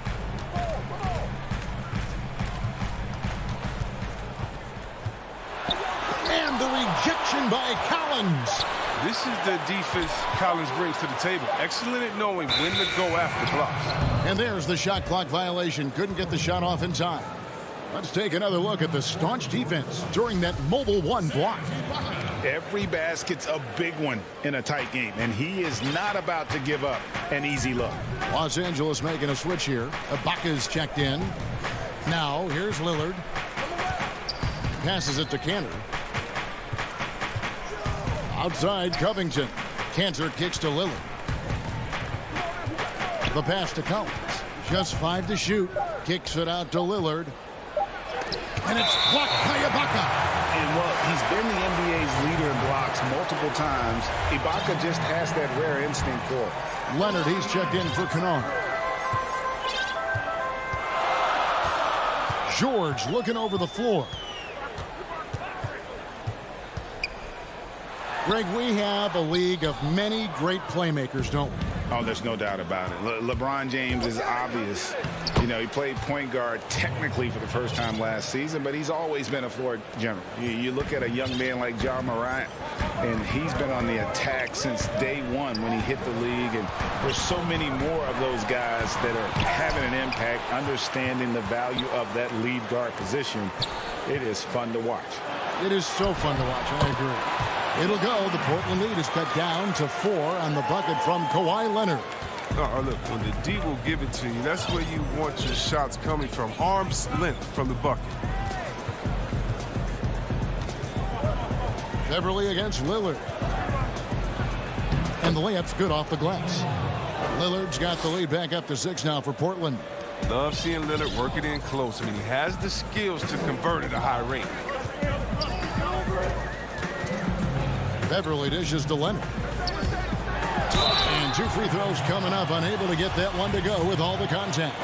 And the rejection by Collins. This is the defense Collins brings to the table. Excellent at knowing when to go after blocks. And there's the shot clock violation. Couldn't get the shot off in time. Let's take another look at the staunch defense during that mobile 1 block. Every basket's a big one in a tight game, and he is not about to give up an easy look. Los Angeles making a switch here. Ibaka's checked in. Now, here's Lillard. Passes it to Cantor. Outside, Covington. Cantor kicks to Lillard. The pass to Collins. Just 5 to shoot. Kicks it out to Lillard. And it's blocked by Ibaka. And, well, he's been the NBA's leader in blocks multiple times. Ibaka just has that rare instinct for it. Leonard, he's checked in for Kennard. George looking over the floor. Greg, we have a league of many great playmakers, don't we? Oh, there's no doubt about it. LeBron James is obvious. You know, he played point guard technically for the first time last season, but he's always been a floor general. You look at a young man like Ja Morant, and he's been on the attack since day one when he hit the league. And there's so many more of those guys that are having an impact, understanding the value of that lead guard position. It is fun to watch. It is so fun to watch, I agree. It'll go. The Portland lead is cut down to 4 on the bucket from Kawhi Leonard. Oh, look, when the D will give it to you, that's where you want your shots coming from. Arm's length from the bucket. Beverly against Lillard. And the layup's good off the glass. Lillard's got the lead back up to 6 now for Portland. Love seeing Lillard work it in close. I mean, he has the skills to convert at a high rate. Beverly dishes to Leonard. And 2 free throws coming up. Unable to get that one to go with all the contact.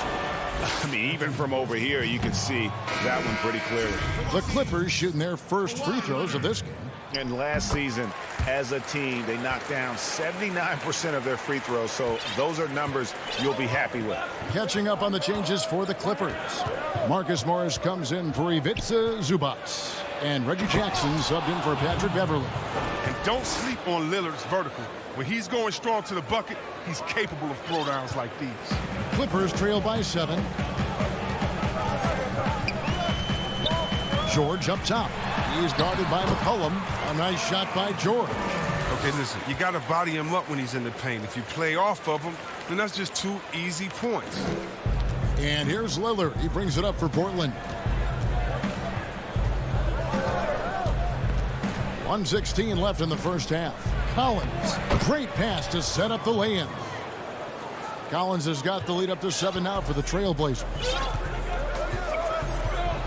I mean, even from over here, you can see that one pretty clearly. The Clippers shooting their first free throws of this game. And last season, as a team, they knocked down 79% of their free throws. So those are numbers you'll be happy with. Catching up on the changes for the Clippers. Marcus Morris comes in for Ivica Zubac. And Reggie Jackson subbed in for Patrick Beverly. And don't sleep on Lillard's vertical. When he's going strong to the bucket, he's capable of throwdowns like these. Clippers trail by 7. George up top. He's guarded by McCollum. A nice shot by George. Okay, listen, you got to body him up when he's in the paint. If you play off of him, then that's just 2 easy points. And here's Lillard. He brings it up for Portland. 1:16 left in the first half. Collins, great pass to set up the lay-in. Collins has got the lead up to 7 now for the Trailblazers.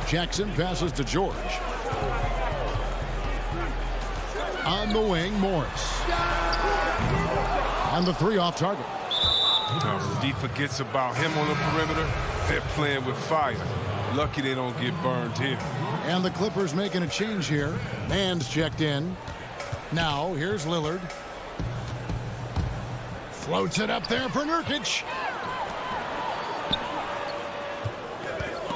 Jackson passes to George. On the wing, Morris. And the 3 off target. D forgets about him on the perimeter. They're playing with fire. Lucky they don't get burned here. And the Clippers making a change here. Man's checked in. Now, here's Lillard. Floats it up there for Nurkic.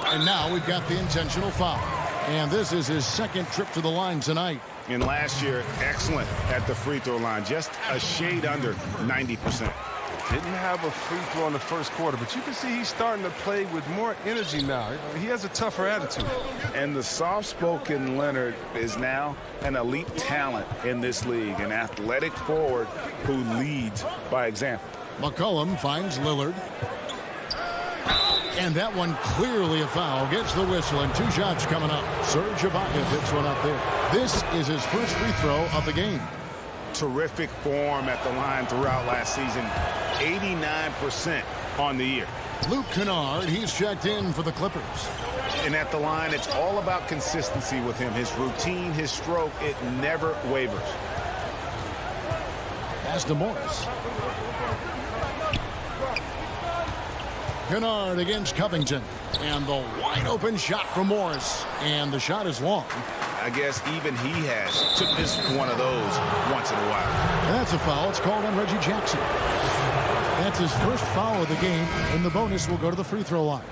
And now we've got the intentional foul. And this is his 2nd trip to the line tonight. And last year, excellent at the free throw line. Just a shade under 90%. Didn't have a free throw in the first quarter, but you can see he's starting to play with more energy now. He has a tougher attitude. And the soft-spoken Leonard is now an elite talent in this league, an athletic forward who leads by example. McCollum finds Lillard. And that one clearly a foul. Gets the whistle and 2 shots coming up. Serge Ibaka picks one up there. This is his first free throw of the game. Terrific form at the line throughout last season. 89% on the year. Luke Kennard, he's checked in for the Clippers. And at the line, it's all about consistency with him. His routine, his stroke, it never wavers. Pass to Morris. Kennard against Covington. And the wide open shot from Morris. And the shot is long. I guess even he has to miss one of those once in a while. And that's a foul. It's called on Reggie Jackson. That's his first foul of the game, and the bonus will go to the free throw line.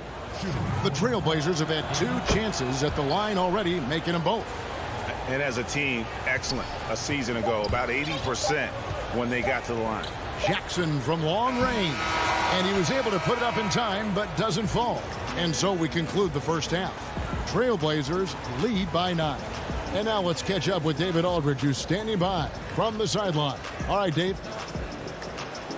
The Trailblazers have had 2 chances at the line already, making them both. And as a team, excellent. A season ago, about 80% when they got to the line. Jackson from long range. And he was able to put it up in time, but doesn't fall. And so we conclude the first half. Trailblazers lead by 9. And now let's catch up with David Aldridge, who's standing by from the sideline. All right, Dave.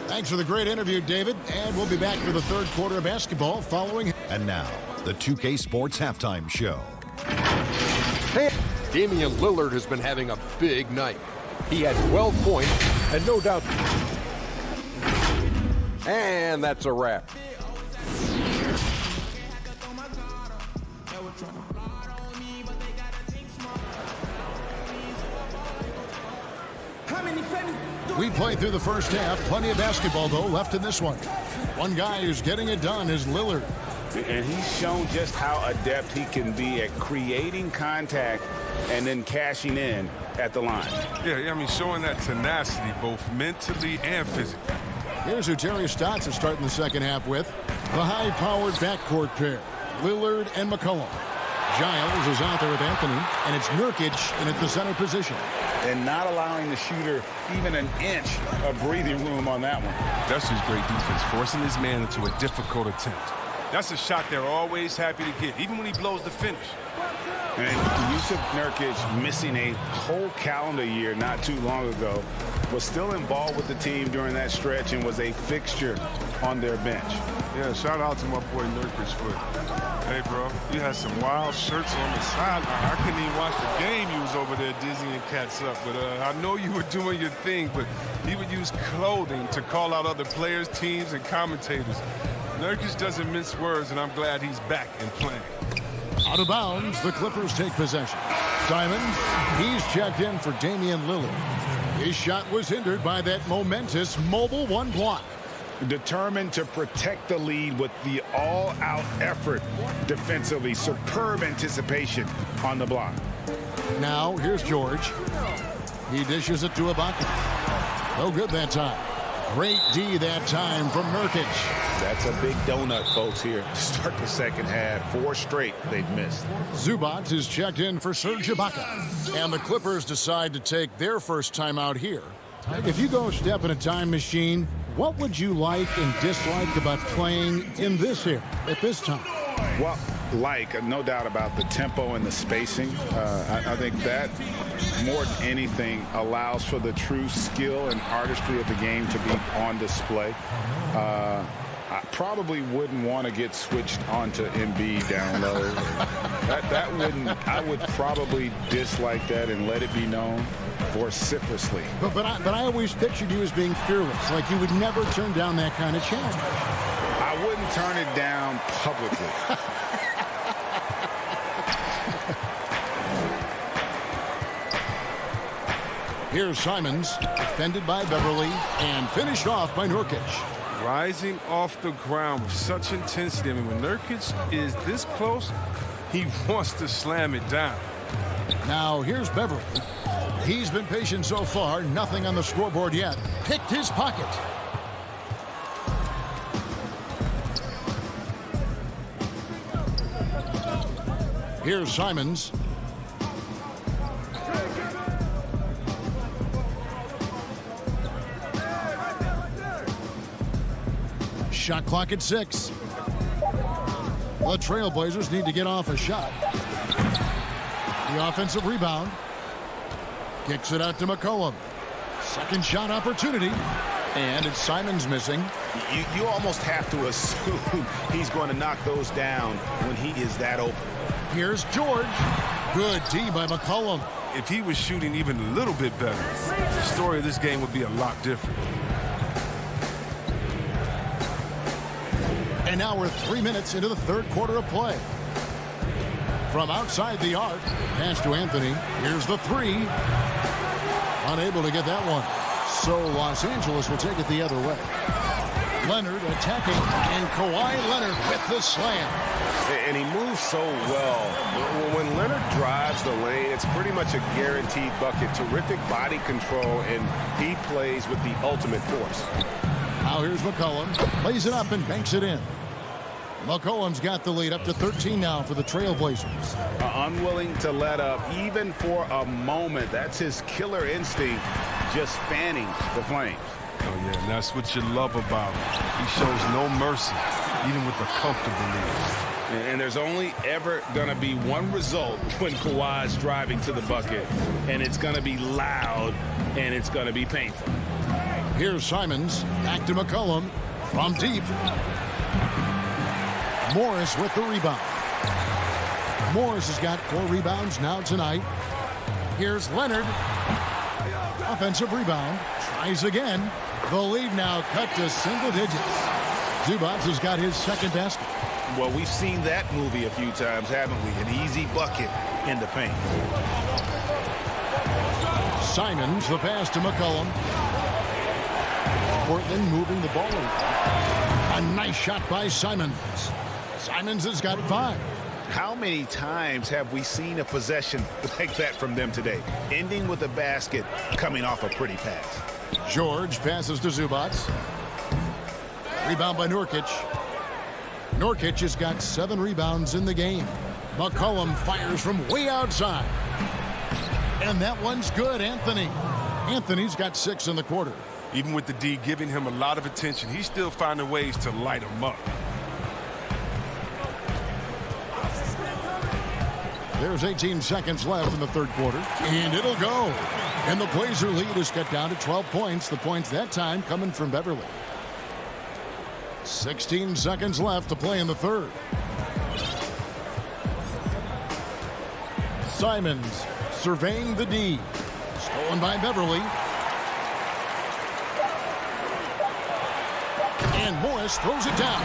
Thanks for the great interview, David. And we'll be back for the 3rd quarter of basketball following. And now, the 2K Sports Halftime Show. Hey, Damian Lillard has been having a big night. He had 12 points, and no doubt. And that's a wrap. We played through the first half. Plenty of basketball, though, left in this one. One guy who's getting it done is Lillard. And he's shown just how adept he can be at creating contact and then cashing in at the line. Yeah, I mean, showing that tenacity both mentally and physically. Here's who Terry Stotts is starting the second half with. The high-powered backcourt pair, Lillard and McCollum. Giles is out there with Anthony, and it's Nurkic in at the center position. And not allowing the shooter even an inch of breathing room on that one. That's just great defense, forcing his man into a difficult attempt. That's a shot they're always happy to get, even when he blows the finish. And Yusuf Nurkic, missing a whole calendar year not too long ago, was still involved with the team during that stretch and was a fixture on their bench. Yeah, shout out to my boy Nurkic for, hey, bro, you had some wild shirts on the sideline. I couldn't even watch the game. You was over there dizzying cats up. But I know you were doing your thing, but he would use clothing to call out other players, teams, and commentators. Nurkic doesn't mince words, and I'm glad he's back and playing. Out of bounds, the Clippers take possession. Simons, he's checked in for Damian Lillard. His shot was hindered by that momentous mobile one block. Determined to protect the lead with the all-out effort defensively. Superb anticipation on the block. Now, here's George. He dishes it to Ibaka. No good that time. Great D that time from Nurkic. That's a big donut, folks, here to start the second half. 4 straight they've missed. Zubac is checked in for Serge Ibaka. And the Clippers decide to take their first timeout here. If you go step in a time machine, what would you like and dislike about playing in this here at this time? Well, no doubt about the tempo and the spacing. I think that more than anything allows for the true skill and artistry of the game to be on display. I probably wouldn't want to get switched onto Embiid down low. that wouldn't. I would probably dislike that and let it be known vociferously. But I always pictured you as being fearless, like you would never turn down that kind of challenge. I wouldn't turn it down publicly. Here's Simons, defended by Beverly, and finished off by Nurkic. Rising off the ground with such intensity. I mean, when Nurkic is this close, he wants to slam it down. Now, here's Beverly. He's been patient so far, nothing on the scoreboard yet. Picked his pocket. Here's Simons. Shot clock at 6. The Trailblazers need to get off a shot. The offensive rebound. Kicks it out to McCollum. Second shot opportunity. And it's Simons missing. You almost have to assume he's going to knock those down when he is that open. Here's George. Good D by McCollum. If he was shooting even a little bit better, the story of this game would be a lot different. And now we're 3 minutes into the third quarter of play. From outside the arc, pass to Anthony. Here's the 3. Unable to get that one. So Los Angeles will take it the other way. Leonard attacking, and Kawhi Leonard with the slam. And he moves so well. When Leonard drives the lane, it's pretty much a guaranteed bucket. Terrific body control, and he plays with the ultimate force. Now here's McCollum. Plays it up and banks it in. McCollum's got the lead up to 13 now for the Trailblazers. Unwilling to let up even for a moment. That's his killer instinct, just fanning the flames. Oh, yeah, and that's what you love about him. He shows no mercy, even with a comfortable lead. And there's only ever going to be one result when Kawhi's driving to the bucket, and it's going to be loud, and it's going to be painful. Here's Simons. Back to McCollum from deep. Morris with the rebound. Morris has got 4 rebounds now tonight. Here's Leonard. Offensive rebound. Tries again. The lead now cut to single digits. Zubac has got his second basket. Well, we've seen that movie a few times, haven't we? An easy bucket in the paint. Simons, the pass to McCollum. Portland moving the ball around. A nice shot by Simons. Simons has got 5. How many times have we seen a possession like that from them today? Ending with a basket, coming off a pretty pass. George passes to Zubac. Rebound by Nurkic. Nurkic has got 7 rebounds in the game. McCollum fires from way outside. And that one's good, Anthony. Anthony's got 6 in the quarter. Even with the D giving him a lot of attention, he's still finding ways to light him up. There's 18 seconds left in the third quarter, and it'll go. And the Blazer lead is cut down to 12 points. The points that time coming from Beverly. 16 seconds left to play in the third. Simons surveying the D. Stolen by Beverly. And Morris throws it down.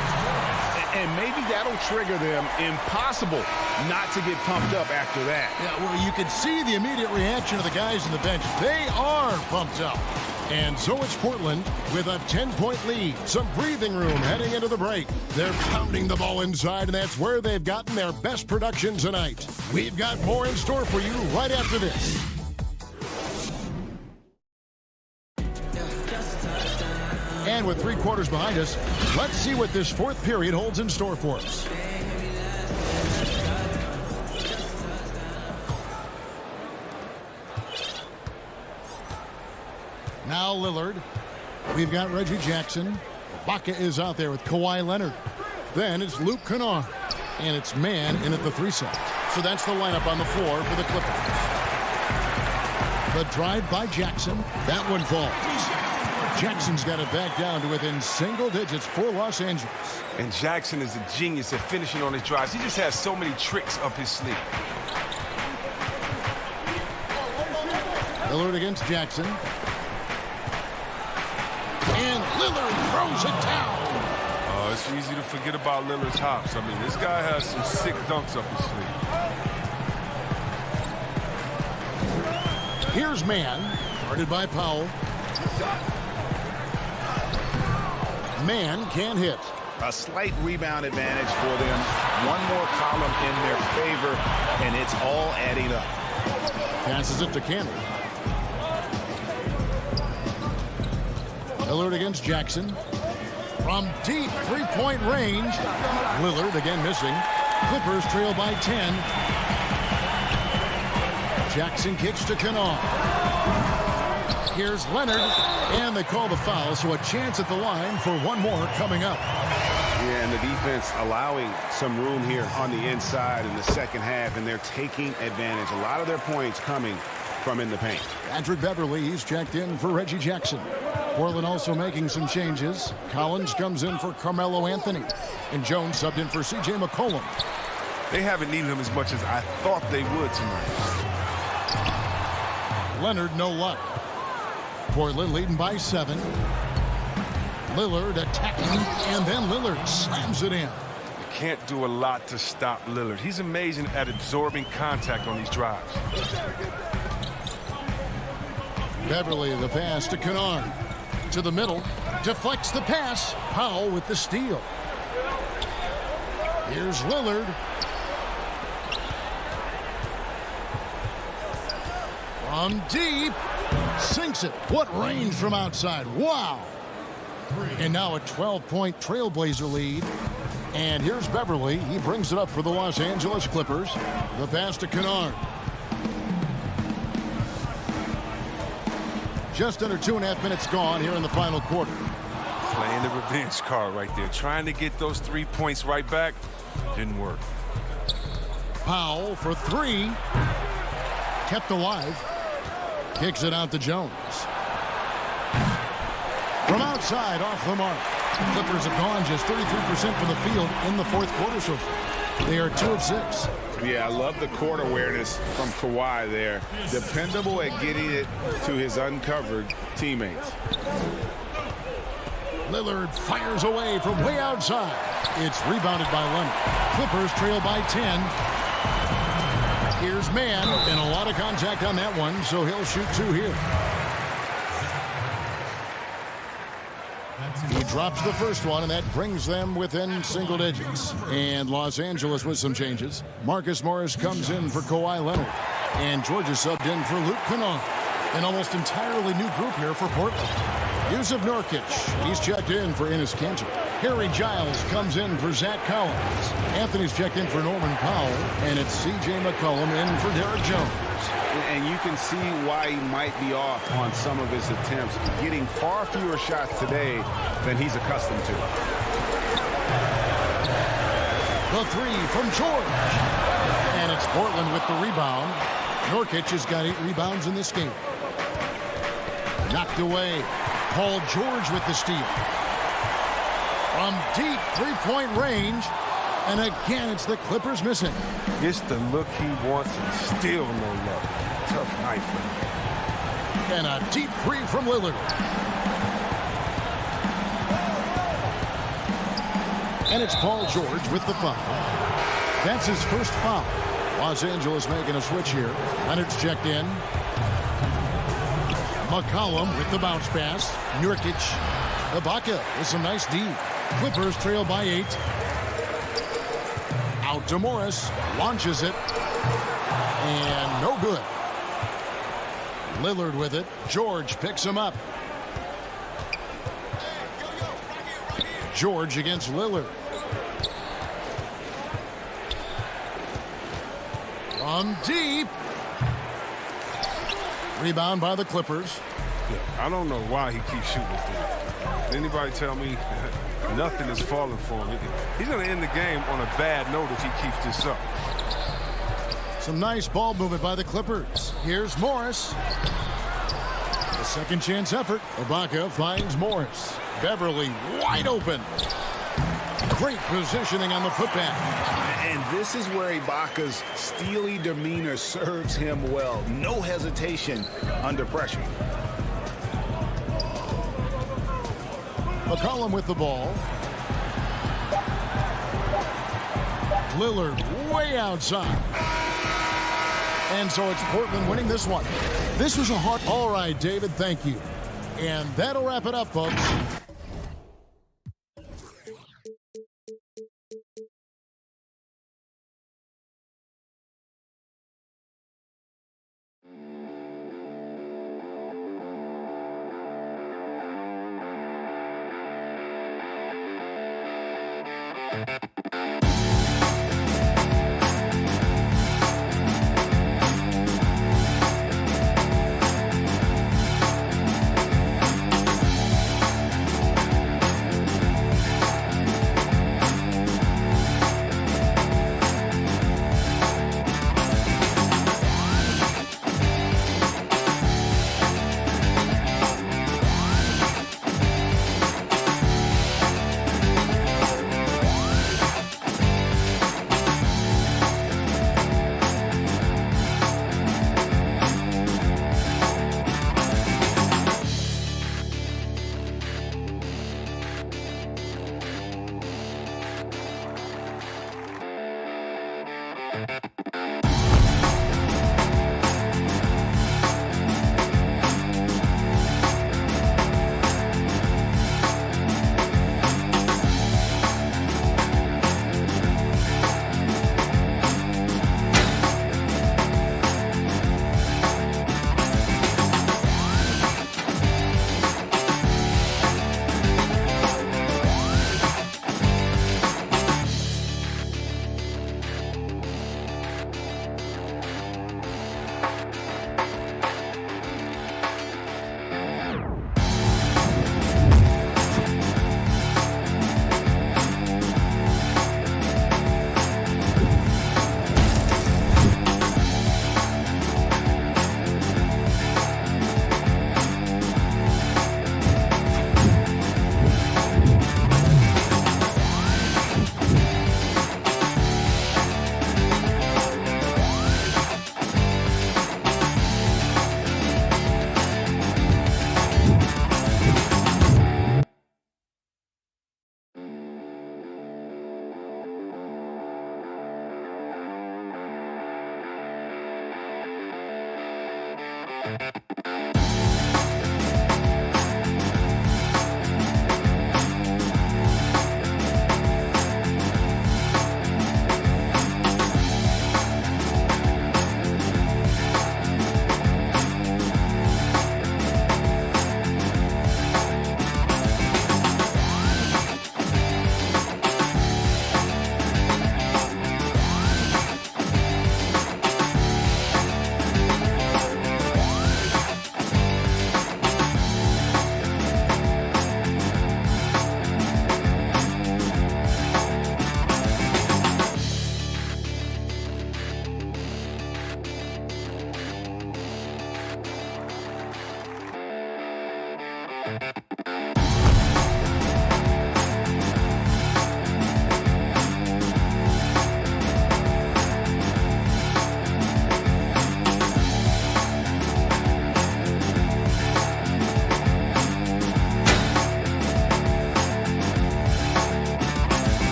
And maybe that'll trigger them. Impossible not to get pumped up after that. Yeah, well, you can see the immediate reaction of the guys on the bench. They are pumped up. And so it's Portland with a 10-point lead. Some breathing room heading into the break. They're pounding the ball inside, and that's where they've gotten their best production tonight. We've got more in store for you right after this. And with 3 quarters behind us, let's see what this fourth period holds in store for us. Now Lillard. We've got Reggie Jackson. Ibaka is out there with Kawhi Leonard. Then it's Luke Kennard. And it's man in at the 3 side. So that's the lineup on the floor for the Clippers. The drive by Jackson. That one falls. Jackson's got it back down to within single digits for Los Angeles. And Jackson is a genius at finishing on his drives. He just has so many tricks up his sleeve. Lillard against Jackson. And Lillard throws it down. Oh, it's easy to forget about Lillard's hops. I mean, this guy has some sick dunks up his sleeve. Here's man, guarded by Powell. Man can hit. A slight rebound advantage for them. One more column in their favor, and it's all adding up. Passes it to Cannon. Lillard against Jackson. From deep three-point range. Lillard again missing. Clippers trail by 10. Jackson kicks to Kennard. Here's Leonard, and they call the foul, so a chance at the line for one more coming up. Yeah, and the defense allowing some room here on the inside in the second half, and they're taking advantage. A lot of their points coming from in the paint. Patrick Beverly, he's checked in for Reggie Jackson. Portland also making some changes. Collins comes in for Carmelo Anthony, and Jones subbed in for C.J. McCollum. They haven't needed him as much as I thought they would tonight. Leonard, no luck. Portland leading by 7. Lillard attacking, and then Lillard slams it in. You can't do a lot to stop Lillard. He's amazing at absorbing contact on these drives. Beverly, the pass to Kennard. To the middle, deflects the pass. Powell with the steal. Here's Lillard. From deep. Sinks it. What range from outside. Wow. And now a 12-point Trailblazer lead. And here's Beverly. He brings it up for the Los Angeles Clippers. The pass to Kennard. Just under 2.5 minutes gone here in the final quarter. Playing the revenge card right there. Trying to get those 3 points right back. Didn't work. Powell for 3. Kept alive. Kicks it out to Jones. From outside, off the mark. Clippers have gone just 33% from the field in the fourth quarter so far. They are 2 of 6. Yeah, I love the court awareness from Kawhi there. Dependable at getting it to his uncovered teammates. Lillard fires away from way outside. It's rebounded by Leonard. Clippers trail by 10. Here's man, and a lot of contact on that one, so he'll shoot 2 here. He drops the first one, and that brings them within single digits. And Los Angeles with some changes. Marcus Morris comes in for Kawhi Leonard. And Georgia subbed in for Luke Kennard. An almost entirely new group here for Portland. Yusuf Nurkic, he's checked in for Enes Kanter. Harry Giles comes in for Zach Collins. Anthony's checked in for Norman Powell. And it's C.J. McCollum in for Derek Jones. And you can see why he might be off on some of his attempts, getting far fewer shots today than he's accustomed to. The 3 from George. And it's Portland with the rebound. Nurkic has got 8 rebounds in this game. Knocked away. Paul George with the steal. From deep three-point range. And again, it's the Clippers missing. It's the look he wants and still no luck. Tough night for him. And a deep three from Lillard. And it's Paul George with the foul. That's his first foul. Los Angeles making a switch here. Leonard's checked in. McCollum with the bounce pass. Nurkic. Ibaka with some nice D. Clippers trail by 8. Out to Morris. Launches it. And no good. Lillard with it. George picks him up. George against Lillard. From deep. Rebound by the Clippers. I don't know why he keeps shooting through. Anybody tell me nothing is falling for him? He's going to end the game on a bad note if he keeps this up. Some nice ball movement by the Clippers. Here's Morris. A second chance effort. Ibaka finds Morris. Beverly wide open. Great positioning on the putback. And this is where Ibaka's steely demeanor serves him well. No hesitation under pressure. McCollum with the ball. Lillard way outside. And so it's Portland winning this one. This was a hard... All right, David, thank you. And that'll wrap it up, folks.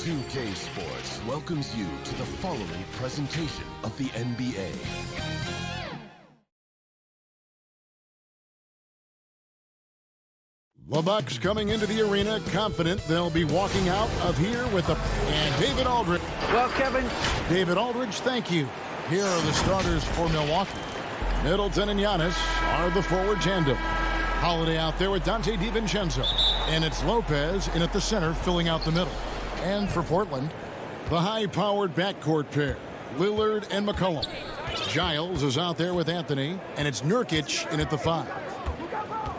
2K Sports welcomes you to the following presentation of the NBA. The Bucks coming into the arena confident they'll be walking out of here with a... And David Aldridge. Well, Kevin. David Aldridge, thank you. Here are the starters for Milwaukee. Middleton and Giannis are the forward tandem. Holiday out there with Dante DiVincenzo. And it's Lopez in at the center filling out the middle. And for Portland, the high-powered backcourt pair, Lillard and McCollum. Giles is out there with Anthony, and it's Nurkic in at the 5.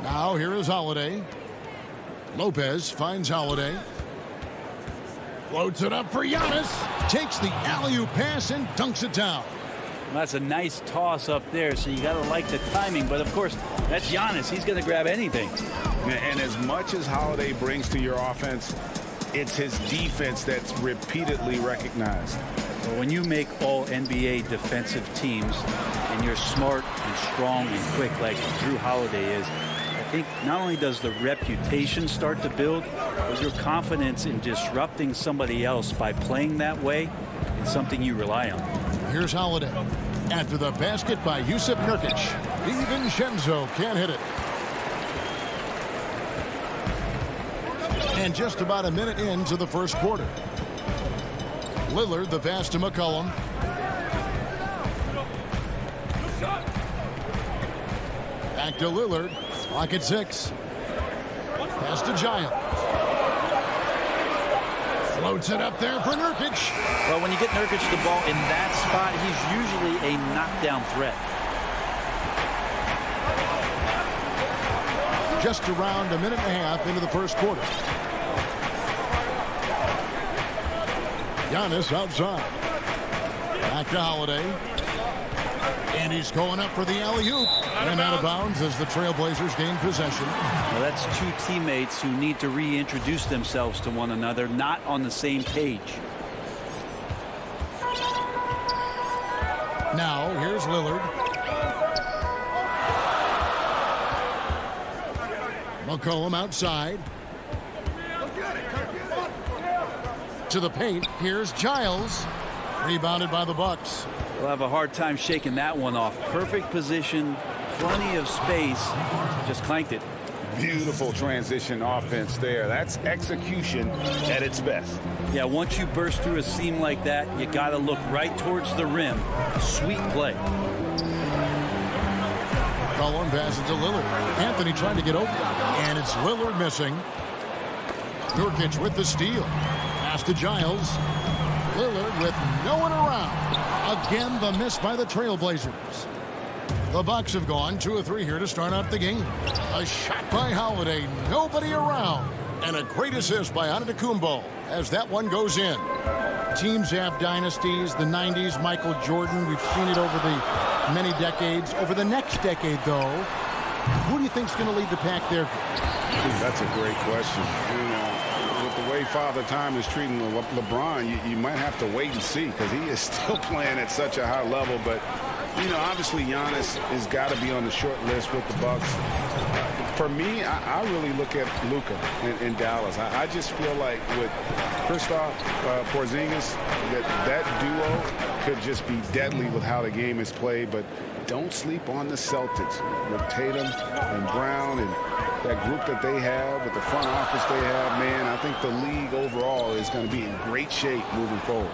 Now here is Holiday. Lopez finds Holiday. Floats it up for Giannis. Takes the alley-oop pass and dunks it down. Well, that's a nice toss up there, so you got to like the timing. But, of course, that's Giannis. He's going to grab anything. And as much as Holiday brings to your offense, it's his defense that's repeatedly recognized. Well, when you make all NBA defensive teams and you're smart and strong and quick like Drew Holiday is, I think not only does the reputation start to build, but your confidence in disrupting somebody else by playing that way is something you rely on. Here's Holiday. After the basket by Jusuf Nurkic. DiVincenzo can't hit it. And just about a minute into the first quarter. Lillard, the pass to McCollum. Back to Lillard. Clock at 6. Pass to Giles. Floats it up there for Nurkic. Well, when you get Nurkic the ball in that spot, he's usually a knockdown threat. Just around a minute and a half into the first quarter. Giannis outside. Back to Holiday. And he's going up for the alley-oop. And out of bounds as the Trailblazers gain possession. Well, that's two teammates who need to reintroduce themselves to one another, not on the same page. Now, here's Lillard. McCollum outside. To the paint. Here's Giles. Rebounded by the Bucks. They'll have a hard time shaking that one off. Perfect position, plenty of space, just clanked it. Beautiful transition offense there. That's execution at its best. Yeah, once you burst through a seam like that, you got to look right towards the rim. Sweet play. Cullen passes to Lillard. Anthony trying to get open, and it's Lillard missing. Nurkic with the steal. Pass to Giles. Lillard with no one around. Again, the miss by the Trailblazers. The Bucks have gone 2 of 3 here to start out the game. A shot by Holiday, nobody around. And a great assist by Antetokounmpo as that one goes in. Teams have dynasties, the 90s, Michael Jordan. We've seen it over the many decades. Over the next decade, though, who do you think is going to lead the pack there? That's a great question. You know, with the way Father Time is treating LeBron, you might have to wait and see because he is still playing at such a high level. But, you know, obviously Giannis has got to be on the short list with the Bucks. For me, I really look at Luka in Dallas. I just feel like with Kristaps Porzingis, that duo could just be deadly with how the game is played. But don't sleep on the Celtics with Tatum and Brown and that group that they have, with the front office they have. Man, I think the league overall is going to be in great shape moving forward.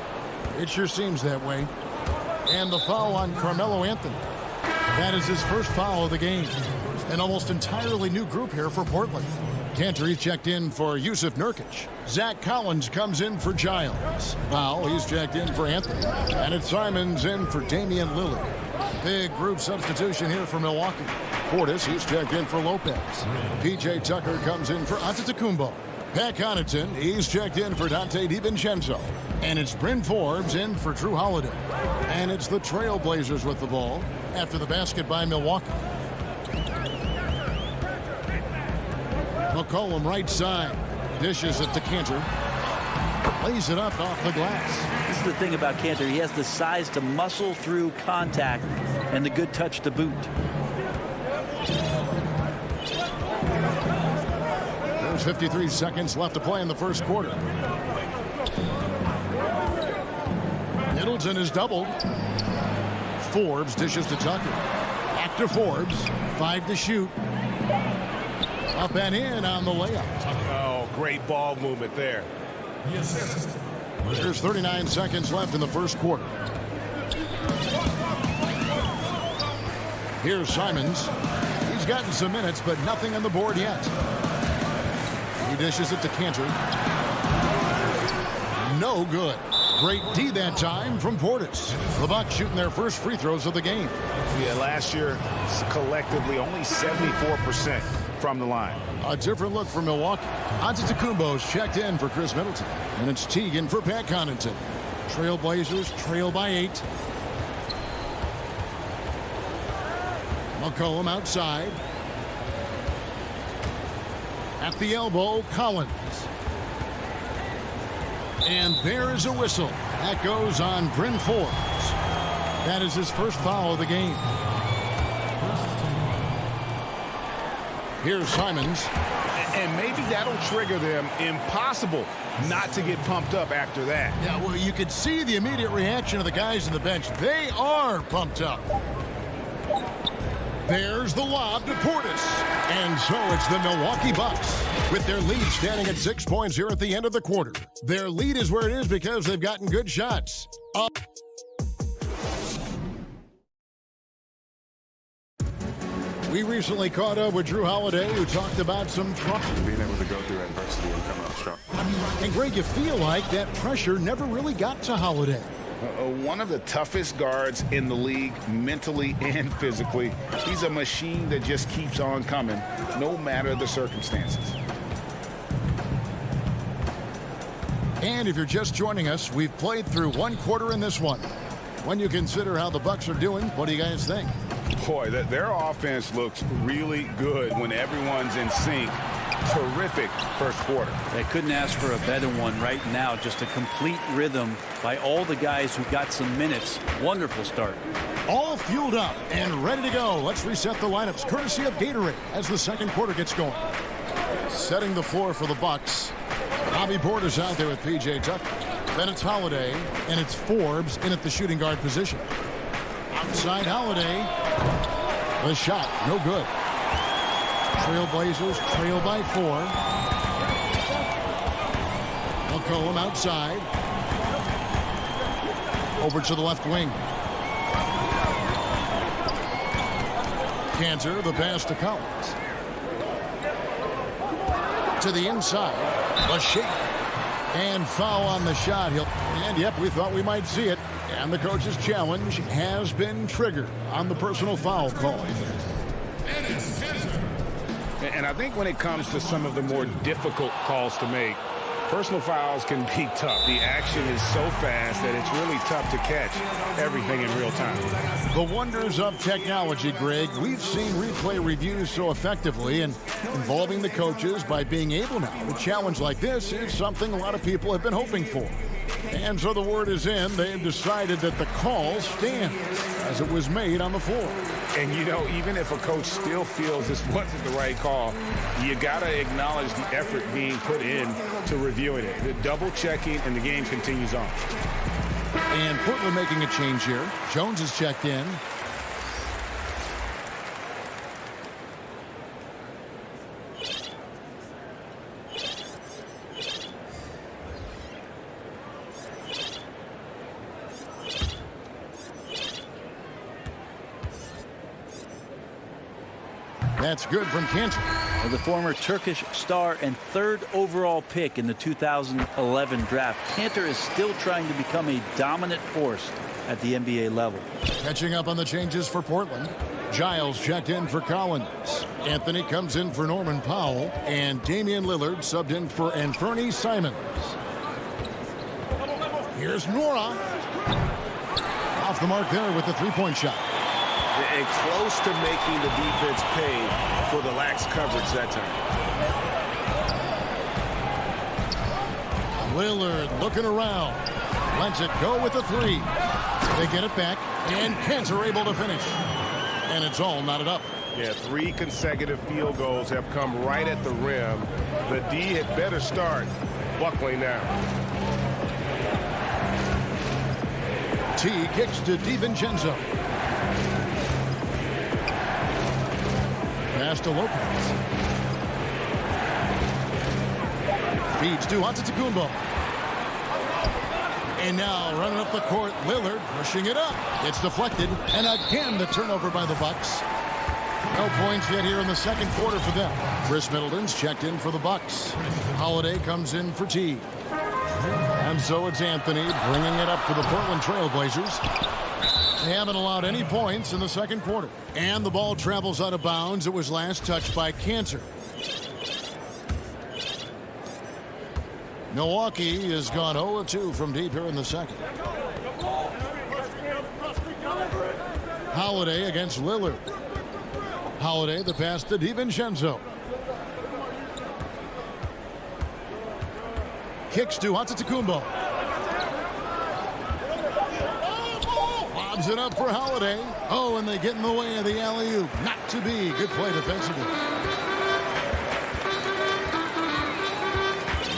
It sure seems that way. And the foul on Carmelo Anthony. That is his first foul of the game. An almost entirely new group here for Portland. Cantor checked in for Yusuf Nurkic. Zach Collins comes in for Giles. Now he's checked in for Anthony. And it's Simons in for Damian Lillard. Big group substitution here for Milwaukee. Portis, he's checked in for Lopez. P.J. Tucker comes in for Antetokounmpo. Pat Connaughton, he's checked in for Dante DiVincenzo. And it's Bryn Forbes in for Drew Holiday. And it's the Trailblazers with the ball after the basket by Milwaukee. McCollum right side. Dishes it to Cantor. Lays it up off the glass. This is the thing about Cantor. He has the size to muscle through contact and the good touch to boot. There's 53 seconds left to play in the first quarter. Middleton is doubled. Forbes dishes to Tucker. Back to Forbes. 5 to shoot. Up and in on the layup. Oh, great ball movement there. There's 39 seconds left in the first quarter. Here's Simons. He's gotten some minutes, but nothing on the board yet. He dishes it to Cantor. No good. Great D that time from Portis. The Bucks shooting their first free throws of the game. Yeah, last year, collectively, only 74% from the line. A different look for Milwaukee. Antetokounmpo's checked in for Chris Middleton. And it's Teagan for Pat Connaughton. Trailblazers trail by 8. McCollum outside. At the elbow, Collins. And there is a whistle. That goes on Bryn Forbes. That is his first foul of the game. Here's Simons. And maybe that'll trigger them. Impossible not to get pumped up after that. Yeah, well, you could see the immediate reaction of the guys on the bench. They are pumped up. There's the lob to Portis. And so it's the Milwaukee Bucks with their lead standing at 6 points here at the end of the quarter. Their lead is where it is because they've gotten good shots. We recently caught up with Drew Holiday, who talked about some trouble. Being able to go through adversity and come out strong. And Greg, you feel like that pressure never really got to Holiday. One of the toughest guards in the league, mentally and physically. He's a machine that just keeps on coming, no matter the circumstances. And if you're just joining us, we've played through one quarter in this one. When you consider how the Bucks are doing, what do you guys think? Boy, their offense looks really good when everyone's in sync. Terrific first quarter. I couldn't ask for a better one right now. Just a complete rhythm by all the guys who got some minutes. Wonderful start. All fueled up and ready to go. Let's reset the lineups courtesy of Gatorade as the second quarter gets going. Setting the floor for the Bucks. Bobby Portis out there with P.J. Tucker. Then it's Holiday, and it's Forbes in at the shooting guard position. Outside Holiday. The shot, no good. Trailblazers trail by 4. McCollum outside. Over to the left wing. Cantor, the pass to Collins. To the inside. A shake. And foul on the shot. And yep, we thought we might see it. And the coach's challenge has been triggered on the personal foul call. And I think when it comes to some of the more difficult calls to make, personal fouls can be tough. The action is so fast that it's really tough to catch everything in real time. The wonders of technology, Greg. We've seen replay reviews so effectively, and involving the coaches by being able now to challenge like this is something a lot of people have been hoping for. And so the word is in. They have decided that the call stands as it was made on the floor. And, you know, even if a coach still feels this wasn't the right call, you got to acknowledge the effort being put in to reviewing it. The double checking, and the game continues on. And Portland making a change here. Jones is checked in. That's good from Cantor. The former Turkish star and 3rd overall pick in the 2011 draft. Cantor is still trying to become a dominant force at the NBA level. Catching up on the changes for Portland. Giles checked in for Collins. Anthony comes in for Norman Powell. And Damian Lillard subbed in for Anthony Simons. Here's Nora. Off the mark there with the three-point shot. And close to making the defense pay for the lax coverage that time. Lillard looking around. Lets it go with the 3. They get it back, and Cantor able to finish. And it's all knotted up. Yeah, 3 consecutive field goals have come right at the rim. The D had better start buckling now. T kicks to DiVincenzo. Pass to Lopez. Feeds to Antetokounmpo. And now running up the court, Lillard pushing it up. It's deflected, and again the turnover by the Bucks. No points yet here in the second quarter for them. Chris Middleton's checked in for the Bucks. Holiday comes in for T. And so it's Anthony bringing it up for the Portland Trailblazers. They haven't allowed any points in the second quarter. And the ball travels out of bounds. It was last touched by Cantor. Milwaukee has gone 0-2 from deep here in the second. Holiday against Lillard. Holiday, the pass to DiVincenzo. Kicks to Antetokounmpo. Lobs it up for Holiday. Oh, and they get in the way of the alley-oop. Not to be. Good play defensively.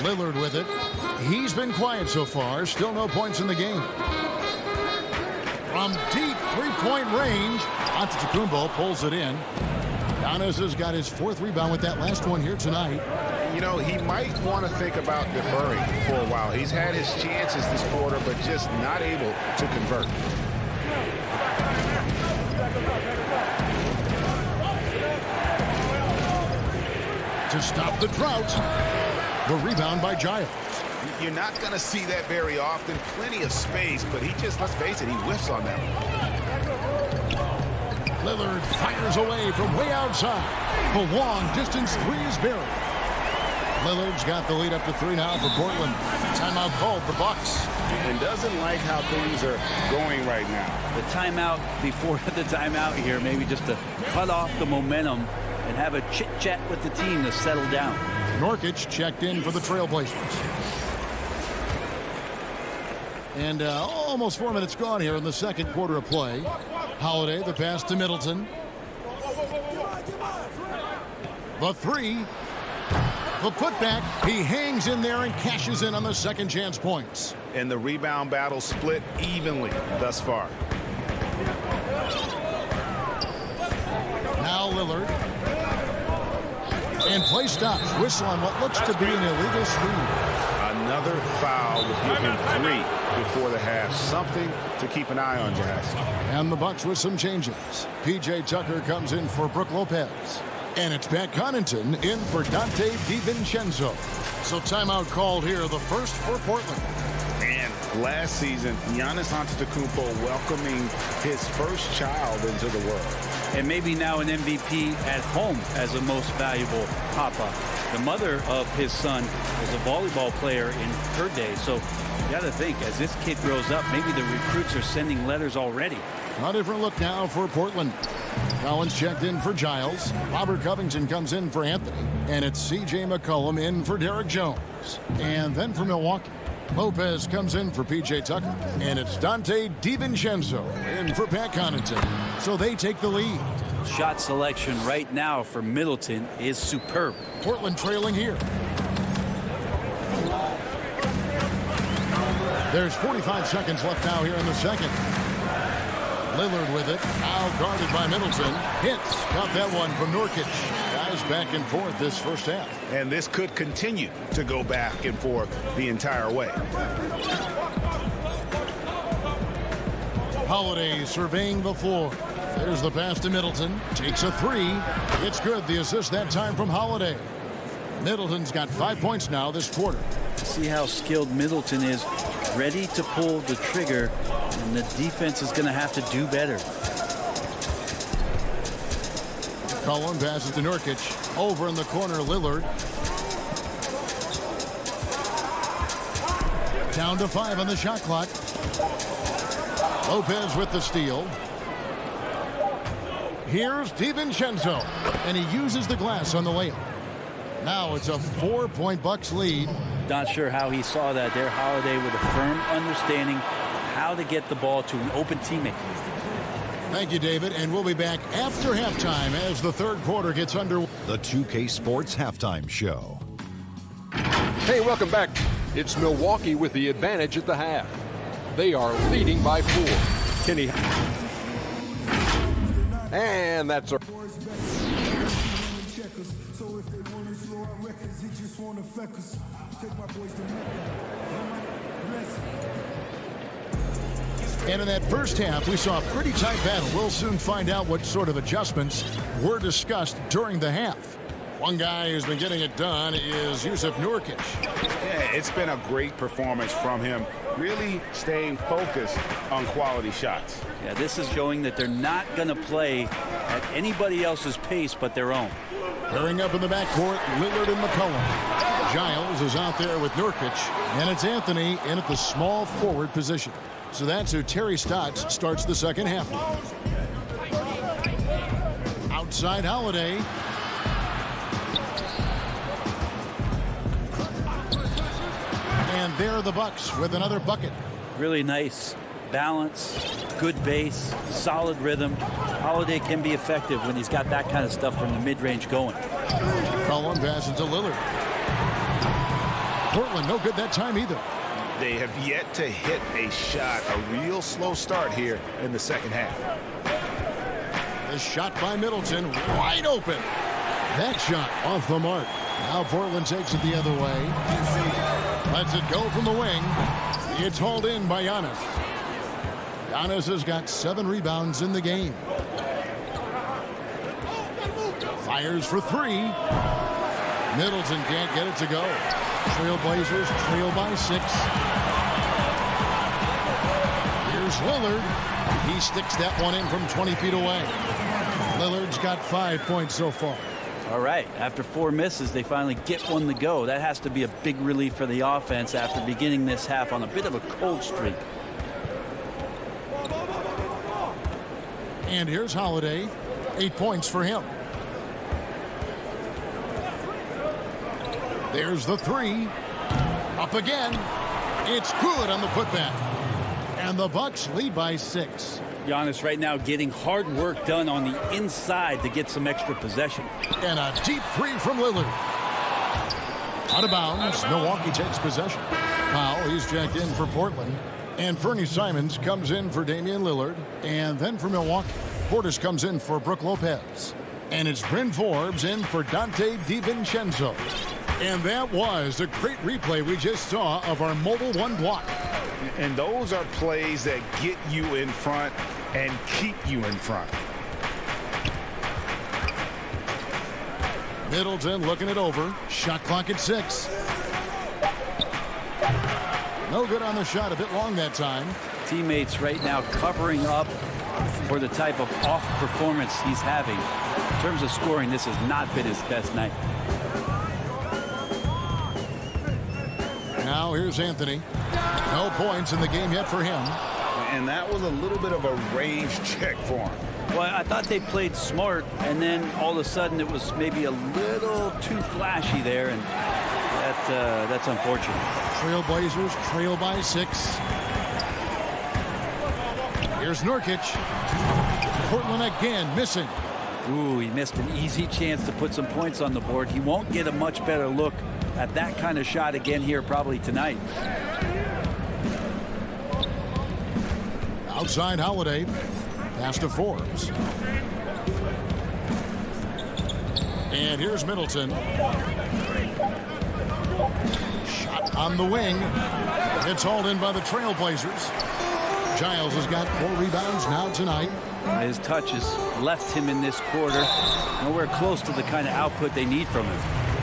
Lillard with it. He's been quiet so far. Still no points in the game. From deep three-point range, Antetokounmpo pulls it in. Giannis has got his 4th rebound with that last one here tonight. You know, he might want to think about deferring for a while. He's had his chances this quarter, but just not able to convert. To stop the drought, the rebound by Giles. You're not going to see that very often. Plenty of space, but he just, let's face it, he whiffs on that one. Lillard fires away from way outside. The long-distance 3 is buried. Lillard's got the lead up to 3 now for Portland. Timeout called the Bucks. And doesn't like how things are going right now. The timeout before the timeout here, maybe just to cut off the momentum and have a chit-chat with the team to settle down. Nurkic checked in for the Trailblazers. And almost 4 minutes gone here in the second quarter of play. Holiday, the pass to Middleton. The 3. The putback. He hangs in there and cashes in on the second chance points. And the rebound battle split evenly thus far. Now Lillard. And play stops. Whistle on what looks to be an illegal screen. Another foul would give him 3 before the half. Something to keep an eye on, Jazz. And the Bucks with some changes. P.J. Tucker comes in for Brook Lopez. And it's Pat Connaughton in for Dante DiVincenzo. So timeout called here, the first for Portland. And last season, Giannis Antetokounmpo welcoming his first child into the world. And maybe now an MVP at home as a most valuable papa. The mother of his son was a volleyball player in her day. So you got to think, as this kid grows up, maybe the recruits are sending letters already. A different look now for Portland. Collins checked in for Giles. Robert Covington comes in for Anthony. And it's C.J. McCollum in for Derek Jones. And then for Milwaukee, Lopez comes in for P.J. Tucker. And it's Dante DiVincenzo in for Pat Connaughton. So they take the lead. Shot selection right now for Middleton is superb. Portland trailing here. There's 45 seconds left now here in the second. Lillard with it. Now guarded by Middleton. Hits. Got that one from Nurkic. Guys back and forth this first half. And this could continue to go back and forth the entire way. Holiday surveying the floor. There's the pass to Middleton. Takes a 3. It's good. The assist that time from Holiday. Middleton's got 5 points now this quarter. See how skilled Middleton is. Ready to pull the trigger. And the defense is going to have to do better. Cullen passes to Nurkic. Over in the corner, Lillard. Down to 5 on the shot clock. Lopez with the steal. Here's DiVincenzo. And he uses the glass on the layup. Now it's a 4-point Bucks lead. Not sure how he saw that there. Holiday with a firm understanding how to get the ball to an open teammate. Thank you, David. And we'll be back after halftime as the third quarter gets underway. The 2K Sports Halftime Show. Hey, welcome back. It's Milwaukee with the advantage at the half. They are leading by 4. Kenny. And that's a... And in that first half, we saw a pretty tight battle. We'll soon find out what sort of adjustments were discussed during the half. One guy who's been getting it done is Jusuf Nurkic. Yeah, it's been a great performance from him, really staying focused on quality shots. Yeah, this is showing that they're not going to play at anybody else's pace but their own. Pairing up in the backcourt, Lillard and McCollum. Giles is out there with Nurkic, and it's Anthony in at the small forward position. So that's who Terry Stotts starts the second half. Outside Holiday. And there are the Bucks with another bucket. Really nice balance, good base, solid rhythm. Holiday can be effective when he's got that kind of stuff from the mid-range going. Cullen passes to Lillard. Portland no good that time either. They have yet to hit a shot. A real slow start here in the second half. The shot by Middleton, wide open. That shot off the mark. Now Portland takes it the other way. Lets it go from the wing. It's hauled in by Giannis. Giannis has got 7 rebounds in the game. Fires for 3. Middleton can't get it to go. Trailblazers trail by 6. Here's Lillard. He sticks that one in from 20 feet away. Lillard's got 5 points so far. All right, after 4 misses, they finally get one to go. That has to be a big relief for the offense after beginning this half on a bit of a cold streak. And here's Holiday. 8 points for him. There's the 3. Up again. It's good on the putback. And the Bucks lead by 6. Giannis right now getting hard work done on the inside to get some extra possession. And a deep 3 from Lillard. Out of bounds. Milwaukee takes possession. Powell, he's checked in for Portland. And Fernie Simons comes in for Damian Lillard. And then for Milwaukee, Portis comes in for Brook Lopez. And it's Bryn Forbes in for Dante DiVincenzo. And that was a great replay we just saw of our Mobile One block. And those are plays that get you in front and keep you in front. Middleton looking it over. Shot clock at 6. No good on the shot. A bit long that time. Teammates right now covering up for the type of off performance he's having. In terms of scoring, this has not been his best night. Now here's Anthony. No points in the game yet for him. And that was a little bit of a range check for him. Well, I thought they played smart, and then all of a sudden it was maybe a little too flashy there, and that's unfortunate. Trailblazers trail by 6. Here's Nurkic. Portland again missing. Ooh, he missed an easy chance to put some points on the board. He won't get a much better look at that kind of shot again here probably tonight. Outside Holiday. Pass to Forbes. And here's Middleton. Shot on the wing. It's hauled in by the Trailblazers. Giles has got 4 rebounds now tonight. His touches left him in this quarter. Nowhere close to the kind of output they need from him.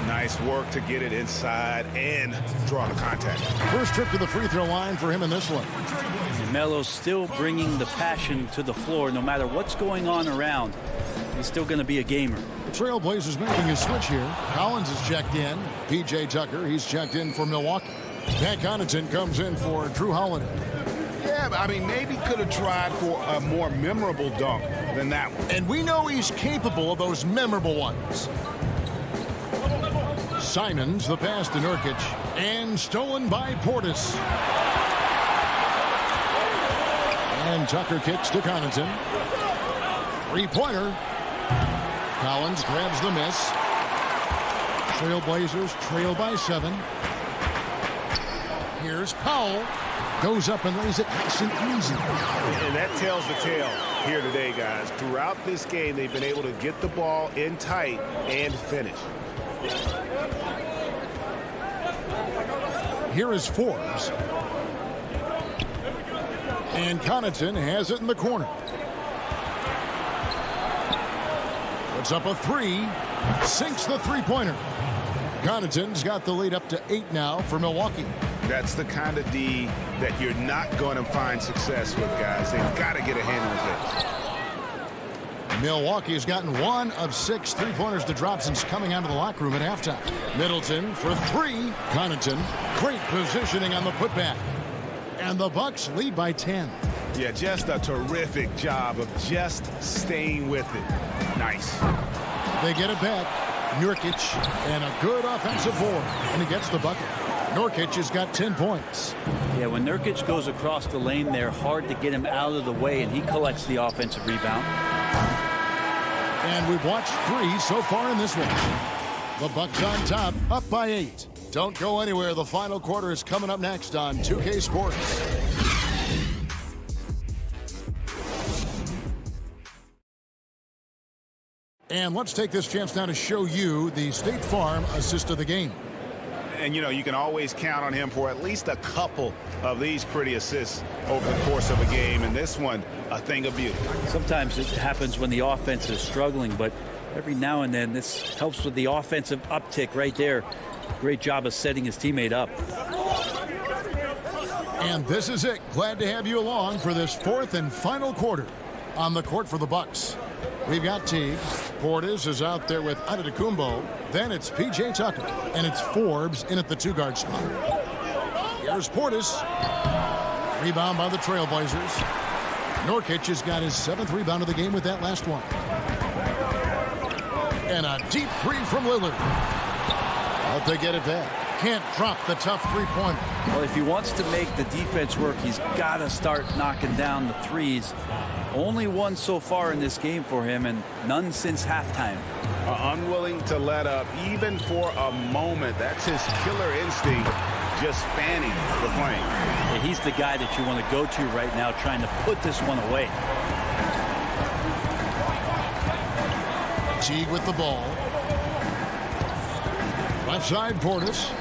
Nice work to get it inside and draw the contact. First trip to the free throw line for him in this one. Melo's still bringing the passion to the floor no matter what's going on around. He's still going to be a gamer. The Trailblazers making a switch here. Collins is checked in. P.J. Tucker, he's checked in for Milwaukee. Pat Connaughton comes in for Drew Holiday. Yeah, I mean, maybe could have tried for a more memorable dunk than that one. And we know he's capable of those memorable ones. Simons, the pass to Nurkic, and stolen by Portis. And Tucker kicks to Connaughton. 3-pointer. Collins grabs the miss. Trailblazers trail by 7. Here's Powell. Goes up and lays it nice and easy. And that tells the tale here today, guys. Throughout this game, they've been able to get the ball in tight and finish. Here is Forbes. And Connaughton has it in the corner. Puts up a 3. Sinks the 3-pointer. Connaughton's got the lead up to 8 now for Milwaukee. That's the kind of D that you're not going to find success with, guys. They've got to get a handle of it. Milwaukee has gotten 1 of 6 3-pointers to drop since coming out of the locker room at halftime. Middleton for 3. Connaughton, great positioning on the putback. And the Bucks lead by 10. Yeah, just a terrific job of just staying with it. Nice. They get it back. Nurkic and a good offensive board. And he gets the bucket. Nurkic has got 10 points. Yeah, when Nurkic goes across the lane, they're hard to get him out of the way, and he collects the offensive rebound. And we've watched 3 so far in this one. The Bucks on top, up by 8. Don't go anywhere. The final quarter is coming up next on 2K Sports. And let's take this chance now to show you the State Farm assist of the game. And, you know, you can always count on him for at least a couple of these pretty assists over the course of a game. And this one, a thing of beauty. Sometimes it happens when the offense is struggling, but every now and then this helps with the offensive uptick right there. Great job of setting his teammate up. And this is it. Glad to have you along for this 4th and final quarter. On the court for the Bucks, we've got Teague. Portis is out there with Antetokounmpo. Then it's P.J. Tucker. And it's Forbes in at the 2-guard spot. Here's Portis. Rebound by the Trailblazers. Nurkic has got his 7th rebound of the game with that last one. And a deep 3 from Lillard. Hope they get it back. Can't drop the tough 3-pointer. Well, if he wants to make the defense work, he's got to start knocking down the threes. Only 1 so far in this game for him, and none since halftime. Unwilling to let up, even for a moment. That's his killer instinct just spanning the plane. Yeah, he's the guy that you want to go to right now, trying to put this one away. Teague with the ball. Left side, Portis.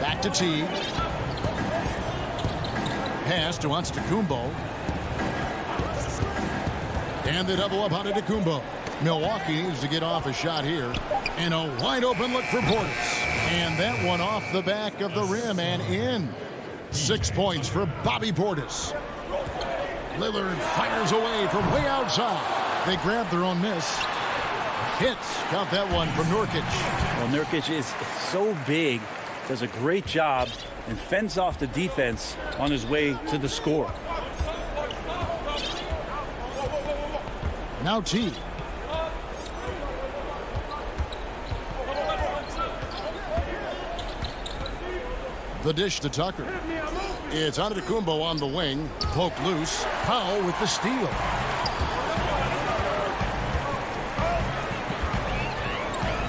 Back to Teague. Pass to Antetokounmpo. And the double up out of Antetokounmpo. Milwaukee needs to get off a shot here. And a wide open look for Portis. And that one off the back of the rim and in. 6 points for Bobby Portis. Lillard fires away from way outside. They grab their own miss. Hits. Count that one from Nurkic. Well, Nurkic is so big, does a great job, and fends off the defense on his way to the score. Now Teague. The dish to Tucker. It's Antetokounmpo on the wing. Poked loose. Powell with the steal.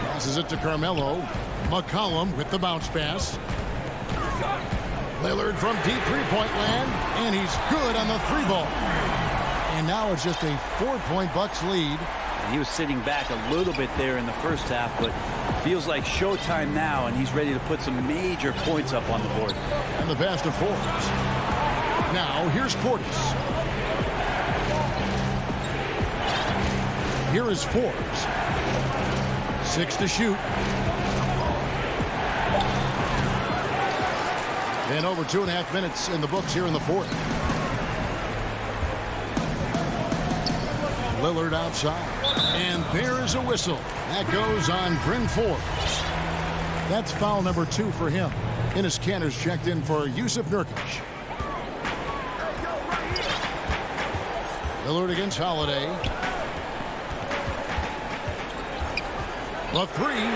Passes it to Carmelo. McCollum with the bounce pass. Lillard from deep three-point land. And he's good on the three ball. And now it's just a 4-point Bucks lead. He was sitting back a little bit there in the first half, but feels like showtime now, and he's ready to put some major points up on the board. And the pass to Forbes. Now here's Portis. Here is Forbes. 6 to shoot. And over 2.5 minutes in the books here in the fourth. Lillard outside. And there is a whistle. That goes on Bryn Forbes. That's foul number 2 for him. Enes Kanter's checked in for Yusuf Nurkic. Lillard against Holiday. The three.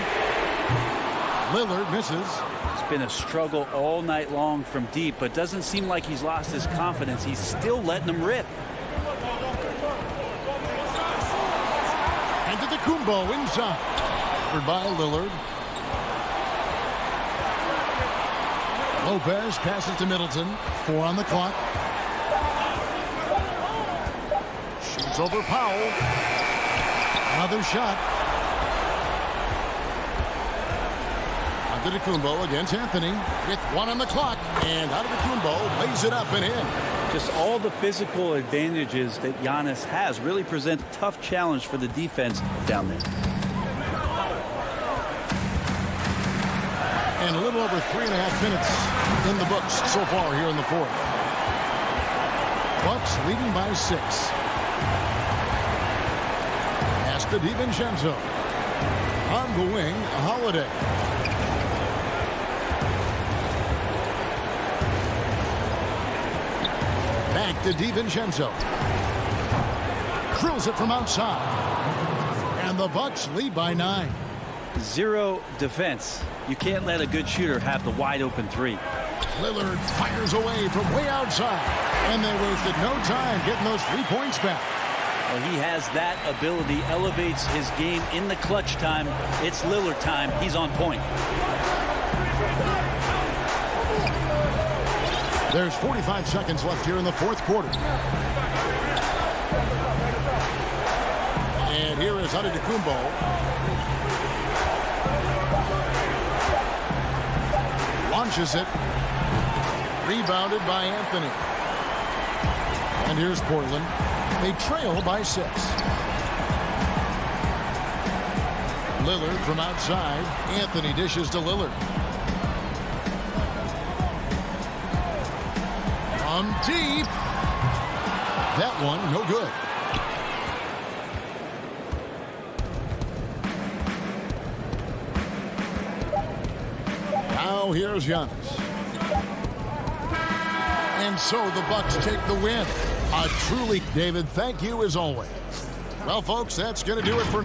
Lillard misses. It's been a struggle all night long from deep, but doesn't seem like he's lost his confidence. He's still letting them rip. Antetokounmpo inside. Covered by Lillard. Lopez passes to Middleton. 4 on the clock. Shoots over Powell. Another shot. Antetokounmpo against Anthony with 1 on the clock. And Antetokounmpo lays it up and in. Just all the physical advantages that Giannis has really present a tough challenge for the defense down there. And a little over 3.5 minutes in the books so far here in the fourth. Bucks leading by 6. Pass to DiVincenzo. On the wing, Holiday. Back to DiVincenzo. Drills it from outside. And the Bucks lead by 9. Zero defense. You can't let a good shooter have the wide open three. Lillard fires away from way outside. And they wasted no time getting those 3 points back. Well, he has that ability, elevates his game in the clutch time. It's Lillard time. He's on point. There's 45 seconds left here in the fourth quarter. And here is Antetokounmpo. Launches it. Rebounded by Anthony. And here's Portland. They trail by 6. Lillard from outside. Anthony dishes to Lillard. From deep. That one, no good. Now here's Giannis. And so the Bucks take the win. A truly, David, thank you as always. Well, folks, that's going to do it for